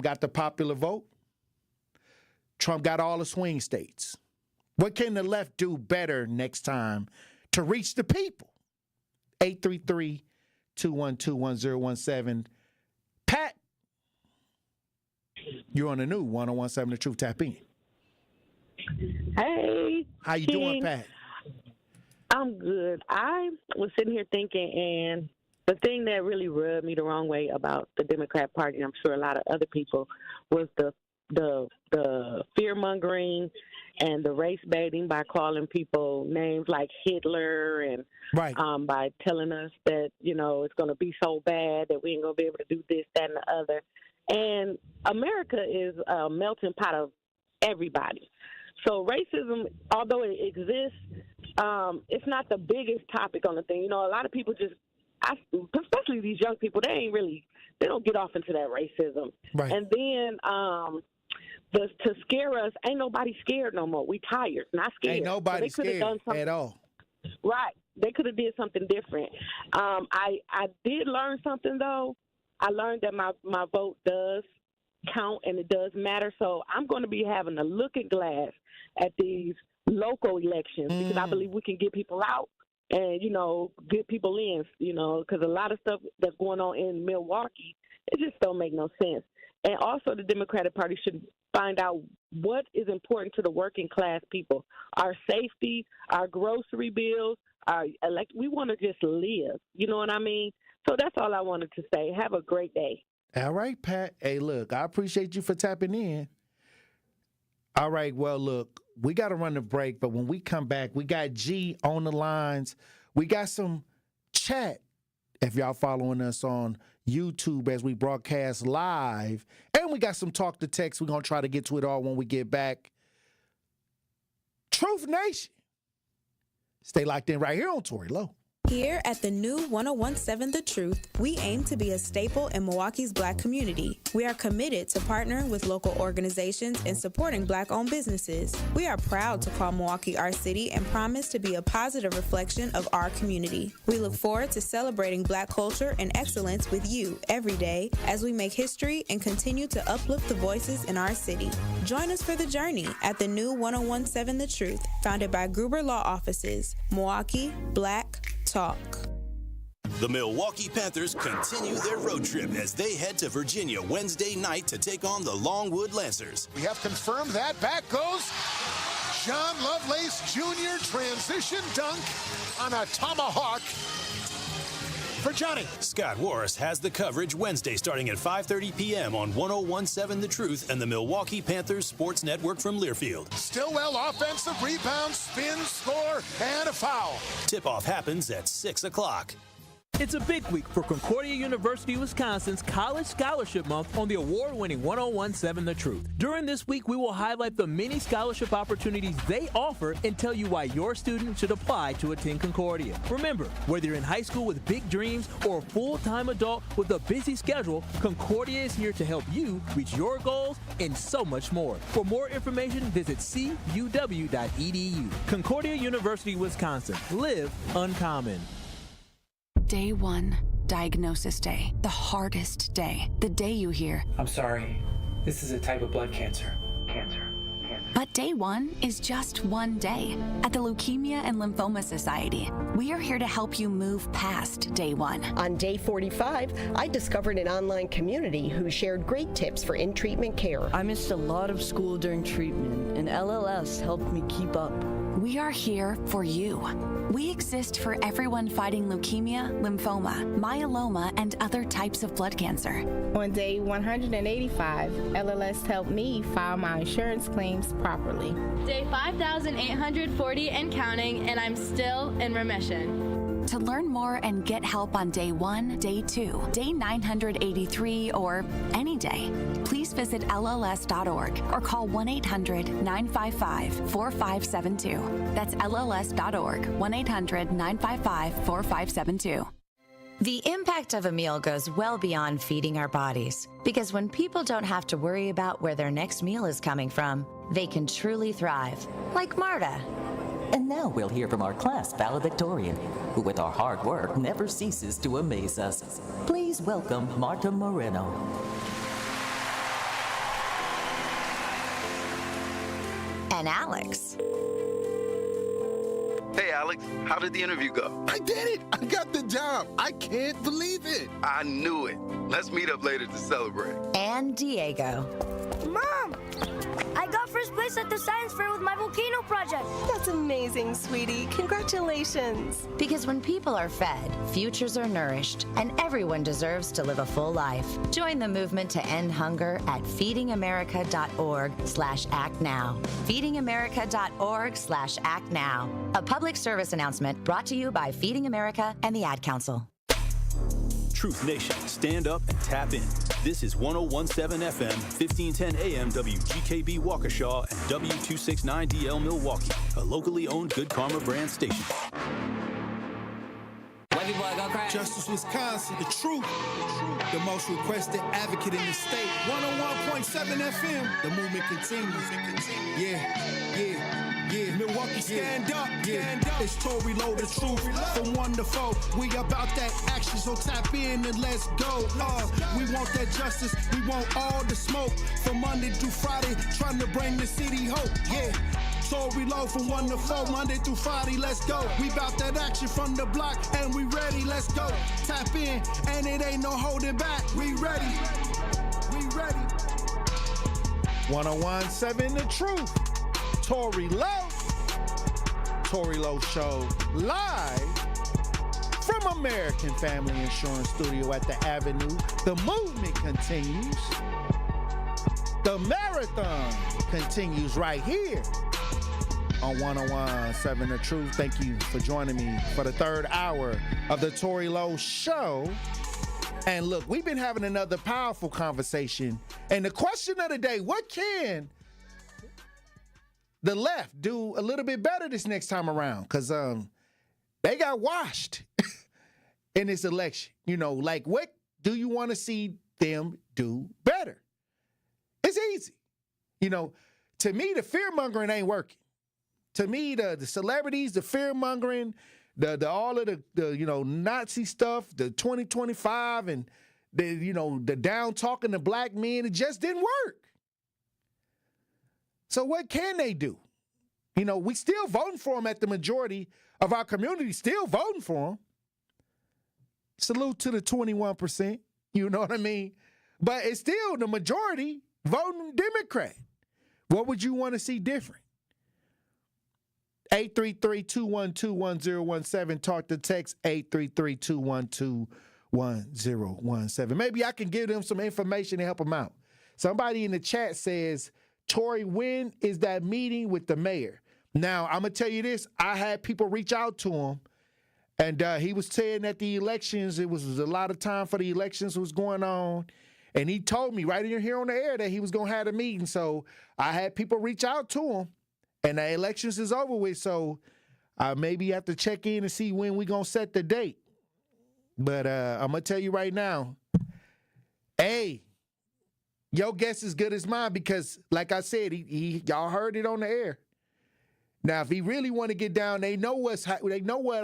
got the popular vote. Trump got all the swing states. What can the left do better next time to reach the people? 833-212-1017. Pat, you're on the new 1017 The Truth. Tap in. Hey. How you doing, Pat? I'm good. I was sitting here thinking, and the thing that really rubbed me the wrong way about the Democrat Party, and I'm sure a lot of other people, was the fear-mongering and the race baiting by calling people names like Hitler and by telling us that, it's going to be so bad that we ain't going to be able to do this, that, and the other. And America is a melting pot of everybody. So racism, although it exists, it's not the biggest topic on the thing. A lot of people especially these young people, they don't get off into that racism. Right. And then to scare us, ain't nobody scared no more. We tired, not scared. Ain't nobody scared at all. Right. They could have did something different. I did learn something, though. I learned that my vote does count and it does matter. So I'm going to be having a looking glass at these local elections because I believe we can get people out and, get people in, because a lot of stuff that's going on in Milwaukee, it just don't make no sense. And also the Democratic Party should find out what is important to the working class people. Our safety, our grocery bills, we want to just live. You know what I mean? So that's all I wanted to say. Have a great day. All right, Pat. Hey, look, I appreciate you for tapping in. All right, well, look, we got to run the break, but when we come back, we got G on the lines. We got some chat, if y'all following us on YouTube as we broadcast live, and we got some talk to text. We're going to try to get to it all when we get back. Truth Nation. Stay locked in right here on Tory Lowe. Here at the new 1017 The Truth, we aim to be a staple in Milwaukee's Black community. We are committed to partnering with local organizations and supporting Black-owned businesses. We are proud to call Milwaukee our city and promise to be a positive reflection of our community. We look forward to celebrating Black culture and excellence with you every day as we make history and continue to uplift the voices in our city. Join us for the journey at the new 1017 The Truth, founded by Gruber Law Offices, Milwaukee Black Talk. The Milwaukee Panthers continue their road trip as they head to Virginia Wednesday night to take on the Longwood Lancers. We have confirmed that. Back goes John Lovelace Jr. Transition dunk on a tomahawk for Johnny. Scott Warris has the coverage Wednesday starting at 5:30 p.m. on 1017 The Truth and the Milwaukee Panthers Sports Network from Learfield. Stillwell offensive rebound, spin, score, and a foul. Tip-off happens at 6 o'clock. It's a big week for Concordia University, Wisconsin's College Scholarship Month on the award-winning 1017 The Truth. During this week, we will highlight the many scholarship opportunities they offer and tell you why your student should apply to attend Concordia. Remember, whether you're in high school with big dreams or a full-time adult with a busy schedule, Concordia is here to help you reach your goals and so much more. For more information, visit cuw.edu. Concordia University, Wisconsin. Live uncommon. Day one, diagnosis day. The hardest day. The day you hear, I'm sorry, this is a type of blood cancer. But day one is just one day. At the Leukemia and Lymphoma Society, we are here to help you move past day one. On day 45, I discovered an online community who shared great tips for in-treatment care. I missed a lot of school during treatment, and LLS helped me keep up. We are here for you. We exist for everyone fighting leukemia, lymphoma, myeloma, and other types of blood cancer. On day 185, LLS helped me file my insurance claims properly. Day 5,840 and counting, and I'm still in remission. To learn more and get help on day 1, day 2, day 983, or any day, please visit LLS.org or call 1-800-955-4572. That's LLS.org, 1-800-955-4572. The impact of a meal goes well beyond feeding our bodies, because when people don't have to worry about where their next meal is coming from, they can truly thrive, like Marta. And now we'll hear from our class valedictorian, who with our hard work never ceases to amaze us. Please welcome Marta Moreno. And Alex. Hey, Alex, how did the interview go? I did it! I got the job! I can't believe it! I knew it. Let's meet up later to celebrate. And Diego. Mom! I got first place at the science fair with my volcano project. That's amazing, sweetie. Congratulations. Because when people are fed, futures are nourished, and everyone deserves to live a full life. Join the movement to end hunger at feedingamerica.org/actnow. feedingamerica.org/actnow. A public service announcement brought to you by Feeding America and the Ad Council. Truth Nation, stand up and tap in. This is 101.7 FM, 1510 AM WGKB Waukesha and W269DL Milwaukee, a locally owned Good Karma brand station. Justice Wisconsin, the truth, the most requested advocate in the state. 101.7 FM, the movement continues. Yeah. Milwaukee, stand up. It's Tory, Lowe, the truth. From 1 to 4, we about that action, so tap in and let's go. We want that justice, we want all the smoke. From Monday through Friday, trying to bring the city hope. Yeah. Tory, Lowe from 1 to 4, Monday through Friday, let's go. We bout that action from the block, and we ready, let's go. Tap in, and it ain't no holding back. We ready. 101.7 The Truth. Tory Lowe. Tory Lowe Show live from American Family Insurance Studio at the Avenue. The movement continues. The marathon continues right here on 101.7 The Truth. Thank you for joining me for the third hour of the Tory Lowe Show. And look, we've been having another powerful conversation. And the question of the day, what can the left do a little bit better this next time around? Because they got washed in this election. You know, like, what do you want to see them do better? It's easy. You know, to me, the fear-mongering ain't working. To me, the celebrities, the fear-mongering, the all of the Nazi stuff, the 2025 and the down-talking the black men, it just didn't work. So what can they do? You know, we still voting for them at the majority of our community, still voting for them. Salute to the 21%, you know what I mean? But it's still the majority voting Democrat. What would you want to see different? 833-212-1017. Talk to text 833-212-1017. Maybe I can give them some information to help them out. Somebody in the chat says, Tory, when is that meeting with the mayor? Now, I'm going to tell you this. I had people reach out to him, and he was saying that the elections, it was a lot of time for the elections was going on, and he told me right here on the air that he was going to have a meeting. So I had people reach out to him, and the elections is over with, so I maybe have to check in and see when we're going to set the date. But I'm going to tell you right now, hey, your guess is good as mine because, like I said, y'all heard it on the air. Now, if he really want to get down, they know what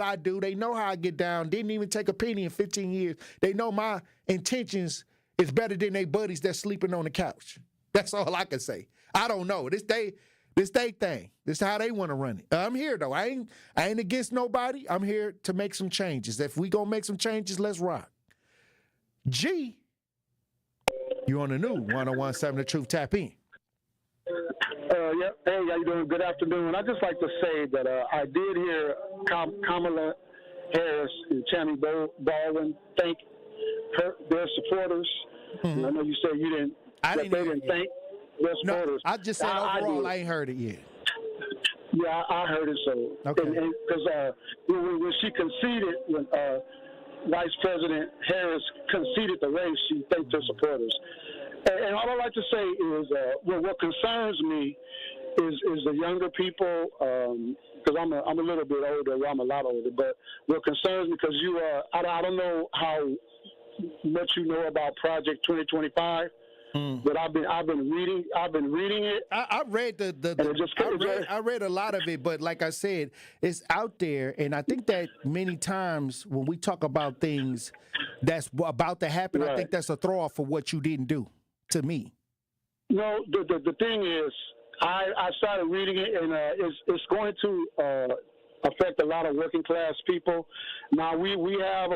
I do. They know how I get down. Didn't even take a penny in 15 years. They know my intentions is better than they buddies that's sleeping on the couch. That's all I can say. I don't know. This they thing. This is how they want to run it. I'm here though. I ain't against nobody. I'm here to make some changes. If we gonna make some changes, let's rock. G. You on the new 101.7 The Truth. Tap in. Yeah. Hey, how you doing? Good afternoon. I'd just like to say that I did hear Kamala Harris and Tammy Baldwin thank their supporters. Mm-hmm. I know you said you didn't. They didn't thank their supporters. I just said overall, I ain't heard it yet. Yeah, I heard it. So okay. Because when she conceded, when Vice President Harris conceded the race, she thanked her supporters. And all I like to say is, what concerns me is the younger people. Because I'm a little bit older. Well, I'm a lot older. But what concerns me, because I don't know how much you know about Project 2025. But I've been reading it. I read I read a lot of it, but like I said, it's out there, and I think that many times when we talk about things that's about to happen, I think that's a throw off for what you didn't do. To me, no. The thing is, I started reading it, and it's going to affect a lot of working class people. Now we have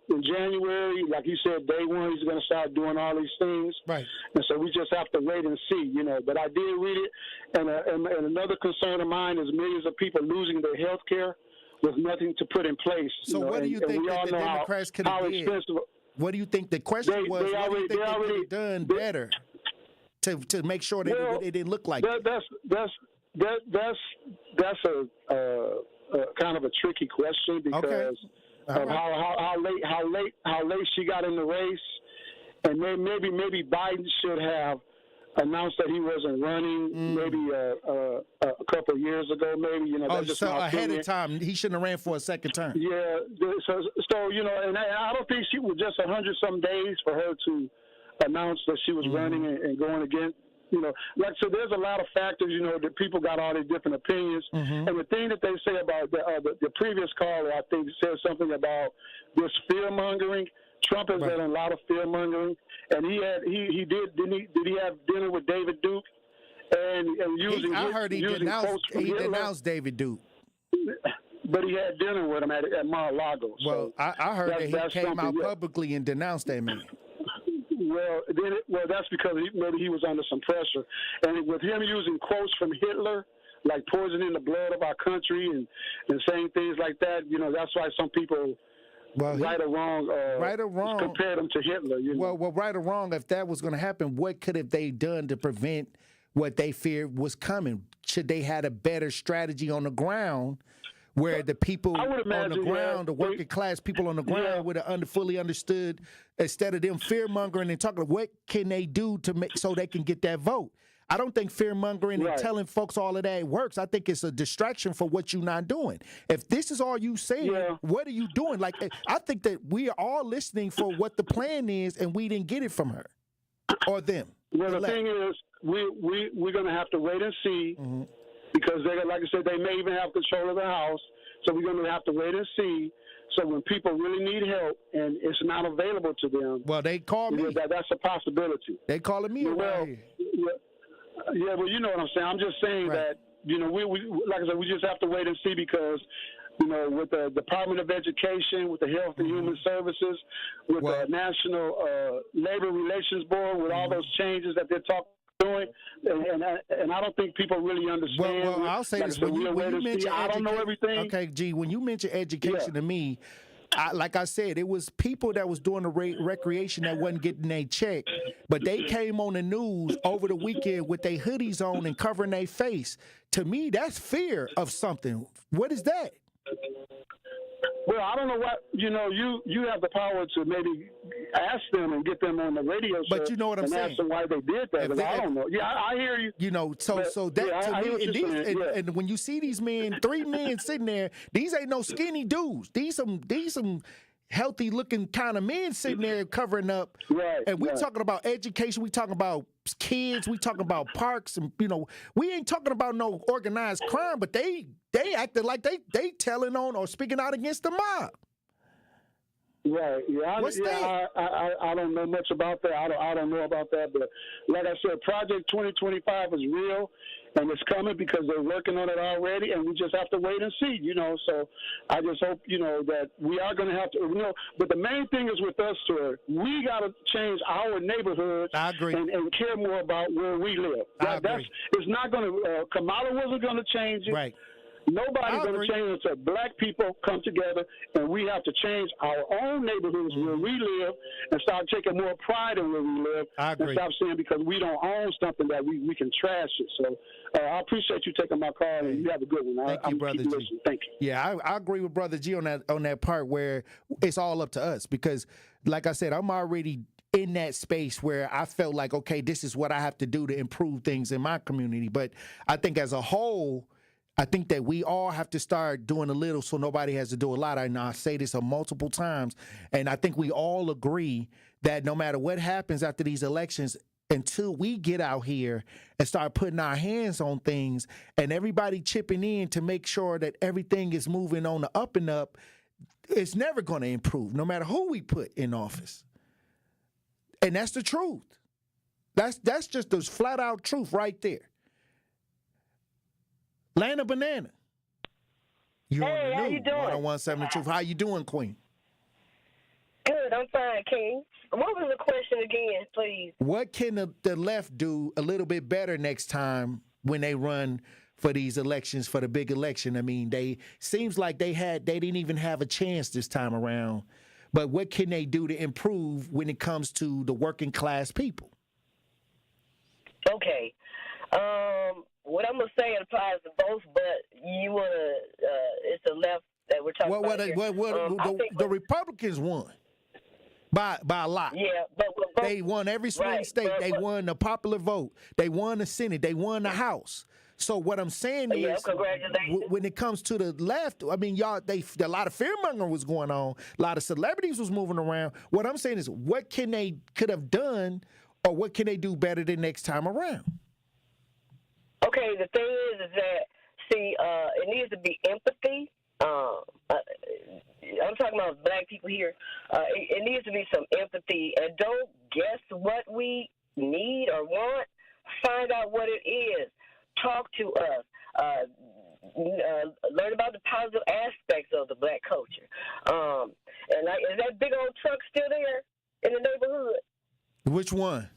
in January, like you said, day one, he's going to start doing all these things. Right. And so we just have to wait and see, But I did read it, and another concern of mine is millions of people losing their health care with nothing to put in place. So what do you think that the Democrats could have did? What do you think the question was? What do you think they could have done better to make sure that it didn't look like that's a kind of a tricky question because of how late she got in the race, and maybe Biden should have announced that he wasn't running maybe a couple of years ago, maybe so ahead of time he shouldn't have ran for a second term. Yeah, so and I don't think she was just 100-some days for her to announce that she was running and going again. So there's a lot of factors, that people got all these different opinions. And the thing that they say about the previous caller, I think, said something about this fear mongering. Trump has done a lot of fear mongering, and did he have dinner with David Duke and using I heard he denounced David Duke. But he had dinner with him at Mar-a-Lago. Well, so I heard that he came out publicly and denounced that man. Well, that's because maybe he was under some pressure. And with him using quotes from Hitler, like poisoning the blood of our country and saying things like that, that's why some people, right or wrong, compared him to Hitler. Well, right or wrong, if that was going to happen, what could have they done to prevent what they feared was coming? Should they had a better strategy on the ground where the people on the ground, the working class people on the ground would have fully understood, instead of them fear-mongering and talking, what can they do to make so they can get that vote? I don't think fear-mongering and telling folks all of that works. I think it's a distraction for what you're not doing. If this is all you saying, what are you doing? Like, I think that we are all listening for what the plan is, and we didn't get it from her or them. Well, the thing is, we're going to have to wait and see. Because like I said, they may even have control of the House. So we're going to have to wait and see. So when people really need help and it's not available to them, they call me. That's a possibility. They calling me around here. Yeah, well, you know what I'm saying. I'm just saying that we like I said, we just have to wait and see because with the Department of Education, with the Health and Human Services, with the National Labor Relations Board, with all those changes that they're doing, and I don't think people really understand. Well, I'll say this: when you mention I don't know everything. Okay, G, when you mention education to me, like I said, it was people that was doing the recreation that wasn't getting their check, but they came on the news over the weekend with their hoodies on and covering their face. To me, that's fear of something. What is that? Well, I don't know what, you have the power to maybe ask them and get them on the radio show. But you know what I'm saying? Ask them why they did that. I don't know. Yeah, I hear you. So that to me, and when you see these men, 3 men sitting there, these ain't no skinny dudes. These some healthy looking kind of men sitting there covering up. Right. And we talking about education, we talking about kids, we talking about parks, and we ain't talking about no organized crime, but they acted like they telling on or speaking out against the mob. Right. Yeah. I don't know much about that. I don't know about that. But like I said, Project 2025 is real, and it's coming because they're working on it already, and we just have to wait and see. So I just hope that we are going to have to. But the main thing is with us, sir. We got to change our neighborhoods. I agree. And care more about where we live. It's not going to. Kamala wasn't going to change it. Right. Nobody's going to change until black people come together, and we have to change our own neighborhoods where we live and start taking more pride in where we live. I agree. And stop saying because we don't own something that we can trash it. So I appreciate you taking my call, and you have a good one. Thank you, Brother G. Thank you. Yeah, I agree with Brother G on that part where it's all up to us because, like I said, I'm already in that space where I felt like, okay, this is what I have to do to improve things in my community. But I think as a whole, I think that we all have to start doing a little so nobody has to do a lot. I say this multiple times, and I think we all agree that no matter what happens after these elections, until we get out here and start putting our hands on things and everybody chipping in to make sure that everything is moving on the up and up, it's never going to improve, no matter who we put in office. And that's the truth. That's just the flat out truth right there. Lana Banana. Hey, how you doing? 1017 The Truth. How you doing, Queen? Good, I'm fine, King. What was the question again, please? What can the left do a little bit better next time when they run for these elections, for the big election? I mean, seems like they didn't even have a chance this time around. But what can they do to improve when it comes to the working class people? Okay. What I'm going to say applies to both, but you want to, it's the left that we're talking about here. The Republicans won by a lot. Yeah, but they won every swing state. They won the popular vote. They won the Senate. They won the House. So what I'm saying is, when it comes to the left, I mean, a lot of fear-mongering was going on. A lot of celebrities was moving around. What I'm saying is, what could have done, or what can they do better the next time around? Okay, the thing is that, it needs to be empathy. I'm talking about black people here. It needs to be some empathy, and don't guess what we need or want. Find out what it is. Talk to us. Learn about the positive aspects of the black culture. And is that big old truck still there in the neighborhood? Which one?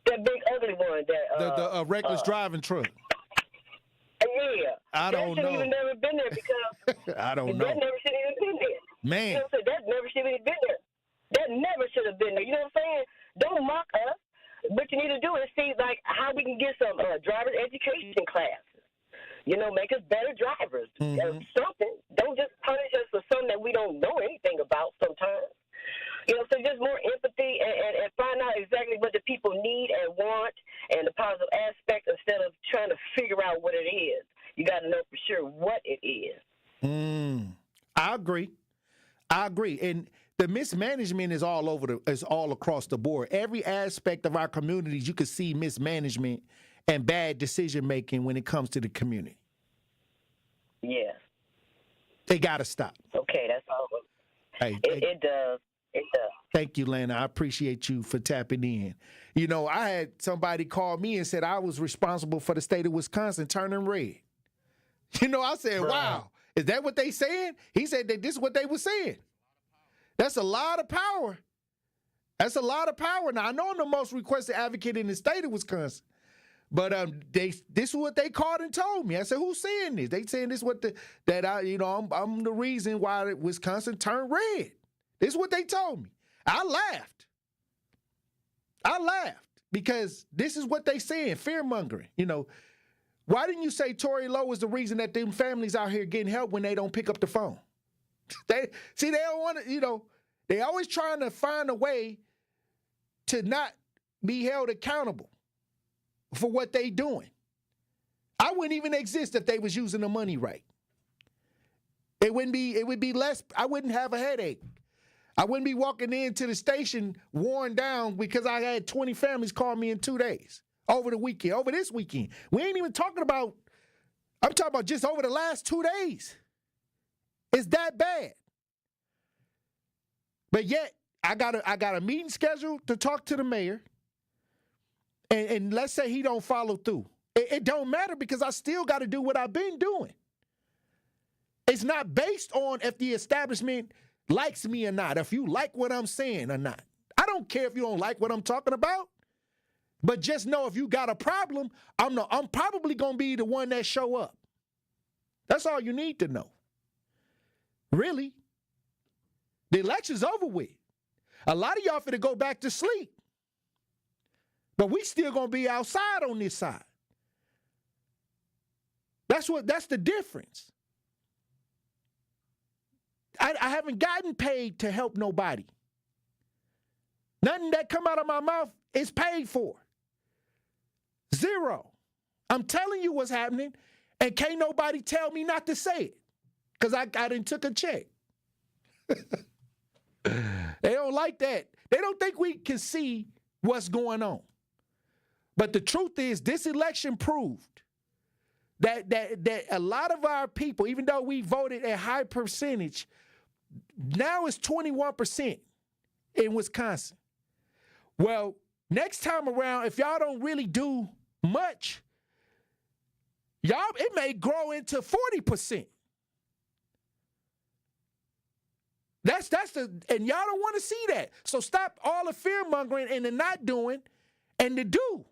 That big ugly one. The reckless driving truck. Yeah. I don't know. That should even never been there because I don't know. That never should have even been there. Man. You know what I'm saying? That never should have been there. That never should have been there. You know what I'm saying? Don't mock us. What you need to do is see how we can get some driver's education classes. You know, make us better drivers. Something. Don't just punish us for something that we don't know anything about sometimes. You know, so just more empathy and find out exactly what the people need and want and the positive aspect instead of trying to figure out what it is. You got to know for sure what it is. I agree. And the mismanagement is all across the board. Every aspect of our communities, you can see mismanagement and bad decision making when it comes to the community. Yes. They got to stop. Okay, that's all. Hey, it does. It does. Thank you, Lana. I appreciate you for tapping in. You know, I had somebody call me and said I was responsible for the state of Wisconsin turning red. You know, I said, wow, is that what they saying? He said that this is what they were saying. That's a lot of power. That's a lot of power. Now, I know I'm the most requested advocate in the state of Wisconsin, but this is what they called and told me. I said, who's saying this? They saying this I'm the reason why Wisconsin turned red. This is what they told me. I laughed because this is what they saying, fear-mongering. You know, why didn't you say Tory Lowe is the reason that them families out here getting help when they don't pick up the phone? They don't want to, they always trying to find a way to not be held accountable for what they doing. I wouldn't even exist if they was using the money right. It would be less, I wouldn't have a headache. I wouldn't be walking into the station worn down because I had 20 families call me in 2 days over this weekend. We ain't even talking about, I'm talking about just over the last 2 days. It's that bad. But yet, I got a meeting scheduled to talk to the mayor, and let's say he don't follow through. It don't matter because I still got to do what I've been doing. It's not based on if the establishment likes me or not, if you like what I'm saying or not. I don't care if you don't like what I'm talking about, but just know if you got a problem, I'm probably going to be the one that show up. That's all you need to know. Really. The election's over with. A lot of y'all finna go back to sleep. But we still going to be outside on this side. That's the difference. I haven't gotten paid to help nobody. Nothing that come out of my mouth is paid for. Zero. I'm telling you what's happening, And can't nobody tell me not to say it because I done took a check. They don't like that. They don't think we can see what's going on. But the truth is, this election proved that a lot of our people, even though we voted a high percentage, now it's 21% in Wisconsin. Well, next time around, if y'all don't really do much, it may grow into 40%. And y'all don't want to see that. So stop all the fear mongering and the not doing and the do.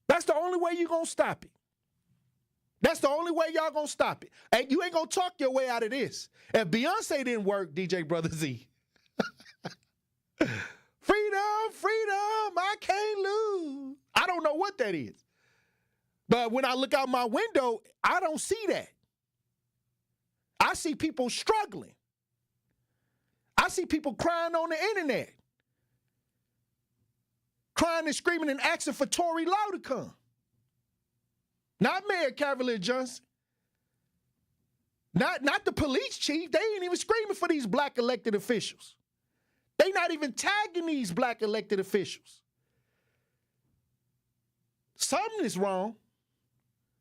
That's the only way you're going to stop it. That's the only way y'all going to stop it. And you ain't going to talk your way out of this. If Beyonce didn't work, DJ Brother Z. Freedom, I can't lose. I don't know what that is. But when I look out my window, I don't see that. I see people struggling. I see people crying on the internet. Crying and screaming and asking for Tory Lowe to come. Not Mayor Cavalier Johnson. Not the police chief. They ain't even screaming for these black elected officials. They not even tagging these black elected officials. Something is wrong.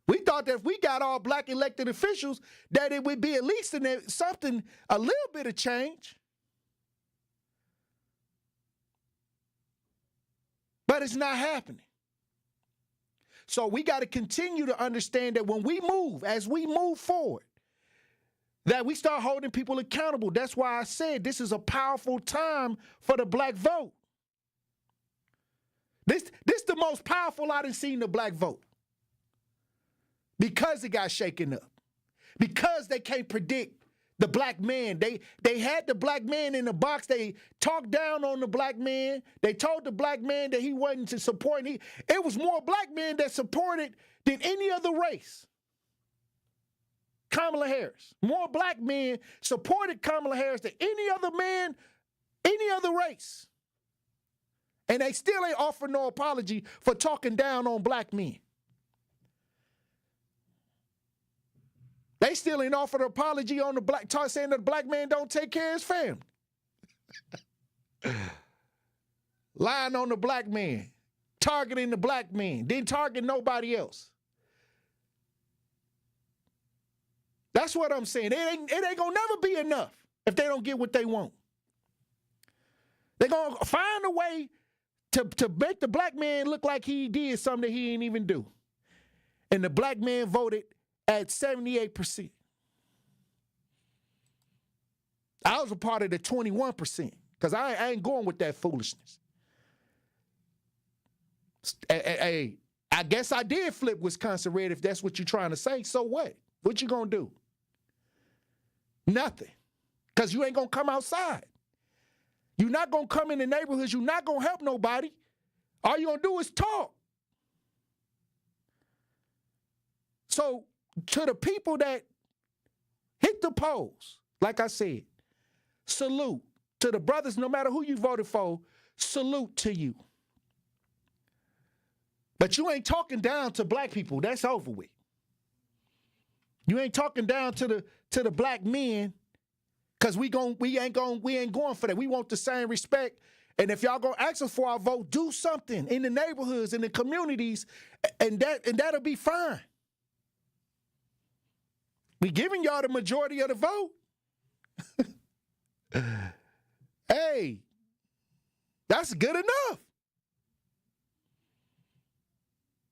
We thought that if we got all black elected officials, that it would be at least something, a little bit of change. But it's not happening. So we got to continue to understand that when we move, as we move forward, that we start holding people accountable. That's why I said this is a powerful time for the black vote. This the most powerful I done seen the black vote. Because it got shaken up. Because they can't predict the black man. They had the black man in the box. They talked down on the black man. They told the black man that he wasn't to support. It was more black men that supported than any other race. Kamala Harris. More black men supported Kamala Harris than any other man, any other race. And they still ain't offer no apology for talking down on black men. They still ain't offered an apology on the black, saying that the black man don't take care of his family. Lying on the black man, targeting the black man, didn't target nobody else. That's what I'm saying. It ain't gonna never be enough if they don't get what they want. They're gonna find a way to make the black man look like he did something that he didn't even do. And the black man voted at 78%. I was a part of the 21% because I ain't going with that foolishness. Hey, I guess I did flip Wisconsin red if that's what you're trying to say. So what? What you gonna do? Nothing. Because you ain't gonna come outside. You're not gonna come in the neighborhoods. You're not gonna help nobody. All you gonna do is talk. So to the people that hit the polls, like I said, salute. To the brothers, no matter who you voted for, salute to you. But you ain't talking down to black people. That's over with. You ain't talking down to the black men, because we ain't going for that. We want the same respect. And if y'all gonna ask us for our vote, do something in the neighborhoods, in the communities, and that'll be fine. We giving y'all the majority of the vote. Hey, that's good enough.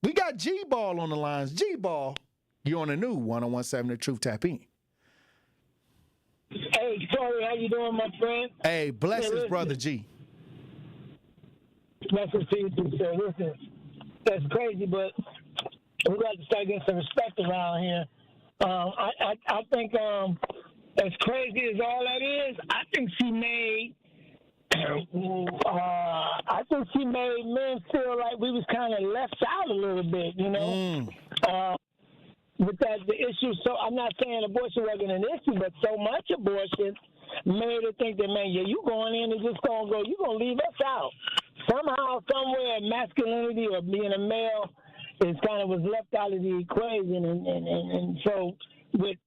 We got G-Ball on the lines. G-Ball, you on the new 101.7 The Truth. Tap in. Hey, Tory, how you doing, my friend? Hey, blessings, brother G. Blessings to you too, sir. Listen, that's crazy, but we got to start getting some respect around here. I think as crazy as all that is, I think she made men feel like we was kind of left out a little bit, you know. With the issue, so I'm not saying abortion wasn't an issue, but so much abortion made her think that, man, you going in and just gonna go, you gonna leave us out somehow, somewhere. Masculinity or being a male is kind of was left out of the equation, and so with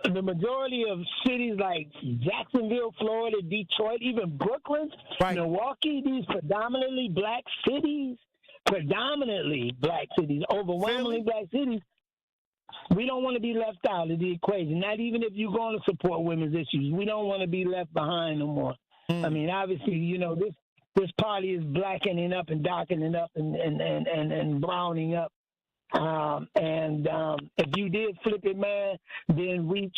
the majority of cities like Jacksonville, Florida, Detroit, even Brooklyn, Milwaukee, these predominantly black cities, overwhelmingly black cities, we don't want to be left out of the equation. Not even if you're going to support women's issues. We don't want to be left behind no more. I mean, obviously, this party is blackening up and darkening up and browning up. If you did flip it, man, then we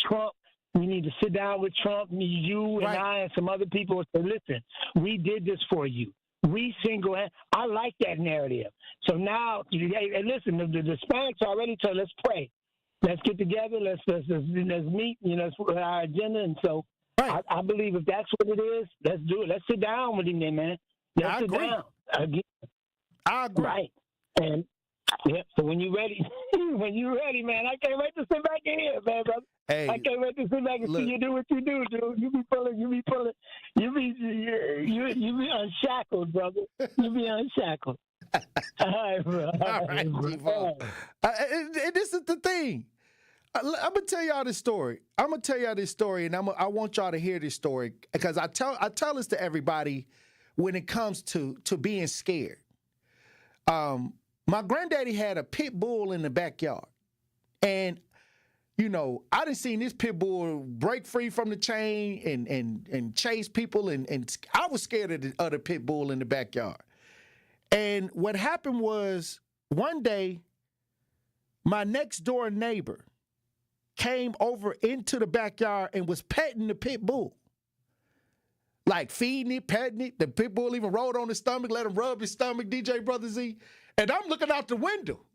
need to sit down with Trump, you and I and some other people and say, listen, we did this for you. We I like that narrative. So now, hey, listen, the Hispanics already told, let's pray. Let's get together. Let's meet. That's our agenda. And so I believe if that's what it is, let's do it. Let's sit down with him, man. Let's sit down. Again. I agree. Right. And yeah, so when you're ready, man, I can't wait to sit back in here, man, brother. Hey, I can't wait to sit back and see you do what you do, dude. You be pulling. You be unshackled, brother. You be unshackled. All right, bro. All right, Devo. And this is the thing. I'm gonna tell y'all this story. And I want y'all to hear this story because I tell this to everybody when it comes to being scared. My granddaddy had a pit bull in the backyard, and I done seen this pit bull break free from the chain and chase people, and I was scared of the other pit bull in the backyard. And what happened was one day, my next door neighbor came over into the backyard and was petting the pit bull. Like feeding it, petting it. The pit bull even rolled on his stomach, let him rub his stomach, DJ Brother Z. And I'm looking out the window.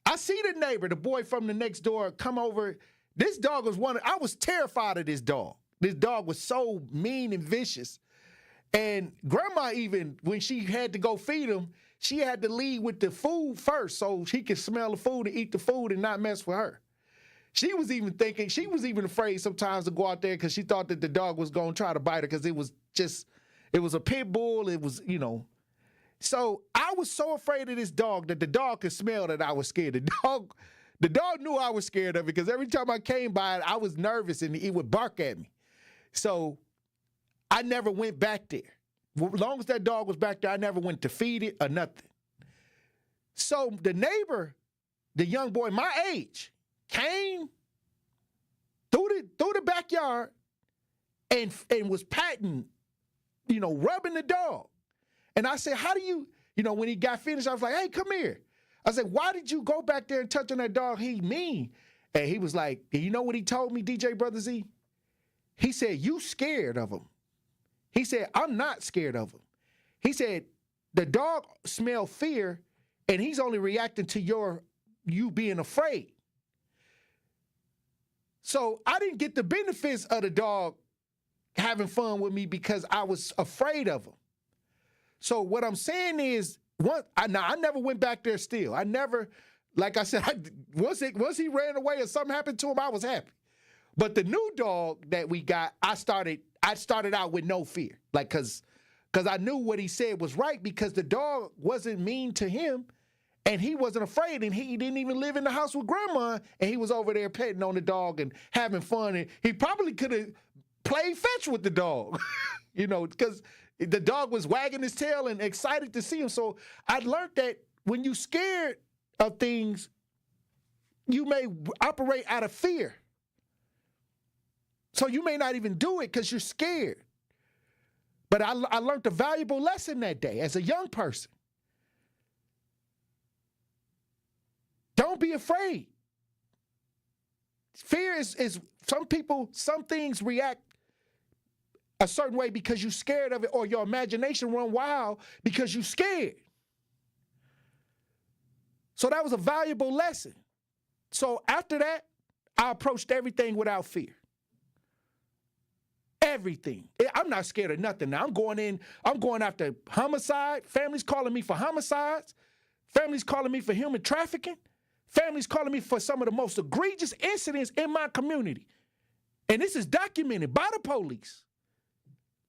I see the neighbor, the boy from the next door, come over. This dog was I was terrified of this dog. This dog was so mean and vicious. And grandma, even when she had to go feed him, she had to lead with the food first so she could smell the food and eat the food and not mess with her. She was even afraid sometimes to go out there because she thought that the dog was going to try to bite her because it was a pit bull. It was, So I was so afraid of this dog that the dog could smell that I was scared. The dog knew I was scared of it because every time I came by it, I was nervous and he would bark at me. So I never went back there. As long as that dog was back there, I never went to feed it or nothing. So the neighbor, the young boy my age, came through the backyard and was patting, rubbing the dog. And I said, how do you, when he got finished, I was like, hey, come here. I said, why did you go back there and touch on that dog? He mean. And he was like, you know what he told me, DJ Brother Z? He said, you scared of him. He said, I'm not scared of him. He said, the dog smelled fear, and he's only reacting to you being afraid. So I didn't get the benefits of the dog having fun with me because I was afraid of him. So what I'm saying is, I never went back there still. I never, like I said, once he ran away or something happened to him, I was happy. But the new dog that we got, I started out with no fear. Like, cause I knew what he said was right because the dog wasn't mean to him and he wasn't afraid and he didn't even live in the house with grandma and he was over there petting on the dog and having fun. And he probably could have played fetch with the dog, because the dog was wagging his tail and excited to see him. So I learned that when you're scared of things, you may operate out of fear. So you may not even do it because you're scared. But I learned a valuable lesson that day as a young person. Don't be afraid. Fear is some things react a certain way because you're scared of it, or your imagination run wild because you're scared. So that was a valuable lesson. So after that, I approached everything without fear. Everything. I'm not scared of nothing now. I'm going after homicide. Families calling me for homicides. Families calling me for human trafficking. Families calling me for some of the most egregious incidents in my community. And this is documented by the police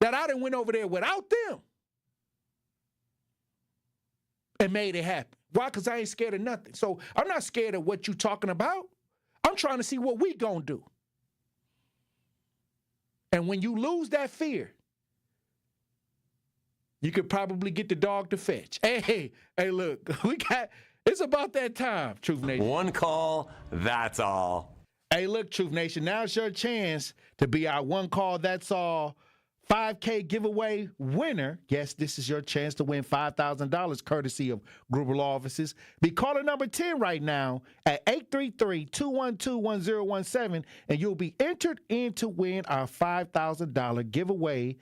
that I done went over there without them and made it happen. Why? Because I ain't scared of nothing. So I'm not scared of what you talking about. I'm trying to see what we gonna do. And when you lose that fear, you could probably get the dog to fetch. Hey, look, it's about that time, Truth Nation. One call, that's all. Hey, look, Truth Nation, now's your chance to be our one call, that's all 5K giveaway winner. Yes, this is your chance to win $5,000 courtesy of Gruber Law Offices. Be caller number 10 right now at 833-212-1017, and you'll be entered in to win our $5,000 giveaway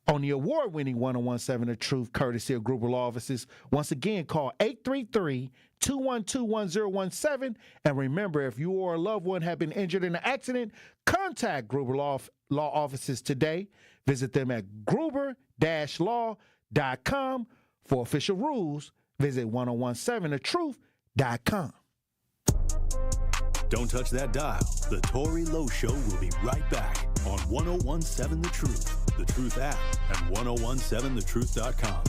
on the award-winning 1017 The Truth, courtesy of Gruber Law Offices. Once again, call 833-212-1017. And remember, if you or a loved one have been injured in an accident, contact Gruber Law Offices today. Visit them at gruber-law.com. For official rules, visit 1017thetruth.com. Don't touch that dial. The Tory Lowe Show will be right back on 1017 The Truth, The Truth app, and 1017thetruth.com.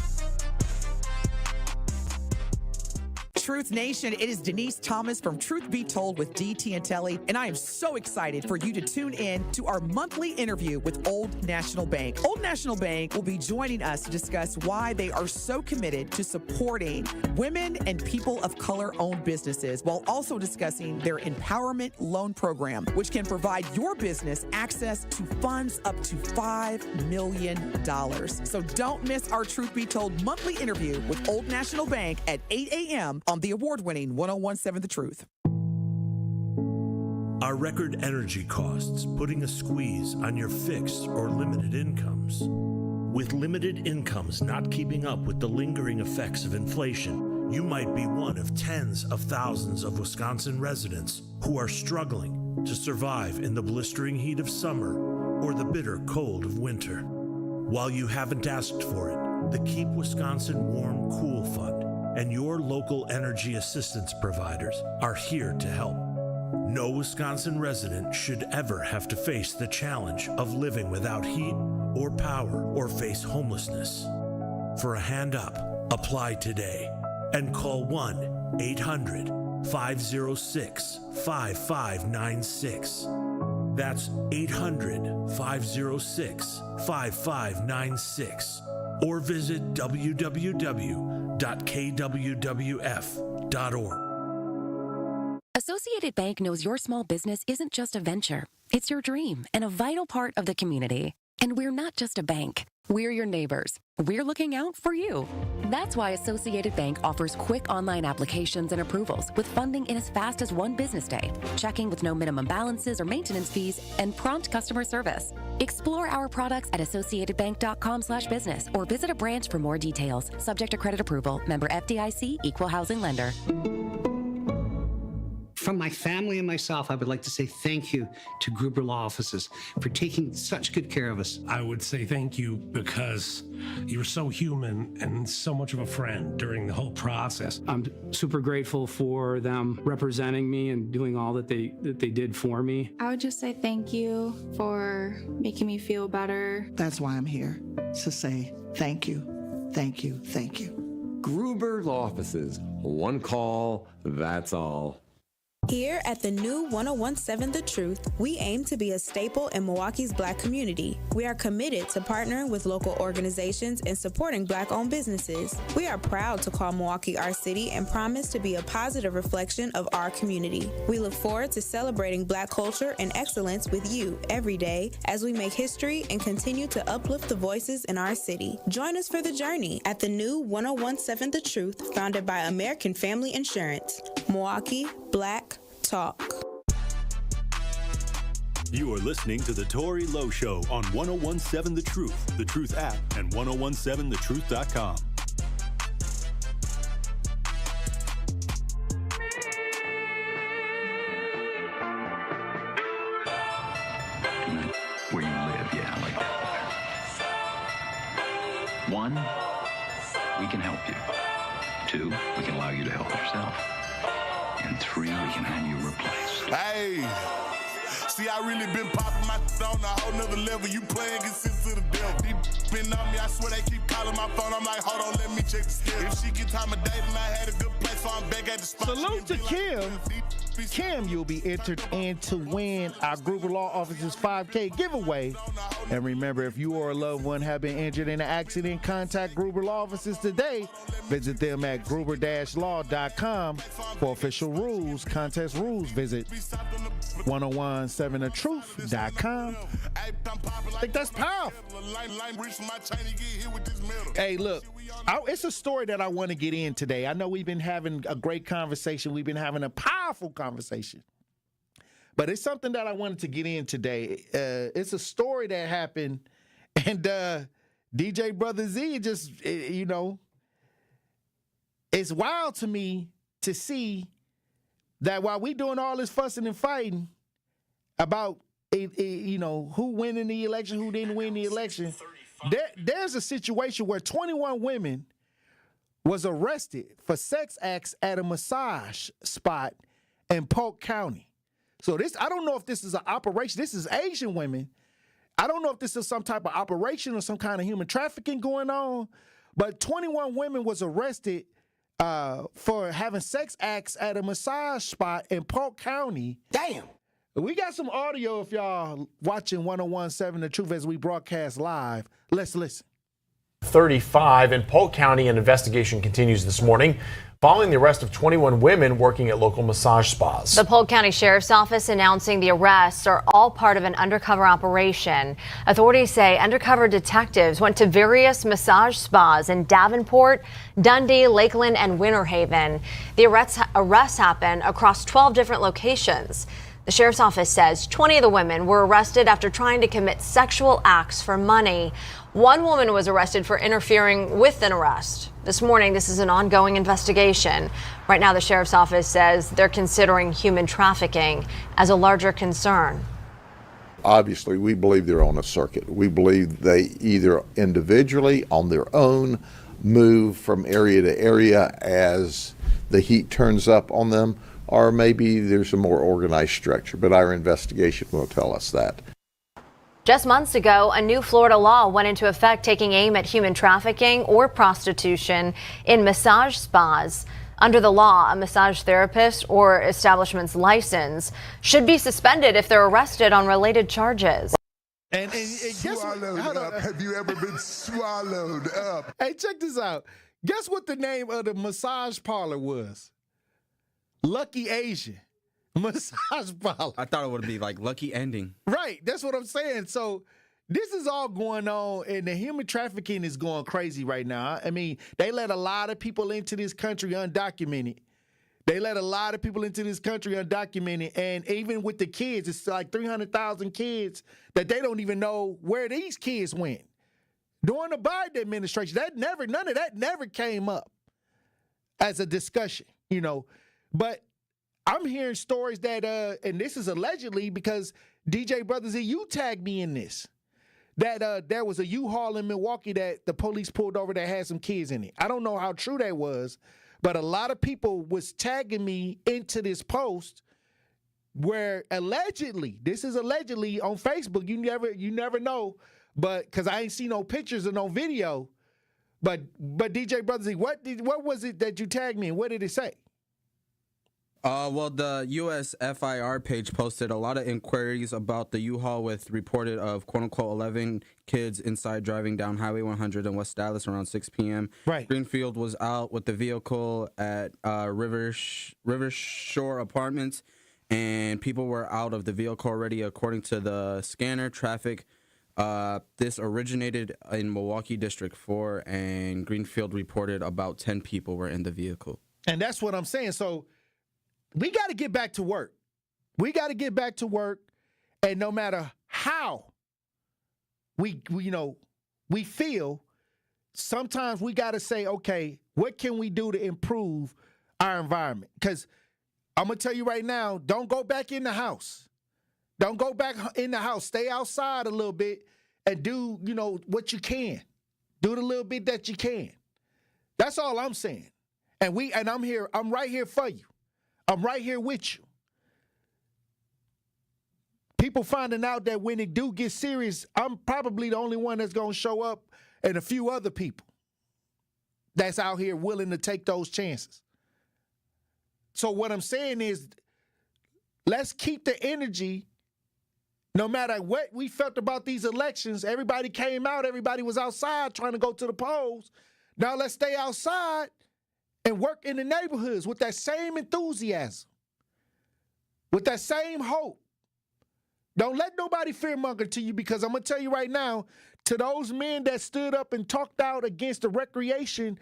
Truth Nation, it is Denise Thomas from Truth Be Told with DT and Telly, and I am so excited for you to tune in to our monthly interview with Old National Bank. Old National Bank will be joining us to discuss why they are so committed to supporting women and people of color-owned businesses, while also discussing their Empowerment Loan Program, which can provide your business access to funds up to $5 million. So don't miss our Truth Be Told monthly interview with Old National Bank at 8 a.m. on the award-winning 1017 The Truth. Are record energy costs putting a squeeze on your fixed or limited incomes? With limited incomes not keeping up with the lingering effects of inflation, you might be one of tens of thousands of Wisconsin residents who are struggling to survive in the blistering heat of summer or the bitter cold of winter. While you haven't asked for it, the Keep Wisconsin Warm Cool Fund and your local energy assistance providers are here to help. No Wisconsin resident should ever have to face the challenge of living without heat or power or face homelessness. For a hand up, apply today and call 1-800-506-5596. That's 800-506-5596. Or visit www.kwwf.org. Associated Bank knows your small business isn't just a venture. It's your dream and a vital part of the community. And we're not just a bank. We're your neighbors. We're looking out for you. That's why Associated Bank offers quick online applications and approvals with funding in as fast as one business day, checking with no minimum balances or maintenance fees, and prompt customer service. Explore our products at associatedbank.com/business or visit a branch for more details. Subject to credit approval. Member FDIC, Equal Housing Lender. From my family and myself, I would like to say thank you to Gruber Law Offices for taking such good care of us. I would say thank you because you were so human and so much of a friend during the whole process. I'm super grateful for them representing me and doing all that they did for me. I would just say thank you for making me feel better. That's why I'm here, to say thank you, thank you, thank you. Gruber Law Offices. One call, that's all. Here at the new 1017 The Truth, we aim to be a staple in Milwaukee's Black community. We are committed to partnering with local organizations and supporting Black-owned businesses. We are proud to call Milwaukee our city and promise to be a positive reflection of our community. We look forward to celebrating Black culture and excellence with you every day as we make history and continue to uplift the voices in our city. Join us for the journey at the new 1017 The Truth, founded by American Family Insurance. Milwaukee Black Talk. You are listening to The Tory Lowe Show on 1017 The Truth app, and 1017thetruth.com. Where you live, yeah, like that. One, we can help you. Two, we can allow you to help yourself. And three, we can have you replaced. Hey, see, I really been popping my on a whole nother level. You playing good sense to the devil. They been on me, I swear they keep calling. calling my phone, I'm like, hold on, let me check the schedule. If she get time of day, then I had a good place, so I'm back at the spot. Salute to Kim. Kim, you'll be entered in to win our Gruber Law Office's 5K giveaway. And remember, if you or a loved one have been injured in an accident, contact Gruber Law Offices today. Visit them at gruber-law.com for official rules, contest rules. Visit 1017thetruth.com. I think that's powerful. Hey, look, it's a story that I want to get in today. I know we've been having a great conversation. We've been having a powerful conversation. But it's something that I wanted to get in today. It's a story that happened, and DJ Brother Z just, it's wild to me to see that while we doing all this fussing and fighting about, who winning the election, who didn't win the election, there's a situation where 21 women was arrested for sex acts at a massage spot in Polk County. So I don't know if this is an operation. This is Asian women. I don't know if this is some type of operation or some kind of human trafficking going on, but 21 women was arrested for having sex acts at a massage spot in Polk County. Damn. We got some audio if y'all watching 1017 The Truth as we broadcast live. Let's listen. 35 in Polk County, an investigation continues this morning following the arrest of 21 women working at local massage spas. The Polk County Sheriff's Office announcing the arrests are all part of an undercover operation. Authorities say undercover detectives went to various massage spas in Davenport, Dundee, Lakeland, and Winter Haven. The arrests happened across 12 different locations. The Sheriff's Office says 20 of the women were arrested after trying to commit sexual acts for money. One woman was arrested for interfering with an arrest. This morning, this is an ongoing investigation. Right now, the Sheriff's Office says they're considering human trafficking as a larger concern. Obviously, we believe they're on a circuit. We believe they either individually, on their own, move from area to area as the heat turns up on them, or maybe there's a more organized structure, but our investigation will tell us that. Just months ago, a new Florida law went into effect taking aim at human trafficking or prostitution in massage spas. Under the law, a massage therapist or establishment's license should be suspended if they're arrested on related charges. And guess what? Have you ever been swallowed up? Hey, check this out. Guess what the name of the massage parlor was? Lucky Asian Massage Parlor. I thought it would be like Lucky Ending. Right. That's what I'm saying. So this is all going on, and the human trafficking is going crazy right now. I mean, they let a lot of people into this country undocumented. And even with the kids, it's like 300,000 kids that they don't even know where these kids went. During the Biden administration, none of that never came up as a discussion, But I'm hearing stories that, and this is allegedly because DJ Brother Z, you tagged me in this, that there was a U-Haul in Milwaukee that the police pulled over that had some kids in it. I don't know how true that was, but a lot of people was tagging me into this post where allegedly, this is allegedly on Facebook, you never know, but because I ain't seen no pictures or no video, but DJ Brother Z, what was it that you tagged me in? What did it say? Well, the U.S. FIR page posted a lot of inquiries about the U-Haul with reported of quote-unquote 11 kids inside driving down Highway 100 in West Dallas around 6 p.m. Right. Greenfield was out with the vehicle at River Shore Apartments, and people were out of the vehicle already, according to the scanner traffic. This originated in Milwaukee District 4, and Greenfield reported about 10 people were in the vehicle. And that's what I'm saying. So we got to get back to work. And no matter how we feel, sometimes we got to say, okay, what can we do to improve our environment? Because I'm going to tell you right now, don't go back in the house. Stay outside a little bit and do, what you can. Do the little bit that you can. That's all I'm saying. And I'm right here for you. I'm right here with you. People finding out that when it do get serious, I'm probably the only one that's going to show up and a few other people. that's out here willing to take those chances. So what I'm saying is, let's keep the energy. No matter what we felt about these elections, everybody came out, everybody was outside trying to go to the polls. Now let's stay outside and work in the neighborhoods with that same enthusiasm, with that same hope. Don't let nobody fearmonger to you, because I'm going to tell you right now, to those men that stood up and talked out against the recreation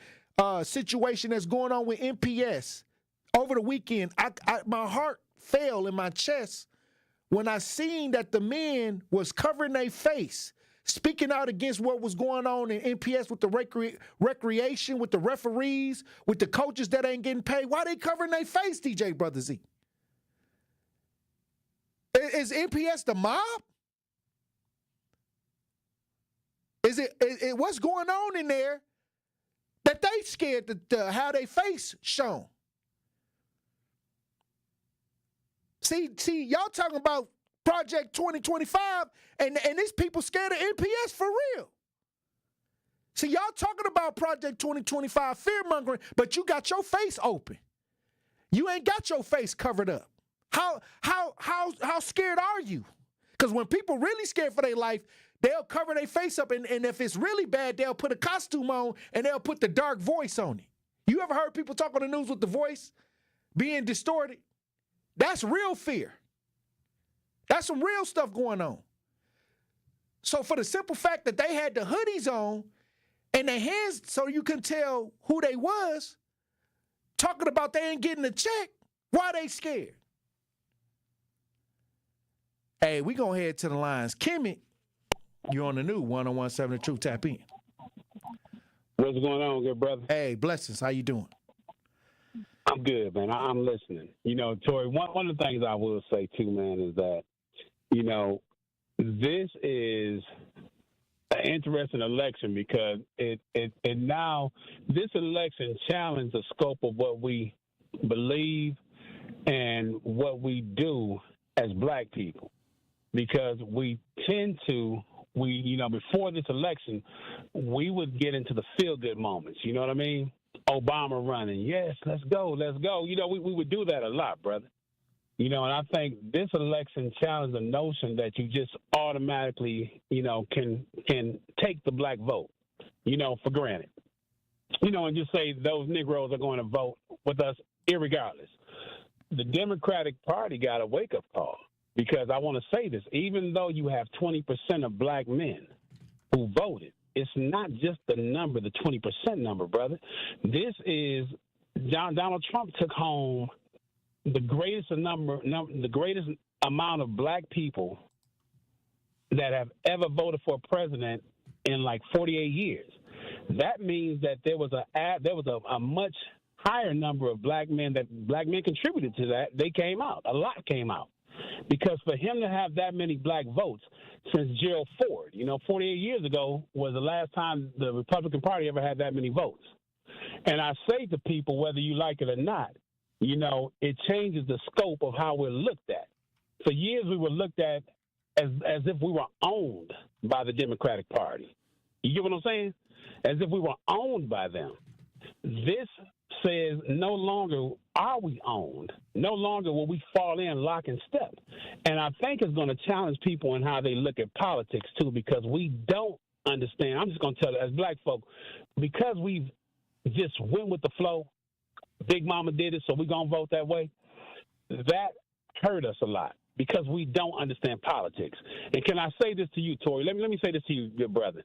situation that's going on with MPS over the weekend, my heart fell in my chest when I seen that the men was covering their face, speaking out against what was going on in MPS with the recreation, with the referees, with the coaches that ain't getting paid. Why they covering their face, DJ Brother Z? Is MPS the mob? Is it what's going on in there that they scared to have their face shown? See, y'all talking about Project 2025, and these people scared of MPS for real. See, y'all talking about Project 2025 fear-mongering, but you got your face open. You ain't got your face covered up. How scared are you? Because when people really scared for their life, they'll cover their face up, and if it's really bad, they'll put a costume on and they'll put the dark voice on it. You ever heard people talk on the news with the voice being distorted? That's real fear. That's some real stuff going on. So for the simple fact that they had the hoodies on and their hands so you couldn't tell who they was, talking about they ain't getting a check, why they scared? Hey, we gonna head to the lines. Kimmy, you're on the new 101.7 The Truth. Tap in. What's going on, good brother? Hey, blessings. How you doing? I'm good, man. I'm listening. You know, Tory, one of the things I will say, too, man, is that, you know, this is an interesting election because it now, this election challenged the scope of what we believe and what we do as black people. Because we tend to, before this election, we would get into the feel-good moments. You know what I mean? Obama running. Yes, let's go. You know, we would do that a lot, brother. You know, and I think this election challenged the notion that you just automatically, you know, can take the black vote, you know, for granted. You know, and just say those Negroes are going to vote with us irregardless. The Democratic Party got a wake-up call. Because I want to say this, even though you have 20% of black men who voted, it's not just the number, the 20% number, brother. This is Donald Trump took home the greatest amount of black people that have ever voted for a president in like 48 years. That means that there was a much higher number of black men contributed to that. They came out. A lot came out. Because for him to have that many black votes since Gerald Ford, 48 years ago was the last time the Republican Party ever had that many votes. And I say to people, whether you like it or not, it changes the scope of how we're looked at. For years, we were looked at as if we were owned by the Democratic Party. You get what I'm saying? As if we were owned by them. This says no longer are we owned. No longer will we fall in lock and step. And I think it's going to challenge people in how they look at politics, too, because we don't understand. I'm just going to tell you, as black folk, because we've just went with the flow, Big Mama did it, so we're going to vote that way, that hurt us a lot because we don't understand politics. And can I say this to you, Tory? Let me say this to you, good brother.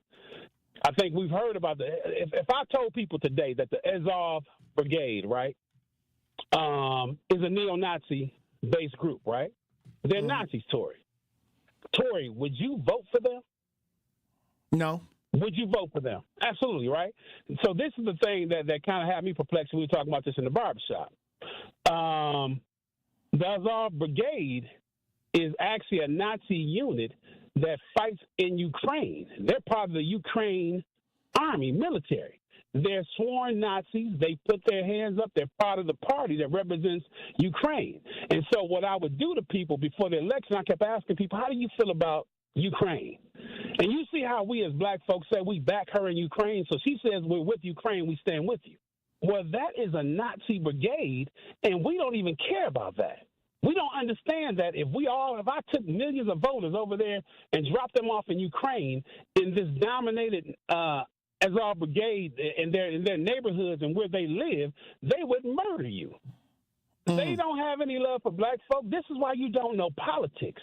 I think we've heard about if I told people today that the Azov Brigade, right, is a neo-Nazi-based group, right? They're Nazis, Tory. Tory, would you vote for them? No. Would you vote for them? Absolutely, right? So this is the thing that kind of had me perplexed when we were talking about this in the barbershop. The Azov Brigade is actually a Nazi unit that fights in Ukraine. They're part of the Ukraine army, military. They're sworn Nazis. They put their hands up. They're part of the party that represents Ukraine. And so what I would do to people before the election, I kept asking people, how do you feel about Ukraine. And you see how we as black folks say we back her in Ukraine. So she says we're with Ukraine, we stand with you. Well, that is a Nazi brigade, and we don't even care about that. We don't understand that if I took millions of voters over there and dropped them off in Ukraine in this dominated Azov brigade in their neighborhoods and where they live, they would murder you. They don't have any love for black folk. This is why you don't know politics.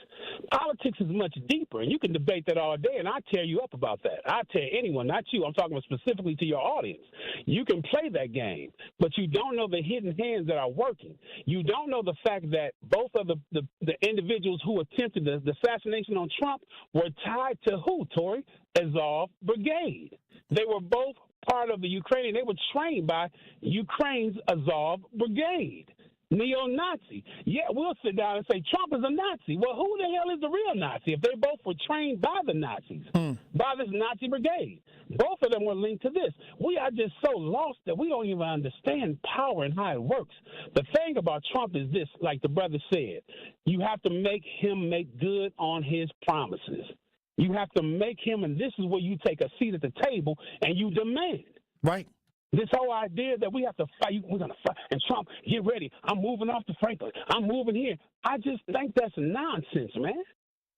Politics is much deeper, and you can debate that all day, and I tear you up about that. I tear anyone, not you. I'm talking specifically to your audience. You can play that game, but you don't know the hidden hands that are working. You don't know the fact that both of the individuals who attempted the assassination on Trump were tied to who, Tory? Azov Brigade. They were both part of the Ukrainian. They were trained by Ukraine's Azov Brigade. Neo-Nazi. Yeah, we'll sit down and say Trump is a Nazi. Well, who the hell is the real Nazi if they both were trained by the Nazis, by this Nazi brigade? Both of them were linked to this. We are just so lost that we don't even understand power and how it works. The thing about Trump is this, like the brother said, you have to make him make good on his promises. You have to make him, and this is where you take a seat at the table and you demand. Right. This whole idea that we have to fight, we're going to fight, and Trump, get ready. I'm moving off to Franklin. I'm moving here. I just think that's nonsense, man.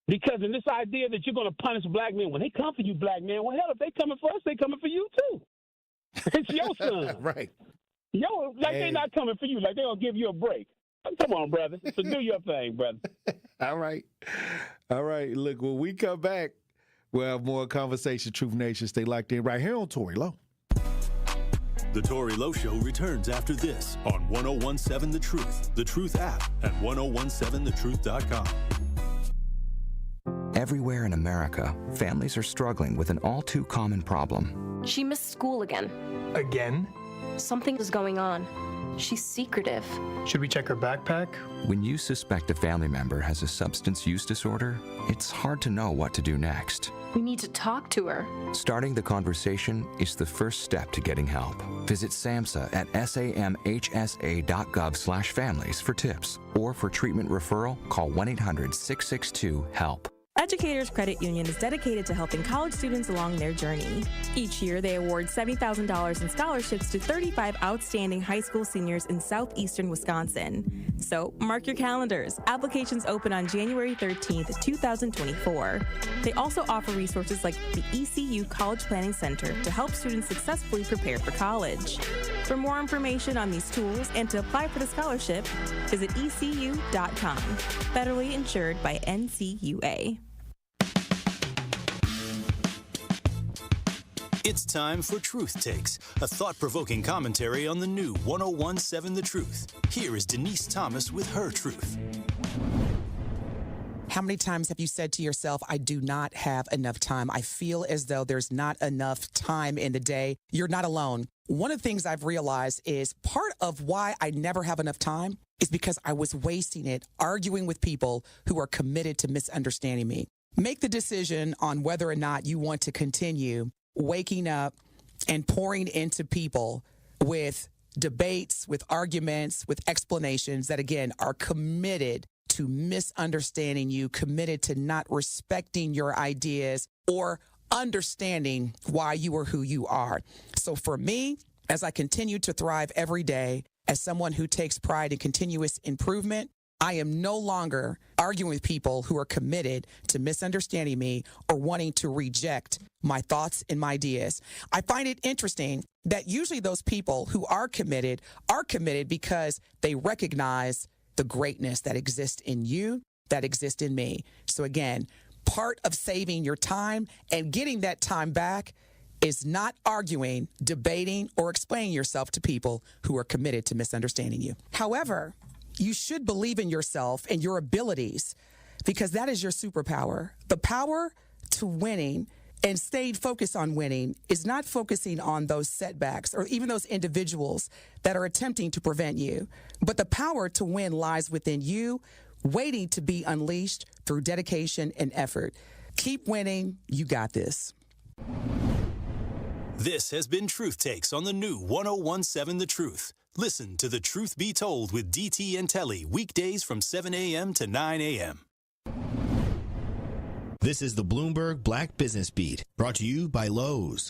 Because in this idea that you're going to punish black men, when they come for you, black men, well, hell, if they coming for us, they coming for you, too. It's your son. Right. They're not coming for you. Like, they're going to give you a break. Come on, brother. So do your thing, brother. All right. Look, when we come back, we'll have more conversation. Truth Nation, stay locked in right here on Tory Lowe. The Tory Lowe Show returns after this on 1017 The Truth app, and 1017thetruth.com. Everywhere in America, families are struggling with an all-too common problem. She missed school again. Again? Something is going on. She's secretive. Should we check her backpack? When you suspect a family member has a substance use disorder, it's hard to know what to do next. We need to talk to her. Starting the conversation is the first step to getting help. Visit SAMHSA at samhsa.gov/families for tips, or for treatment referral, call 1-800-662-HELP. Educators Credit Union is dedicated to helping college students along their journey. Each year, they award $70,000 in scholarships to 35 outstanding high school seniors in southeastern Wisconsin. So, mark your calendars. Applications open on January 13th, 2024. They also offer resources like the ECU College Planning Center to help students successfully prepare for college. For more information on these tools and to apply for the scholarship, visit ecu.com. Federally insured by NCUA. It's time for Truth Takes, a thought-provoking commentary on the new 1017 The Truth. Here is Denise Thomas with her truth. How many times have you said to yourself, I do not have enough time? I feel as though there's not enough time in the day. You're not alone. One of the things I've realized is part of why I never have enough time is because I was wasting it arguing with people who are committed to misunderstanding me. Make the decision on whether or not you want to continue waking up and pouring into people with debates, with arguments, with explanations that, again, are committed to misunderstanding you, committed to not respecting your ideas or understanding why you are who you are. So for me, as I continue to thrive every day, as someone who takes pride in continuous improvement, I am no longer arguing with people who are committed to misunderstanding me or wanting to reject my thoughts and my ideas. I find it interesting that usually those people who are committed because they recognize the greatness that exists in you, that exists in me. So again, part of saving your time and getting that time back is not arguing, debating, or explaining yourself to people who are committed to misunderstanding you. However, you should believe in yourself and your abilities because that is your superpower. The power to winning and staying focused on winning is not focusing on those setbacks or even those individuals that are attempting to prevent you. But the power to win lies within you, waiting to be unleashed through dedication and effort. Keep winning. You got this. This has been Truth Takes on the new 1017 The Truth. Listen to The Truth Be Told with DT and Telly weekdays from 7 a.m. to 9 a.m. This is the Bloomberg Black Business Beat, brought to you by Lowe's.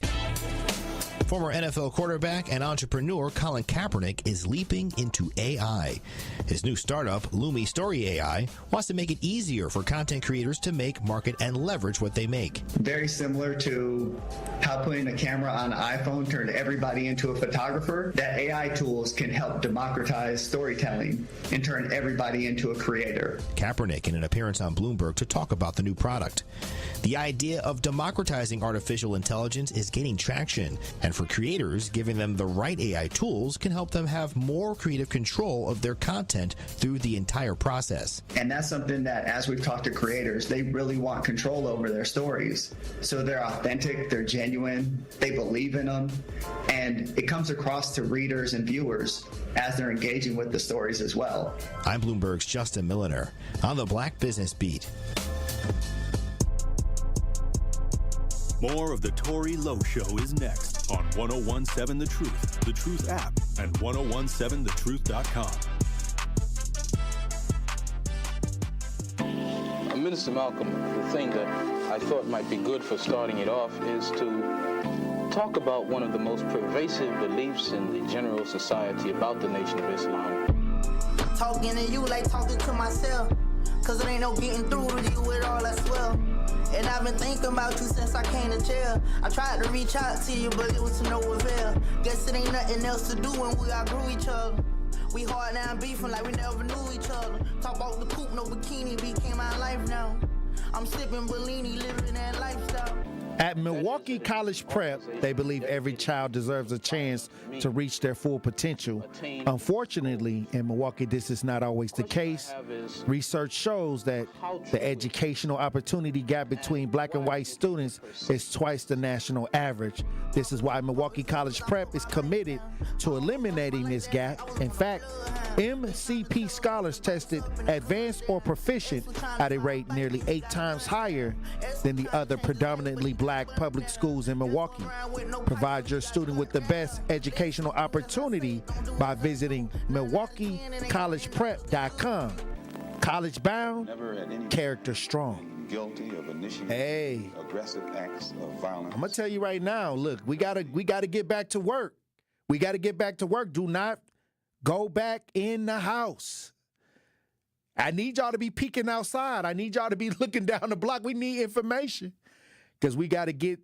Former NFL quarterback and entrepreneur Colin Kaepernick is leaping into AI. His new startup, Lumi Story AI, wants to make it easier for content creators to make, market, and leverage what they make. Very similar to how putting a camera on an iPhone turned everybody into a photographer, that AI tools can help democratize storytelling and turn everybody into a creator. Kaepernick in an appearance on Bloomberg to talk about the new product. The idea of democratizing artificial intelligence is gaining traction, and for creators, giving them the right AI tools can help them have more creative control of their content through the entire process. And that's something that, as we've talked to creators, they really want control over their stories. So they're authentic, they're genuine, they believe in them, and it comes across to readers and viewers as they're engaging with the stories as well. I'm Bloomberg's Justin Milliner on the Black Business Beat. More of the Tory Lowe Show is next on 1017 The Truth app, and 1017thetruth.com. Minister Malcolm, the thing that I thought might be good for starting it off is to talk about one of the most pervasive beliefs in the general society about the Nation of Islam. Talking to you like talking to myself, cause it ain't no getting through to you with all I swear. And I've been thinking about you since I came to jail. I tried to reach out to you, but it was to no avail. Guess it ain't nothing else to do when we outgrew each other. We hard now beefing like we never knew each other. Talk about the coupe, no bikini, became my life now. I'm sipping Bellini, living that lifestyle. At Milwaukee College Prep, they believe every child deserves a chance to reach their full potential. Unfortunately, in Milwaukee, this is not always the case. Research shows that the educational opportunity gap between black and white students is twice the national average. This is why Milwaukee College Prep is committed to eliminating this gap. In fact, MCP scholars tested advanced or proficient at a rate nearly 8 times higher than the other predominantly black public schools in Milwaukee. Provide your student with the best educational opportunity by visiting MilwaukeeCollegePrep.com. College bound, character strong. Guilty of initiating aggressive acts of violence. I'm gonna tell you right now, look, we gotta get back to work. We gotta get back to work. Do not go back in the house. I need y'all to be peeking outside. I need y'all to be looking down the block. We need information because we got to get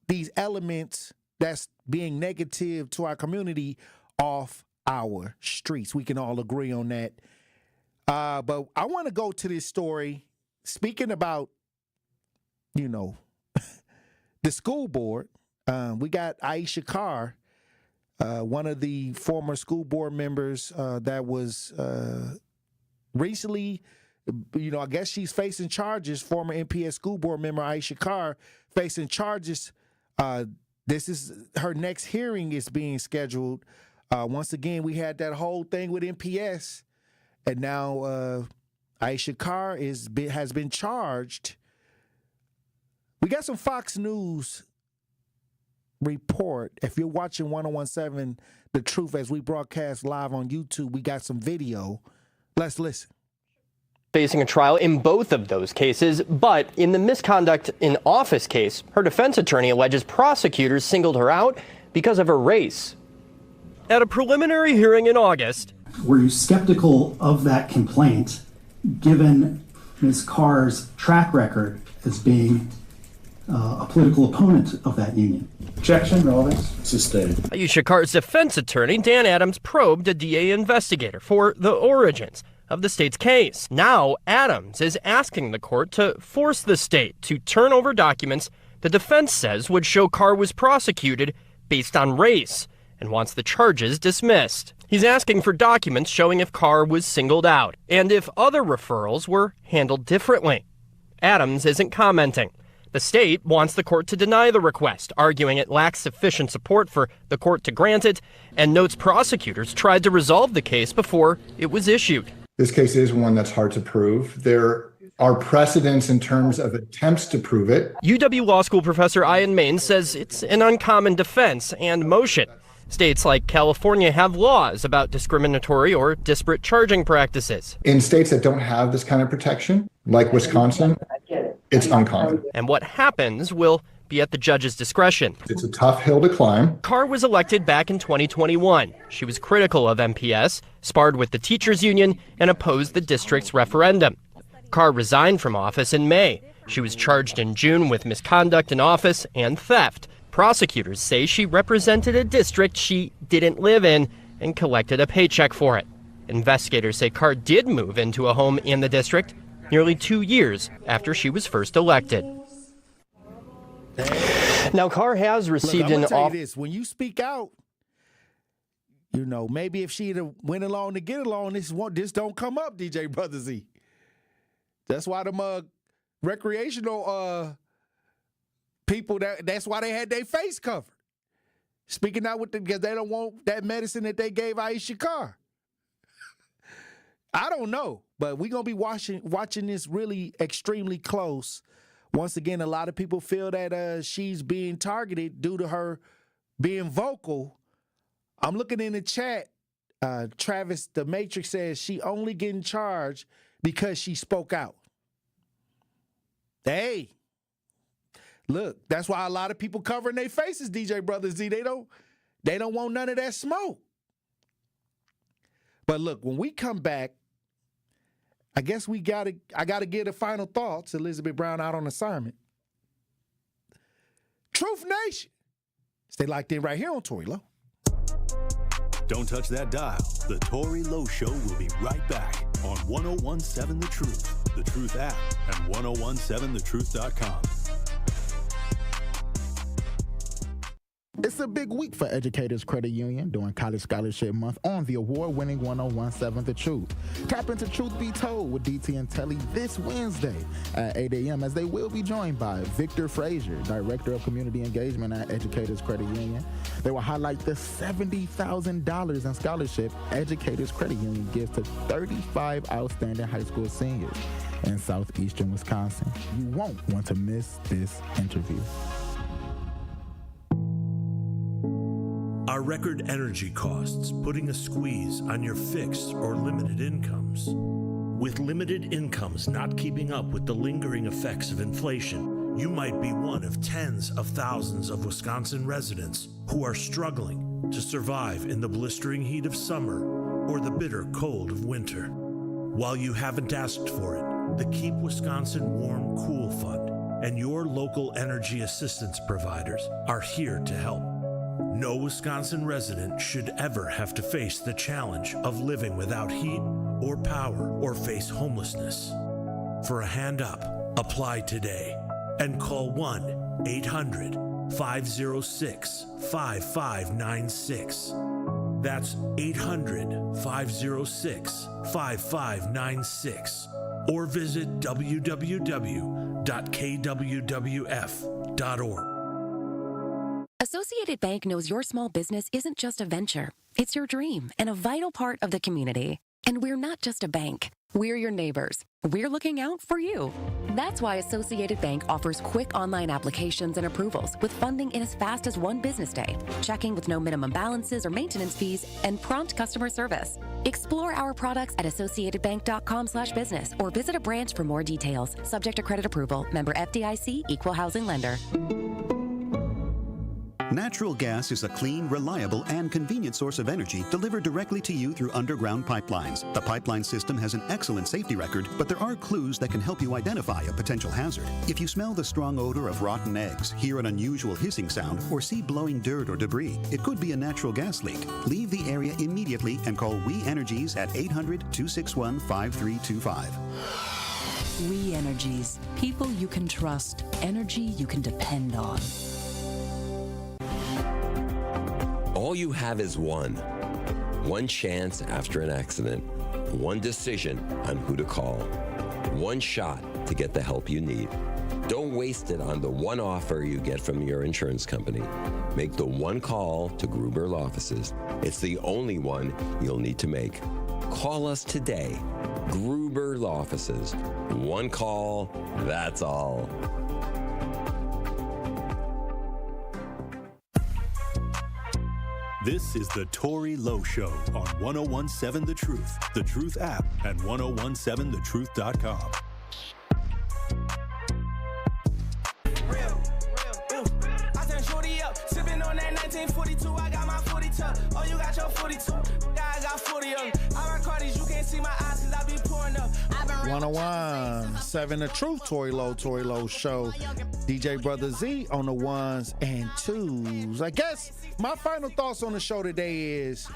these elements that's being negative to our community off our streets. We can all agree on that. But I want to go to this story. Speaking about, the school board, we got Aisha Carr, one of the former school board members that was recently, I guess she's facing charges. Former MPS school board member Aisha Carr facing charges. This is her next hearing is being scheduled. Once again, we had that whole thing with MPS, and now Aisha Carr has been charged. We got some Fox News report. If you're watching 1017 The Truth as we broadcast live on YouTube, we got some video. Let's listen. Facing a trial in both of those cases, but in the misconduct in office case, her defense attorney alleges prosecutors singled her out because of her race. At a preliminary hearing in August, were you skeptical of that complaint, given Ms. Carr's track record as being a political opponent of that union? Objection, relevance, sustained. Aisha Carr's defense attorney, Dan Adams, probed a DA investigator for the origins of the state's case. Now, Adams is asking the court to force the state to turn over documents the defense says would show Carr was prosecuted based on race and wants the charges dismissed. He's asking for documents showing if Carr was singled out and if other referrals were handled differently. Adams isn't commenting. The state wants the court to deny the request, arguing it lacks sufficient support for the court to grant it, and notes prosecutors tried to resolve the case before it was issued. This case is one that's hard to prove. There are precedents in terms of attempts to prove it. UW Law School professor Ian Main says it's an uncommon defense and motion. States like California have laws about discriminatory or disparate charging practices. In states that don't have this kind of protection, like Wisconsin, It's uncommon. And what happens will be at the judge's discretion. It's a tough hill to climb. Carr was elected back in 2021. She was critical of MPS, sparred with the teachers union, and opposed the district's referendum. Carr resigned from office in May. She was charged in June with misconduct in office and theft. Prosecutors say she represented a district she didn't live in and collected a paycheck for it. Investigators say Carr did move into a home in the district nearly 2 years after she was first elected. Now, Carr has received an offer. This: when you speak out, you know, maybe if she'd have went along to get along, this don't come up, DJ Brother Z. That's why them recreational people that's why they had their face covered. Speaking out with them because they don't want that medicine that they gave Aisha Carr. I don't know, but we're gonna be watching this really extremely close. Once again, a lot of people feel that she's being targeted due to her being vocal. I'm looking in the chat. Travis, the Matrix says she only getting charged because she spoke out. Hey, look, that's why a lot of people covering their faces, DJ Brother Z. They don't want none of that smoke. But look, when we come back, I guess I gotta get the final thoughts. Elizabeth Brown out on assignment. Truth Nation. Stay locked in right here on Tory Lowe. Don't touch that dial. The Tory Lowe Show will be right back on 1017 The Truth, The Truth app, and 1017thetruth.com. It's a big week for Educators Credit Union during College Scholarship Month on the award-winning 1017 The Truth. Tap into Truth Be Told with DT and Telly this Wednesday at 8 a.m. as they will be joined by Victor Frazier, Director of Community Engagement at Educators Credit Union. They will highlight the $70,000 in scholarship Educators Credit Union gives to 35 outstanding high school seniors in southeastern Wisconsin. You won't want to miss this interview. Are record energy costs putting a squeeze on your fixed or limited incomes? With limited incomes not keeping up with the lingering effects of inflation, you might be one of tens of thousands of Wisconsin residents who are struggling to survive in the blistering heat of summer or the bitter cold of winter. While you haven't asked for it, the Keep Wisconsin Warm Cool Fund and your local energy assistance providers are here to help. No Wisconsin resident should ever have to face the challenge of living without heat or power or face homelessness. For a hand up, apply today and call 1-800-506-5596. That's 800-506-5596. Or visit www.kwwf.org. Associated Bank knows your small business isn't just a venture. It's your dream and a vital part of the community. And we're not just a bank. We're your neighbors. We're looking out for you. That's why Associated Bank offers quick online applications and approvals with funding in as fast as one business day, checking with no minimum balances or maintenance fees, and prompt customer service. Explore our products at associatedbank.com/business or visit a branch for more details. Subject to credit approval. Member FDIC, Equal Housing Lender. Natural gas is a clean, reliable, and convenient source of energy delivered directly to you through underground pipelines. The pipeline system has an excellent safety record, but there are clues that can help you identify a potential hazard. If you smell the strong odor of rotten eggs, hear an unusual hissing sound, or see blowing dirt or debris, it could be a natural gas leak. Leave the area immediately and call We Energies at 800-261-5325. We Energies. People you can trust. Energy you can depend on. All you have is one chance after an accident, one decision on who to call, one shot to get the help you need. Don't waste it on the one offer you get from your insurance company. Make the one call to Gruber Law Offices. It's the only one you'll need to make. Call us today. Gruber Law Offices. One call, that's all. This is the Tory Lowe Show on 1017 The Truth app, and 1017thetruth.com. 1942, I got my footy tuck. Oh, you got your footy too. I got 40 of them. I rock Cardi's, you can't see my eyes cause I be pouring up. 101.7 The Truth, Tory Lowe Show. DJ Brother Z on the ones and twos. I guess my final thoughts on the show today is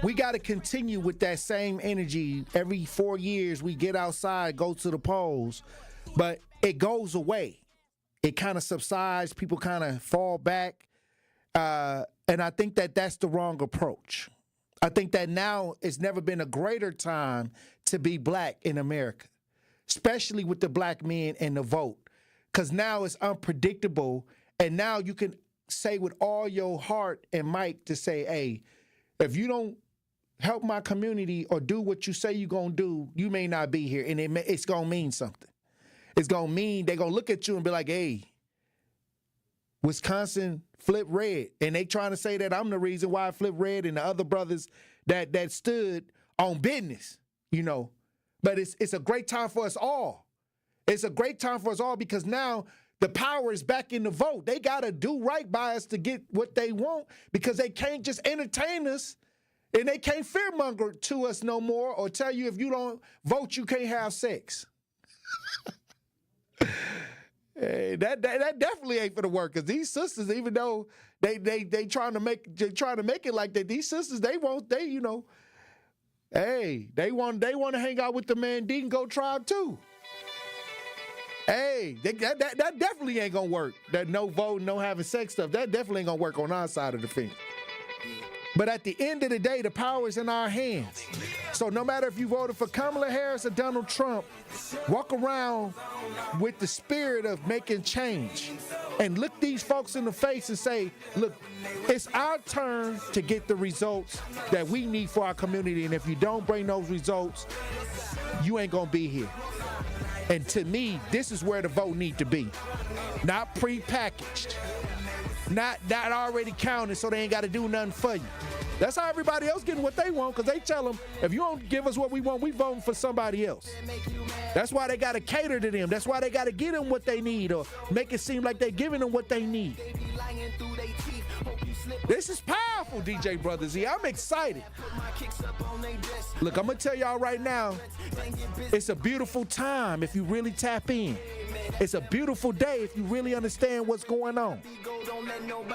we got to continue with that same energy. Every 4 years we get outside, go to the polls, but it goes away. It kind of subsides. People kind of fall back. And I think that that's the wrong approach. I think that now it's never been a greater time to be black in America, especially with the black men and the vote, because now it's unpredictable. And now you can say with all your heart and might to say, hey, if you don't help my community or do what you say you're going to do, you may not be here. And it's going to mean something. It's going to mean they're going to look at you and be like, hey, Wisconsin flipped red. And they trying to say that I'm the reason why I flipped red and the other brothers that stood on business, you know. But it's a great time for us all. It's a great time for us all because now the power is back in the vote. They got to do right by us to get what they want because they can't just entertain us and they can't fearmonger to us no more or tell you if you don't vote, you can't have sex. Hey, that definitely ain't for the workers. These sisters, even though they trying to make it like that, these sisters they want to hang out with the Mandingo tribe too. Hey, that definitely ain't gonna work. That no voting, no having sex stuff, that definitely ain't gonna work on our side of the fence. But at the end of the day, the power is in our hands. So no matter if you voted for Kamala Harris or Donald Trump, walk around with the spirit of making change and look these folks in the face and say, look, it's our turn to get the results that we need for our community. And if you don't bring those results, you ain't gonna be here. And to me, this is where the vote need to be. Not prepackaged. Not already counted so they ain't got to do nothing for you. That's how everybody else getting what they want because they tell them, if you don't give us what we want, we voting for somebody else. That's why they got to cater to them. That's why they got to get them what they need or make it seem like they're giving them what they need. This is powerful, DJ Brother Z. I'm excited. Look, I'm going to tell y'all right now, it's a beautiful time if you really tap in. It's a beautiful day if you really understand what's going on.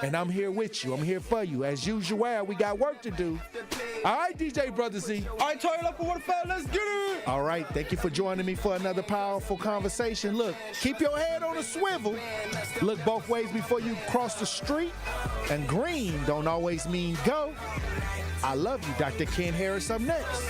And I'm here with you. I'm here for you. As usual, we got work to do. All right, DJ Brother Z. All right, Tory, up for what fell. Let's get it. All right, thank you for joining me for another powerful conversation. Look, keep your head on a swivel. Look both ways before you cross the street. And green don't always mean go. I love you, Dr. Ken Harris. Up next.